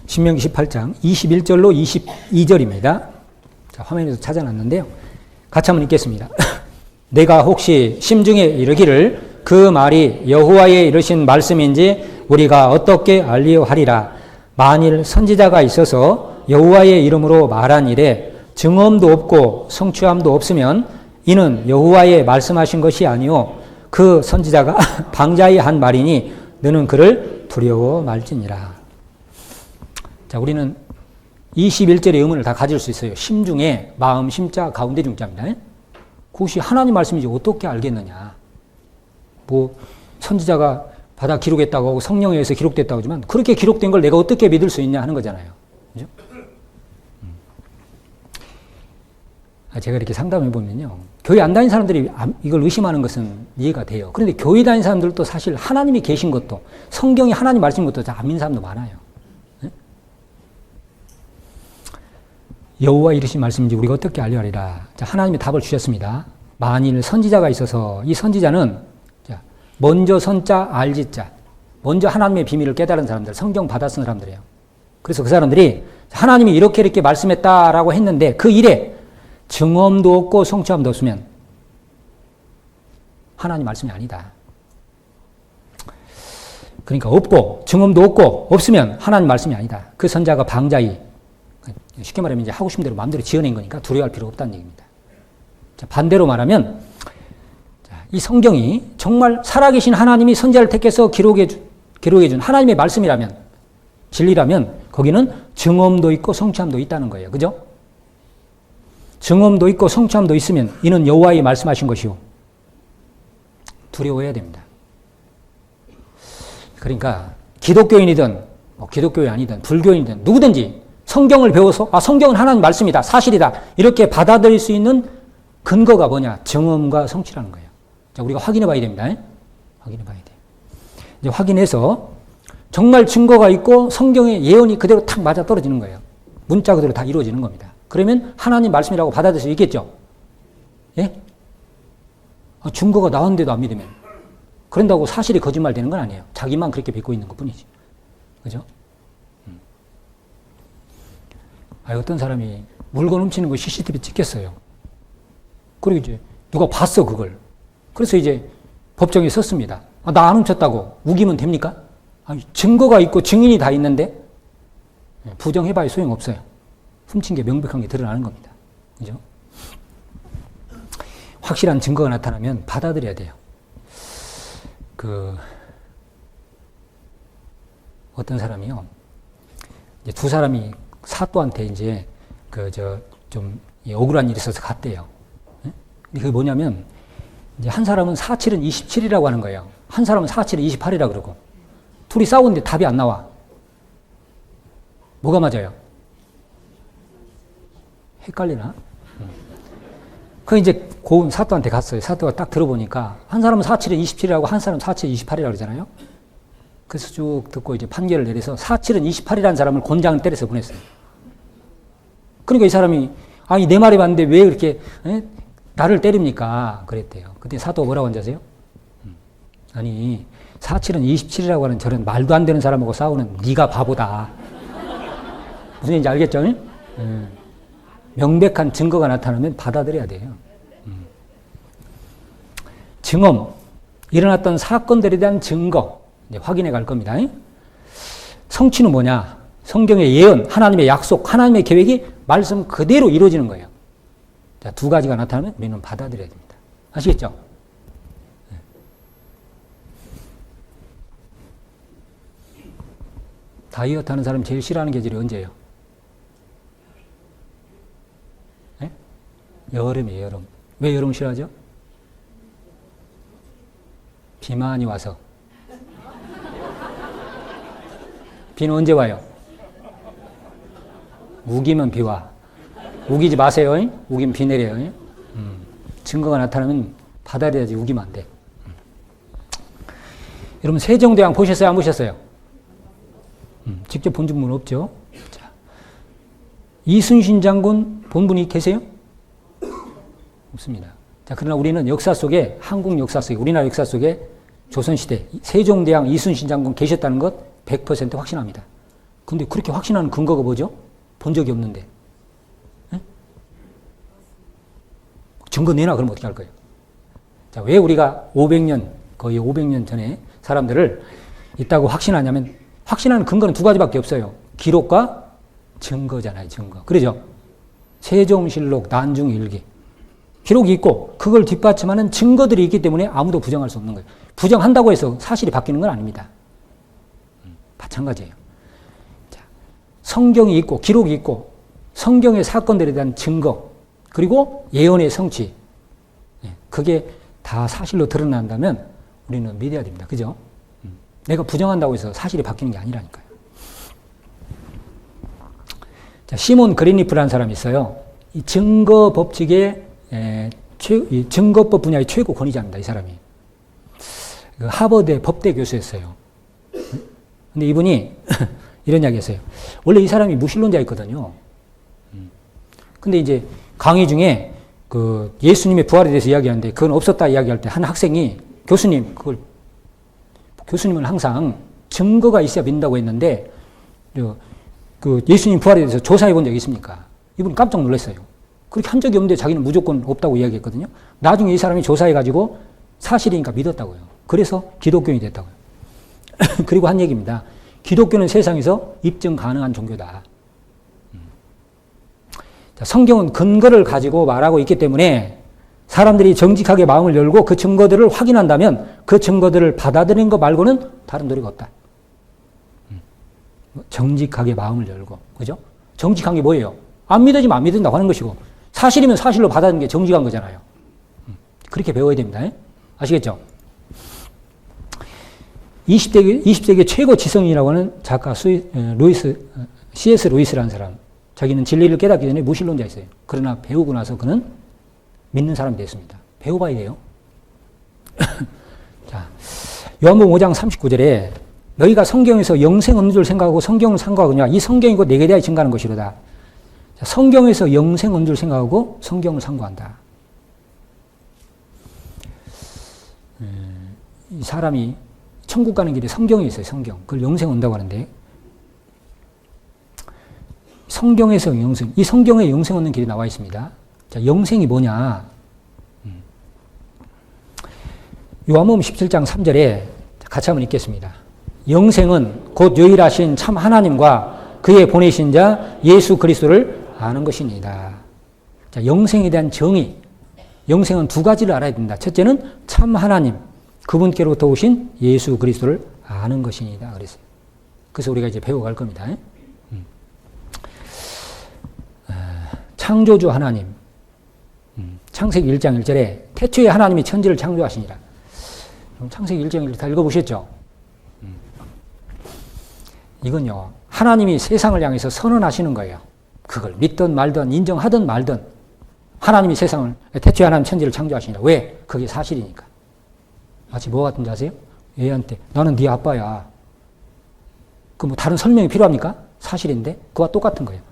신명기 18장 21절로 22절입니다. 자, 화면에서 찾아놨는데요. 같이 한번 읽겠습니다. 내가 혹시 심중에 이르기를 그 말이 여호와의 이르신 말씀인지 우리가 어떻게 알리오하리라. 만일 선지자가 있어서 여호와의 이름으로 말한 일에 증언도 없고 성취함도 없으면 이는 여호와의 말씀하신 것이 아니요 그 선지자가 방자히 한 말이니 너는 그를 두려워 말지니라. 자, 우리는 21절의 의문을 다 가질 수 있어요. 심중에 마음 심자 가운데 중자입니다. 그것이 하나님 말씀이지 어떻게 알겠느냐. 뭐 선지자가 받아 기록했다고 하고 성령에 의해서 기록됐다고 하지만 그렇게 기록된 걸 내가 어떻게 믿을 수 있냐 하는 거잖아요. 그죠? 제가 이렇게 상담해 보면요. 교회 안 다니는 사람들이 이걸 의심하는 것은 이해가 돼요. 그런데 교회 다니는 사람들도 사실 하나님이 계신 것도 성경이 하나님 말씀인 것도 잘 안 믿는 사람도 많아요. 여호와 이르신 말씀인지 우리가 어떻게 알려하리라. 자, 하나님이 답을 주셨습니다. 만일 선지자가 있어서 이 선지자는 먼저 선자 알지자 먼저 하나님의 비밀을 깨달은 사람들, 성경 받아 쓴 사람들이에요. 그래서 그 사람들이 하나님이 이렇게 말씀했다라고 했는데 그 일에 증언도 없고 성취함도 없으면 하나님 말씀이 아니다. 그러니까 없고 증언도 없고 없으면 하나님 말씀이 아니다. 그 선자가 방자히 쉽게 말하면 이제 하고 싶은 대로 마음대로 지어낸 거니까 두려워할 필요 없다는 얘기입니다. 자, 반대로 말하면 이 성경이 정말 살아계신 하나님이 선지자를 택해서 기록해 준 하나님의 말씀이라면 진리라면 거기는 증언도 있고 성취함도 있다는 거예요. 그죠? 증언도 있고 성취함도 있으면 이는 여호와의 말씀하신 것이요. 두려워해야 됩니다. 그러니까 기독교인이든 기독교인 아니든 불교인이든 누구든지 성경을 배워서 성경은 하나님 말씀이다. 사실이다. 이렇게 받아들일 수 있는 근거가 뭐냐? 증언과 성취라는 거예요. 자, 우리가 확인해 봐야 됩니다. 확인해 봐야 돼요. 이제 확인해서 정말 증거가 있고 성경의 예언이 그대로 탁 맞아 떨어지는 거예요. 문자 그대로 다 이루어지는 겁니다. 그러면 하나님 말씀이라고 받아들일 수 있겠죠? 예? 증거가 나왔는데도 안 믿으면. 그런다고 사실이 거짓말 되는 건 아니에요. 자기만 그렇게 믿고 있는 것 뿐이지. 그죠? 어떤 사람이 물건 훔치는 거 CCTV 찍혔어요. 그리고 이제 누가 봤어, 그걸. 그래서 이제 법정에 섰습니다. 나 안 훔쳤다고 우기면 됩니까? 증거가 있고 증인이 다 있는데 부정해봐야 소용없어요. 훔친 게 명백한 게 드러나는 겁니다. 그죠? 확실한 증거가 나타나면 받아들여야 돼요. 어떤 사람이요. 이제 두 사람이 사또한테 이제 좀 억울한 일이 있어서 갔대요. 그게 뭐냐면 이제 한 사람은 47은 27이라고 하는 거예요. 한 사람은 47은 28이라고 그러고 둘이 싸우는데 답이 안 나와. 뭐가 맞아요? 헷갈리나? 그 이제 고은 사또한테 갔어요. 사또가 딱 들어보니까 한 사람은 47은 27이라고 한 사람은 47은 28이라고 그러잖아요. 그래서 쭉 듣고 이제 판결을 내려서 47은 28이라는 사람을 곤장을 때려서 보냈어요. 그러니까 이 사람이 내 말이 맞는데 왜 그렇게 나를 때립니까? 그랬대요. 그때 사도가 뭐라고 한지 아세요? 47은 27이라고 하는 저런 말도 안 되는 사람하고 싸우는 네가 바보다. 무슨 얘기인지 알겠죠? 명백한 증거가 나타나면 받아들여야 돼요. 증언, 일어났던 사건들에 대한 증거 이제 확인해 갈 겁니다. 성취는 뭐냐? 성경의 예언, 하나님의 약속, 하나님의 계획이 말씀 그대로 이루어지는 거예요. 자, 두 가지가 나타나면 우리는 받아들여야 됩니다. 아시겠죠? 다이어트 하는 사람이 제일 싫어하는 계절이 언제예요? 네? 여름이에요, 여름. 왜 여름 싫어하죠? 비만이 와서. 비는 언제 와요? 우기면 비 와. 우기지 마세요. 우기면 비 내려요. 증거가 나타나면 받아들여야지 우기면 안 돼. 여러분 세종대왕 보셨어요? 안 보셨어요? 직접 본 분은 없죠. 자, 이순신 장군 본 분이 계세요? 없습니다. 자, 그러나 우리는 역사 속에, 한국 역사 속에, 우리나라 역사 속에 조선시대 세종대왕 이순신 장군 계셨다는 것 100% 확신합니다. 근데 그렇게 확신하는 근거가 뭐죠? 본 적이 없는데. 에? 증거 내놔 그러면 어떻게 할 거예요? 자, 왜 우리가 500년, 거의 500년 전에 사람들을 있다고 확신하냐면 확신하는 근거는 두 가지밖에 없어요. 기록과 증거잖아요, 증거. 그러죠? 세종실록, 난중일기. 기록이 있고 그걸 뒷받침하는 증거들이 있기 때문에 아무도 부정할 수 없는 거예요. 부정한다고 해서 사실이 바뀌는 건 아닙니다. 마찬가지예요. 자, 성경이 있고 기록이 있고 성경의 사건들에 대한 증거 그리고 예언의 성취 그게 다 사실로 드러난다면 우리는 믿어야 됩니다. 그죠? 내가 부정한다고 해서 사실이 바뀌는 게 아니라니까요. 자, 시몬 그린리프라는 사람이 있어요. 이 증거 법칙의 이 증거법 분야의 최고 권위자입니다. 이 사람이. 그 하버드 법대 교수였어요. 근데 이분이 이런 이야기 했어요. 원래 이 사람이 무신론자였거든요. 근데 이제 강의 중에 그 예수님의 부활에 대해서 이야기하는데 그건 없었다 이야기할 때 한 학생이 교수님은 항상 증거가 있어야 믿는다고 했는데 그 예수님 부활에 대해서 조사해 본 적이 있습니까? 이분이 깜짝 놀랐어요. 그렇게 한 적이 없는데 자기는 무조건 없다고 이야기했거든요. 나중에 이 사람이 조사해가지고 사실이니까 믿었다고요. 그래서 기독교인이 됐다고요. 그리고 한 얘기입니다. 기독교는 세상에서 입증 가능한 종교다. 자, 성경은 근거를 가지고 말하고 있기 때문에 사람들이 정직하게 마음을 열고 그 증거들을 확인한다면 그 증거들을 받아들이는 것 말고는 다른 도리가 없다. 정직하게 마음을 열고. 그죠? 정직한 게 뭐예요? 안 믿어지면 안 믿는다고 하는 것이고 사실이면 사실로 받아들이는 게 정직한 거잖아요. 그렇게 배워야 됩니다. 아시겠죠? 20세기 최고 지성인이라고 하는 작가 C.S. 루이스라는 사람. 자기는 진리를 깨닫기 전에 무신론자였어요. 그러나 배우고 나서 그는 믿는 사람이 됐습니다. 배워봐야 돼요. 자, 요한복음 5장 39절에 너희가 성경에서 영생 없는 줄 생각하고 성경을 상고하거냐 이 성경이 곧 내게 대하여 증가하는 것이로다. 자, 성경에서 영생 없는 줄 생각하고 성경을 상고한다. 이 사람이 천국 가는 길에 성경이 있어요. 성경. 그걸 영생 온다고 하는데 성경에서 영생. 이 성경에 영생 얻는 길이 나와 있습니다. 자, 영생이 뭐냐? 요한복음 17장 3절에 같이 한번 읽겠습니다. 영생은 곧 유일하신 참 하나님과 그의 보내신 자 예수 그리스도를 아는 것입니다. 자, 영생에 대한 정의. 영생은 두 가지를 알아야 된다. 첫째는 참 하나님, 그분께로부터 오신 예수 그리스도를 아는 것입니다. 그랬어요. 그래서 우리가 이제 배워갈 겁니다. 창조주 하나님. 창세기 1장 1절에 태초에 하나님이 천지를 창조하시니라. 창세기 1장 1절 다 읽어보셨죠? 이건요, 하나님이 세상을 향해서 선언하시는 거예요. 그걸 믿든 말든 인정하든 말든 하나님이 세상을, 태초에 하나님 천지를 창조하시니라. 왜? 그게 사실이니까. 마치 뭐 같은지 아세요? 애한테 나는 네 아빠야. 그 뭐 다른 설명이 필요합니까? 사실인데 그와 똑같은 거예요.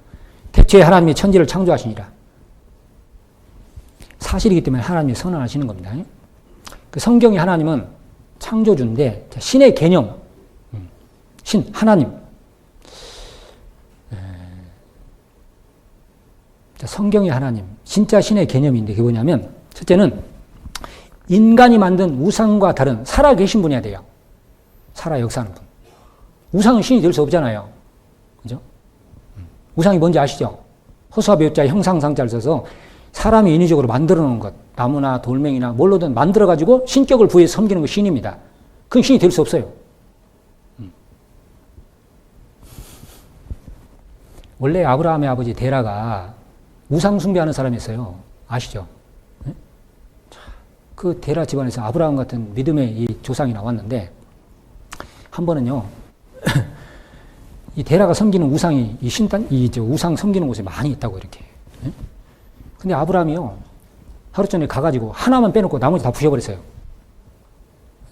태초에 하나님이 천지를 창조하시니라. 사실이기 때문에 하나님이 선언하시는 겁니다. 그 성경의 하나님은 창조주인데 신의 개념, 신 하나님. 성경의 하나님, 진짜 신의 개념인데 그게 뭐냐면 첫째는 인간이 만든 우상과 다른 살아계신 분이어야 돼요. 살아 역사하는 분. 우상은 신이 될 수 없잖아요. 그죠? 우상이 뭔지 아시죠? 호수아 배우자 형상상자를 써서 사람이 인위적으로 만들어 놓은 것, 나무나 돌멩이나 뭘로든 만들어가지고 신격을 부여해서 섬기는 것 신입니다. 그건 신이 될 수 없어요. 원래 아브라함의 아버지 데라가 우상 숭배하는 사람이었어요. 아시죠? 네? 그 데라 집안에서 아브라함 같은 믿음의 이 조상이 나왔는데 한 번은요. 이 데라가 섬기는 우상이 우상 섬기는 곳에 많이 있다고 이렇게. 네? 근데 아브라함이요. 하루 전에 가가지고 하나만 빼놓고 나머지 다 부셔버렸어요.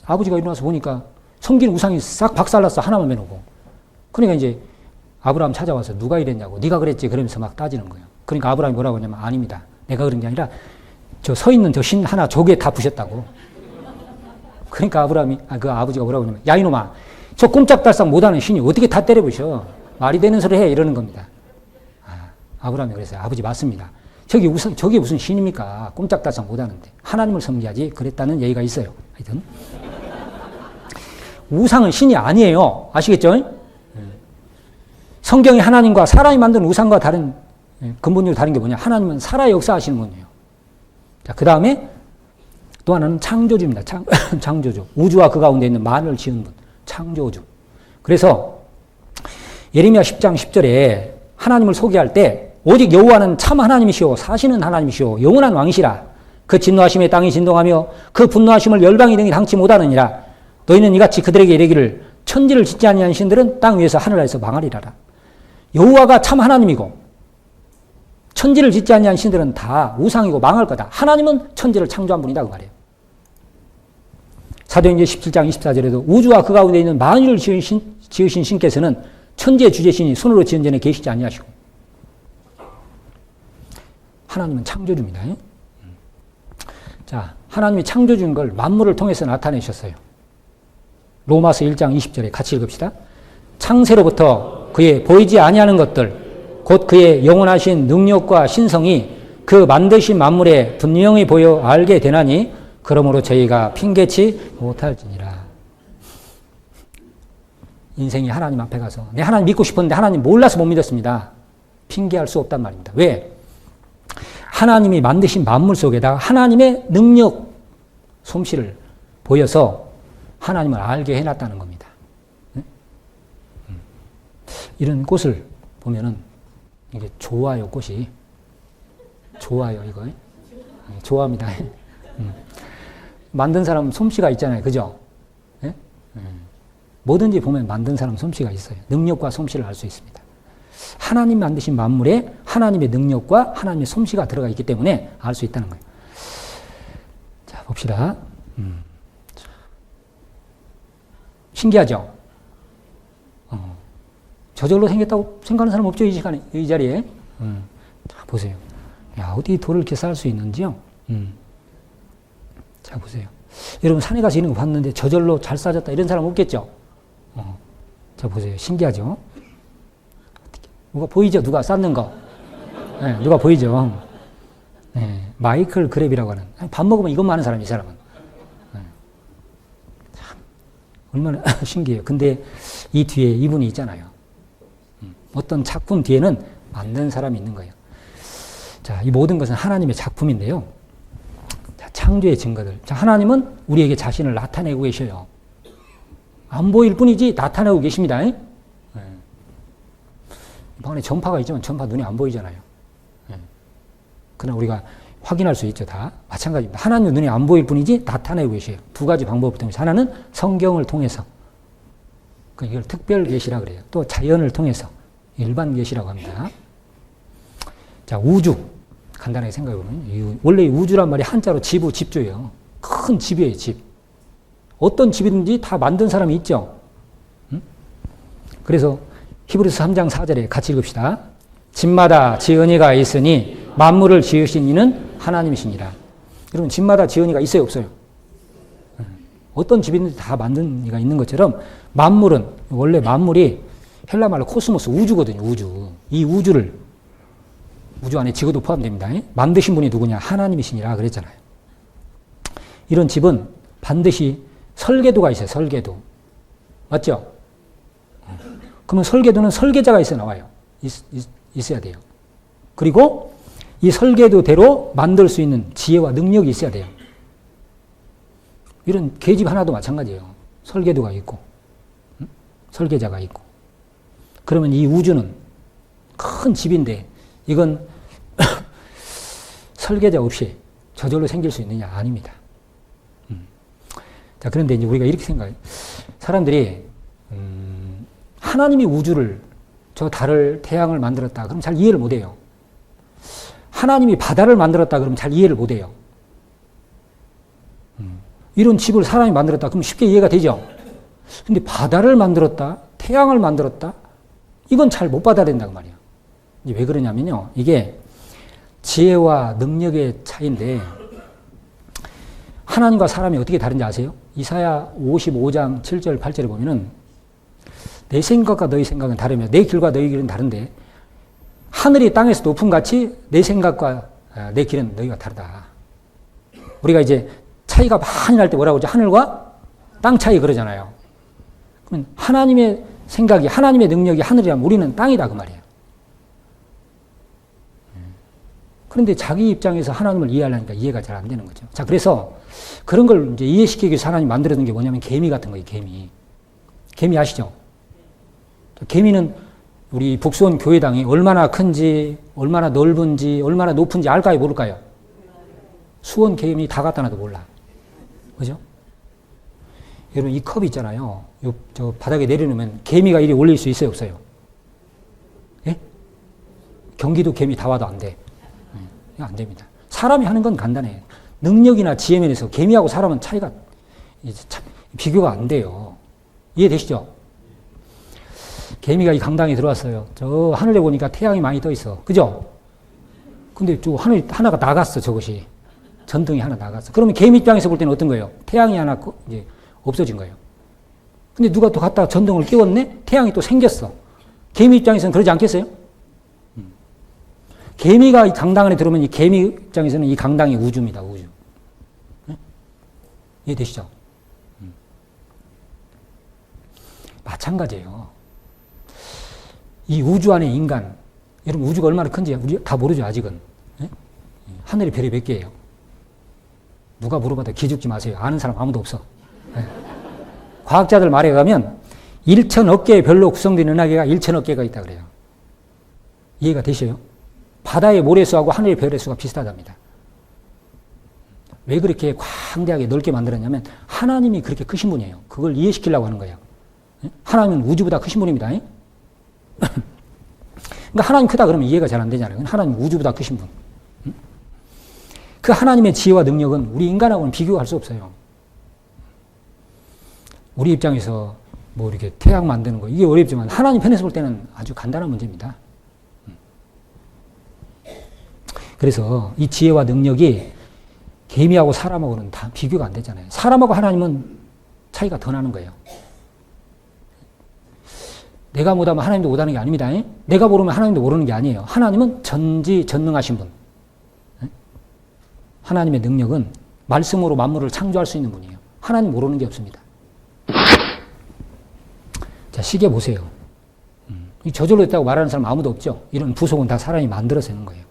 아버지가 일어나서 보니까 섬기는 우상이 싹 박살났어. 하나만 빼놓고. 그러니까 이제 아브라함 찾아와서 누가 이랬냐고. 네가 그랬지. 그러면서 막 따지는 거예요. 그러니까 아브라함이 뭐라고 하냐면 아닙니다. 내가 그런 게 아니라 저 서 있는 저 신 하나 저게 다 부셨다고. 그러니까 그 아버지가 뭐라고 하냐면 야 이놈아 저 꼼짝달싹 못하는 신이 어떻게 다 때려부셔. 말이 되는 소리 해. 이러는 겁니다. 아브라함이 그랬어요. 아버지 맞습니다. 저게 무슨 신입니까? 꼼짝달싹 못하는데. 하나님을 섬겨야지. 그랬다는 얘기가 있어요. 하여튼. 우상은 신이 아니에요. 아시겠죠? 성경이 하나님과 사람이 만든 우상과 다른, 근본적으로 다른 게 뭐냐? 하나님은 살아 역사하시는 분이에요. 자, 그 다음에 또 하나는 창조주입니다. 창조주. 우주와 그 가운데 있는 만을 지은 분. 창조주. 그래서 예레미야 10장 10절에 하나님을 소개할 때 오직 여호와는 참 하나님이시오 사시는 하나님이시오 영원한 왕이시라 그 진노하심에 땅이 진동하며 그 분노하심을 열방이 등이 당치 못하느니라 너희는 이같이 그들에게 이르기를 천지를 짓지 아니한 신들은 땅 위에서 하늘 아래서 망하리라라. 여호와가 참 하나님이고 천지를 짓지 아니한 신들은 다 우상이고 망할 거다. 하나님은 천지를 창조한 분이다 그 말이에요. 사도행전 17장 24절에도 우주와 그 가운데 있는 만유를 지으신 신께서는 천지의 주제신이 손으로 지은 전에 계시지 아니하시고 하나님은 창조주입니다. 자, 하나님이 창조주인 걸 만물을 통해서 나타내셨어요. 로마서 1장 20절에 같이 읽읍시다. 창세로부터 그의 보이지 아니하는 것들 곧 그의 영원하신 능력과 신성이 그 만드신 만물에 분명히 보여 알게 되나니 그러므로 저희가 핑계치 못할지니라. 인생이 하나님 앞에 가서 내 하나님 믿고 싶었는데 하나님 몰라서 못 믿었습니다. 핑계할 수 없단 말입니다. 왜? 하나님이 만드신 만물 속에다가 하나님의 능력 솜씨를 보여서 하나님을 알게 해놨다는 겁니다. 이런 꽃을 보면은 이게 좋아요. 꽃이 좋아요. 이거 좋아합니다. 만든 사람 솜씨가 있잖아요. 그죠? 네? 뭐든지 보면 만든 사람 솜씨가 있어요. 능력과 솜씨를 알 수 있습니다. 하나님 만드신 만물에 하나님의 능력과 하나님의 솜씨가 들어가 있기 때문에 알 수 있다는 거예요. 자, 봅시다. 신기하죠? 저절로 생겼다고 생각하는 사람 없죠? 이 시간에, 이 자리에. 자, 보세요. 야, 어디 돌을 이렇게 쌓을 수 있는지요? 자, 보세요. 여러분, 산에 가서 이런 거 봤는데 저절로 잘 쌓아졌다 이런 사람 없겠죠? 자, 보세요. 신기하죠? 누가 보이죠? 누가 쌓는 거? 네, 누가 보이죠? 네, 마이클 그랩이라고 하는. 밥 먹으면 이것만 하는 사람이 이 사람은. 네. 참, 얼마나 신기해요. 근데 이 뒤에 이분이 있잖아요. 어떤 작품 뒤에는 만든 사람이 있는 거예요. 자, 이 모든 것은 하나님의 작품인데요. 자, 창조의 증거들. 자, 하나님은 우리에게 자신을 나타내고 계셔요. 안 보일 뿐이지 나타내고 계십니다. 네. 방 안에 전파가 있지만 전파 눈에 안 보이잖아요. 네. 그러나 우리가 확인할 수 있죠. 다 마찬가지입니다. 하나님 눈에 안 보일 뿐이지 나타내고 계셔요. 두 가지 방법을 통해서. 하나는 성경을 통해서. 이걸 특별 계시라 그래요. 또 자연을 통해서. 일반 계시라고 합니다. 자, 우주. 간단하게 생각해보면 원래 우주란 말이 한자로 지부, 집주예요. 큰 집이에요. 집. 어떤 집이든지 다 만든 사람이 있죠. 그래서 히브리서 3장 4절에 같이 읽읍시다. 집마다 지은이가 있으니 만물을 지으신 이는 하나님이시니라. 여러분, 집마다 지은이가 있어요, 없어요? 어떤 집이든지 다 만든 이가 있는 것처럼 만물은, 원래 만물이 헬라 말로 코스모스, 우주거든요, 우주. 이 우주 안에 지구도 포함됩니다. 만드신 분이 누구냐? 하나님이시니라 그랬잖아요. 이런 집은 반드시 설계도가 있어요, 설계도. 맞죠? 그러면 설계도는 설계자가 있어 나와요. 있어야 돼요. 그리고 이 설계도대로 만들 수 있는 지혜와 능력이 있어야 돼요. 이런 계집 하나도 마찬가지예요. 설계도가 있고, 설계자가 있고. 그러면 이 우주는 큰 집인데 이건 설계자 없이 저절로 생길 수 있느냐? 아닙니다. 자, 그런데 이제 우리가 이렇게 생각해요. 사람들이 하나님이 우주를, 저 달을, 태양을 만들었다. 그럼 잘 이해를 못 해요. 하나님이 바다를 만들었다. 그러면 잘 이해를 못 해요. 이런 집을 사람이 만들었다. 그럼 쉽게 이해가 되죠. 근데 바다를 만들었다. 태양을 만들었다. 이건 잘 못 받아들인다고 말이에요. 이제 왜 그러냐면요. 이게 지혜와 능력의 차이인데 하나님과 사람이 어떻게 다른지 아세요? 이사야 55장 7절 8절에 보면은 내 생각과 너희 생각은 다르며 내 길과 너희 길은 다른데 하늘이 땅에서 높은 같이 내 생각과 내 길은 너희가 다르다. 우리가 이제 차이가 많이 날 때 뭐라고 하죠? 하늘과 땅 차이 그러잖아요. 그러면 하나님의 생각이, 하나님의 능력이 하늘이라면 우리는 땅이다 그 말이에요. 그런데 자기 입장에서 하나님을 이해하려니까 이해가 잘 안 되는 거죠. 자, 그래서 그런 걸 이제 이해시키기 위해서 하나님 만들어둔 게 뭐냐면 개미 같은 거예요, 개미. 개미 아시죠? 개미는 우리 북수원 교회당이 얼마나 큰지, 얼마나 넓은지, 얼마나 높은지 알까요, 모를까요? 수원 개미 다 갖다 놔도 몰라. 그죠? 여러분, 이 컵 있잖아요. 저 바닥에 내려놓으면 개미가 이리 올릴 수 있어요, 없어요? 예? 경기도 개미 다 와도 안 돼. 안 됩니다. 사람이 하는 건 간단해요. 능력이나 지혜 면에서 개미하고 사람은 차이가 비교가 안 돼요. 이해되시죠? 개미가 이 강당에 들어왔어요. 저 하늘에 보니까 태양이 많이 떠 있어. 그죠? 근데 저 하늘 하나가 나갔어, 저것이. 전등이 하나 나갔어. 그러면 개미 입장에서 볼 때는 어떤 거예요? 태양이 하나 이제 없어진 거예요. 근데 누가 또 갖다가 전등을 끼웠네? 태양이 또 생겼어. 개미 입장에서는 그러지 않겠어요? 개미가 이 강당 안에 들어오면 이 개미 입장에서는 이 강당이 우주입니다, 우주. 네? 이해되시죠? 마찬가지예요. 이 우주 안에 인간, 여러분 우주가 얼마나 큰지 우리 다 모르죠, 아직은. 네? 하늘에 별이 몇 개예요? 누가 물어봐도 기죽지 마세요. 아는 사람 아무도 없어. 네? 과학자들 말에 가면 1,000억 개의 별로 구성된 은하계가 1,000억 개가 있다 그래요. 이해가 되셔요? 바다의 모래수하고 하늘의 별의 수가 비슷하답니다. 왜 그렇게 광대하게 넓게 만들었냐면 하나님이 그렇게 크신 분이에요. 그걸 이해시키려고 하는 거예요. 하나님은 우주보다 크신 분입니다. 그러니까 하나님 크다 그러면 이해가 잘 안 되잖아요. 하나님 우주보다 크신 분. 그 하나님의 지혜와 능력은 우리 인간하고는 비교할 수 없어요. 우리 입장에서 뭐 이렇게 태양 만드는 거 이게 어렵지만 하나님 편에서 볼 때는 아주 간단한 문제입니다. 그래서 이 지혜와 능력이 개미하고 사람하고는 다 비교가 안 되잖아요. 사람하고 하나님은 차이가 더 나는 거예요. 내가 못하면 하나님도 못하는 게 아닙니다. 내가 모르면 하나님도 모르는 게 아니에요. 하나님은 전지전능하신 분. 하나님의 능력은 말씀으로 만물을 창조할 수 있는 분이에요. 하나님 모르는 게 없습니다. 자, 시계 보세요. 저절로 했다고 말하는 사람 아무도 없죠. 이런 부속은 다 사람이 만들어서 하는 거예요.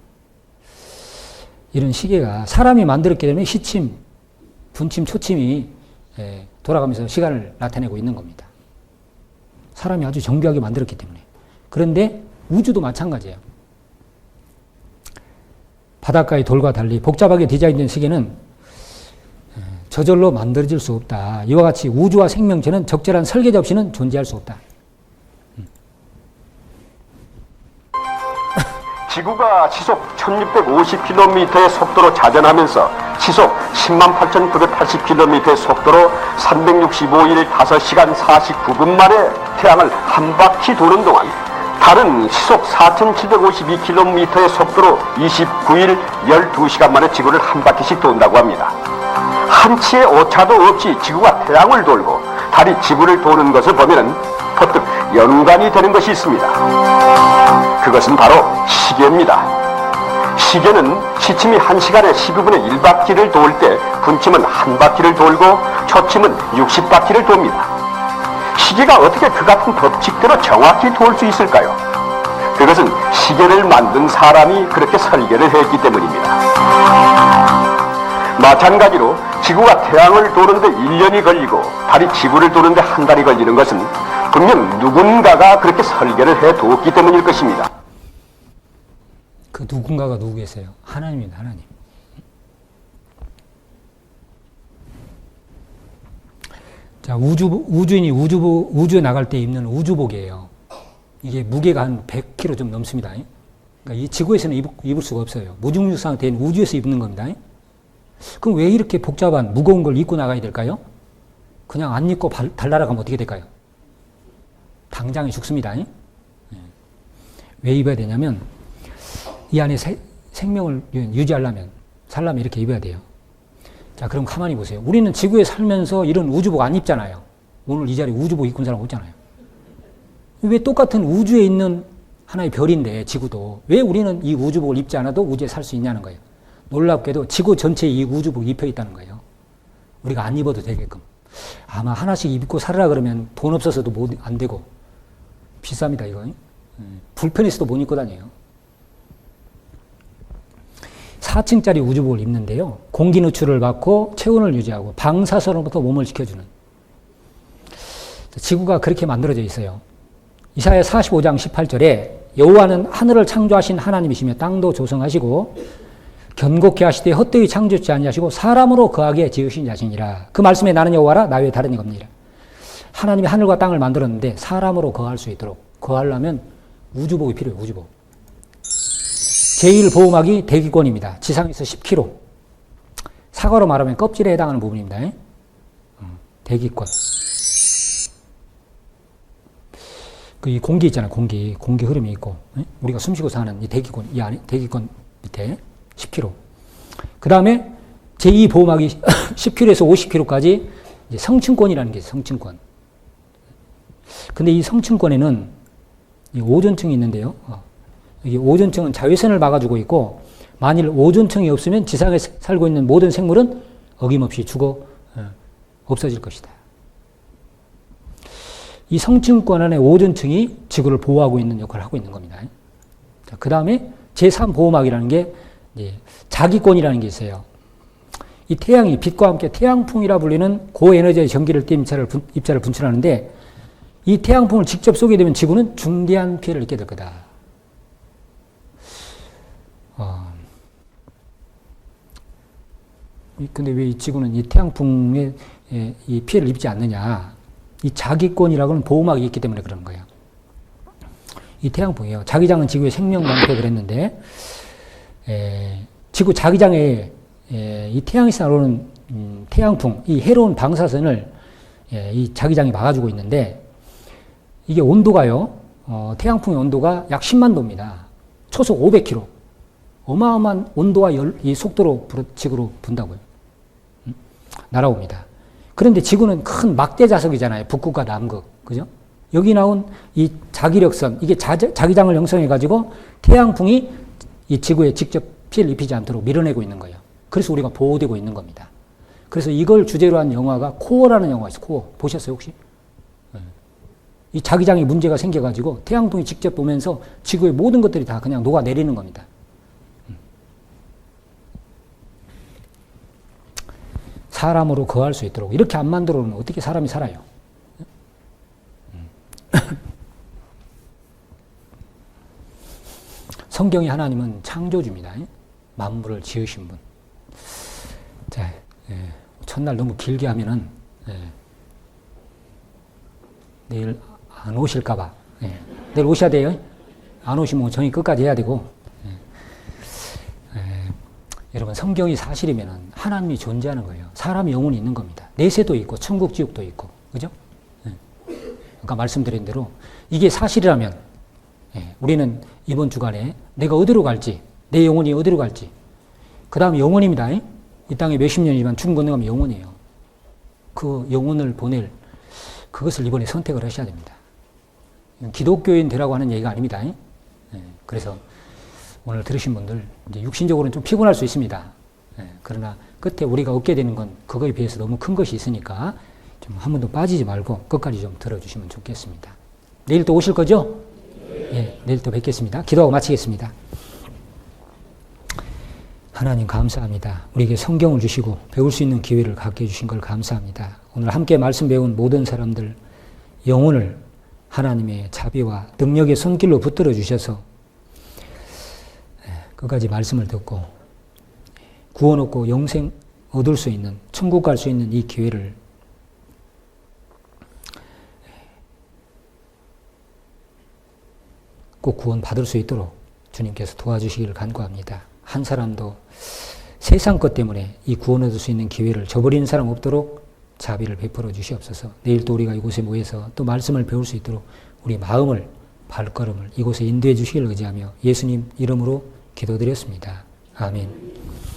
이런 시계가 사람이 만들었기 때문에 시침, 분침, 초침이 돌아가면서 시간을 나타내고 있는 겁니다. 사람이 아주 정교하게 만들었기 때문에. 그런데 우주도 마찬가지예요. 바닷가의 돌과 달리 복잡하게 디자인된 시계는 저절로 만들어질 수 없다. 이와 같이 우주와 생명체는 적절한 설계자 없이는 존재할 수 없다. 지구가 시속 1650km의 속도로 자전하면서 시속 108,980km의 속도로 365일 5시간 49분 만에 태양을 한 바퀴 도는 동안 달은 시속 4,752km의 속도로 29일 12시간 만에 지구를 한 바퀴씩 돈다고 합니다. 한치의 오차도 없이 지구가 태양을 돌고 달이 지구를 도는 것을 보면 퍼뜩 연관이 되는 것이 있습니다. 그것은 바로 시계입니다. 시계는 시침이 1시간에 12분의 1바퀴를 돌 때 분침은 한 바퀴를 돌고 초침은 60바퀴를 돕니다. 시계가 어떻게 그 같은 법칙대로 정확히 돌 수 있을까요? 그것은 시계를 만든 사람이 그렇게 설계를 했기 때문입니다. 마찬가지로 지구가 태양을 도는데 1년이 걸리고 달이 지구를 도는데 한 달이 걸리는 것은 분명 누군가가 그렇게 설계를 해두었기 때문일 것입니다. 그 누군가가 누구겠어요? 하나님입니다. 하나님. 자, 우주인이 우주에 나갈 때 입는 우주복이에요. 이게 무게가 한 100kg 좀 넘습니다. 그러니까 이 지구에서는 입을 수가 없어요. 무중력 상태인 우주에서 입는 겁니다. 그럼 왜 이렇게 복잡한 무거운 걸 입고 나가야 될까요? 그냥 안 입고 달나라가면 어떻게 될까요? 당장에 죽습니다. 왜 입어야 되냐면 이 안에 생명을 유지하려면 살려면 이렇게 입어야 돼요. 자, 그럼 가만히 보세요. 우리는 지구에 살면서 이런 우주복 안 입잖아요. 오늘 이 자리에 우주복 입고 온 사람 없잖아요. 왜 똑같은 우주에 있는 하나의 별인데 지구도 왜 우리는 이 우주복을 입지 않아도 우주에 살 수 있냐는 거예요. 놀랍게도 지구 전체에 이 우주복 입혀 있다는 거예요. 우리가 안 입어도 되게끔. 아마 하나씩 입고 살으라 그러면 돈 없어서도 안 되고 비쌉니다 이거. 불편해서도 못 입고 다녀요. 4층짜리 우주복을 입는데요. 공기 누출을 받고 체온을 유지하고 방사선으로부터 몸을 지켜주는. 지구가 그렇게 만들어져 있어요. 이사야 45장 18절에 여호와는 하늘을 창조하신 하나님이시며 땅도 조성하시고 견고케 하시되 헛되이 창조치 아니하시고 사람으로 거하게 지으신 자신이라. 그 말씀에 나는 여호와라 나 외에 다른 이가 없느니라. 하나님이 하늘과 땅을 만들었는데 사람으로 거할 수 있도록 거하려면 우주복이 필요해요. 우주복. 제1보호막이 대기권입니다. 지상에서 10km. 사과로 말하면 껍질에 해당하는 부분입니다. 대기권. 이 공기 있잖아요. 공기 흐름이 있고 우리가 숨쉬고 사는 이 대기권, 이 안에 대기권 밑에 10km. 그 다음에 제2보호막이 10km에서 50km까지 이제 성층권이라는 게 있어요. 성층권. 근데 이 성층권에는 이 오존층이 있는데요. 이 오존층은 자외선을 막아주고 있고 만일 오존층이 없으면 지상에 살고 있는 모든 생물은 어김없이 죽어 없어질 것이다. 이 성층권 안에 오존층이 지구를 보호하고 있는 역할을 하고 있는 겁니다. 그 다음에 제3보호막이라는 게 자기권이라는 게 있어요. 이 태양이 빛과 함께 태양풍이라 불리는 고에너지의 전기를 띤 입자를 분출하는데 이 태양풍을 직접 쏘게 되면 지구는 중대한 피해를 입게 될 거다. 근데 왜 이 지구는 이 태양풍에 이 피해를 입지 않느냐. 이 자기권이라고 하는 보호막이 있기 때문에 그러는 거예요. 이 태양풍이에요. 자기장은 지구의 생명만큼 그랬는데, 지구 자기장에 이 태양에서 나오는 태양풍, 이 해로운 방사선을 이 자기장이 막아주고 있는데, 이게 온도가요, 태양풍의 온도가 약 10만 도입니다. 초속 500km. 어마어마한 온도와 이 속도로 지구로 분다고요. 날아옵니다. 그런데 지구는 큰 막대 자석이잖아요. 북극과 남극. 그죠? 여기 나온 이 자기력선, 이게 자기장을 형성해가지고 태양풍이 이 지구에 직접 피해를 입히지 않도록 밀어내고 있는 거예요. 그래서 우리가 보호되고 있는 겁니다. 그래서 이걸 주제로 한 영화가 코어라는 영화가 있어요. 코어. 보셨어요, 혹시? 이 자기장에 문제가 생겨가지고 태양풍이 직접 오면서 지구의 모든 것들이 다 그냥 녹아내리는 겁니다. 사람으로 거할 수 있도록 이렇게 안 만들어 놓으면 어떻게 사람이 살아요? 성경의 하나님은 창조주입니다. 만물을 지으신 분. 자, 첫날 너무 길게 하면은 내일 안 오실까봐. 내일 오셔야 돼요. 안 오시면 정의 끝까지 해야 되고. 여러분 성경이 사실이면 하나님이 존재하는 거예요. 사람이 영혼이 있는 겁니다. 내세도 있고 천국 지옥도 있고. 그죠? 아까 말씀드린 대로 이게 사실이라면 우리는 이번 주간에 내가 어디로 갈지, 내 영혼이 어디로 갈지, 그 다음에 영혼입니다. 이 땅에 몇십 년이지만 죽은 건너가면 영혼이에요. 그 영혼을 보낼 그것을 이번에 선택을 하셔야 됩니다. 기독교인 되라고 하는 얘기가 아닙니다. 그래서 오늘 들으신 분들 이제 육신적으로는 좀 피곤할 수 있습니다. 그러나 끝에 우리가 얻게 되는 건 그거에 비해서 너무 큰 것이 있으니까 좀 한 번도 빠지지 말고 끝까지 좀 들어주시면 좋겠습니다. 내일 또 오실 거죠? 내일 또 뵙겠습니다. 기도하고 마치겠습니다. 하나님 감사합니다. 우리에게 성경을 주시고 배울 수 있는 기회를 갖게 해주신 걸 감사합니다. 오늘 함께 말씀 배운 모든 사람들 영혼을 하나님의 자비와 능력의 손길로 붙들어 주셔서 끝까지 말씀을 듣고 구원 얻고 영생 얻을 수 있는, 천국 갈 수 있는 이 기회를 꼭 구원 받을 수 있도록 주님께서 도와주시기를 간구합니다. 한 사람도 세상 것 때문에 이 구원 얻을 수 있는 기회를 저버리는 사람 없도록 자비를 베풀어 주시옵소서. 내일 또 우리가 이곳에 모여서 또 말씀을 배울 수 있도록 우리 마음을, 발걸음을 이곳에 인도해 주시기를 의지하며 예수님 이름으로 기도드렸습니다. 아멘.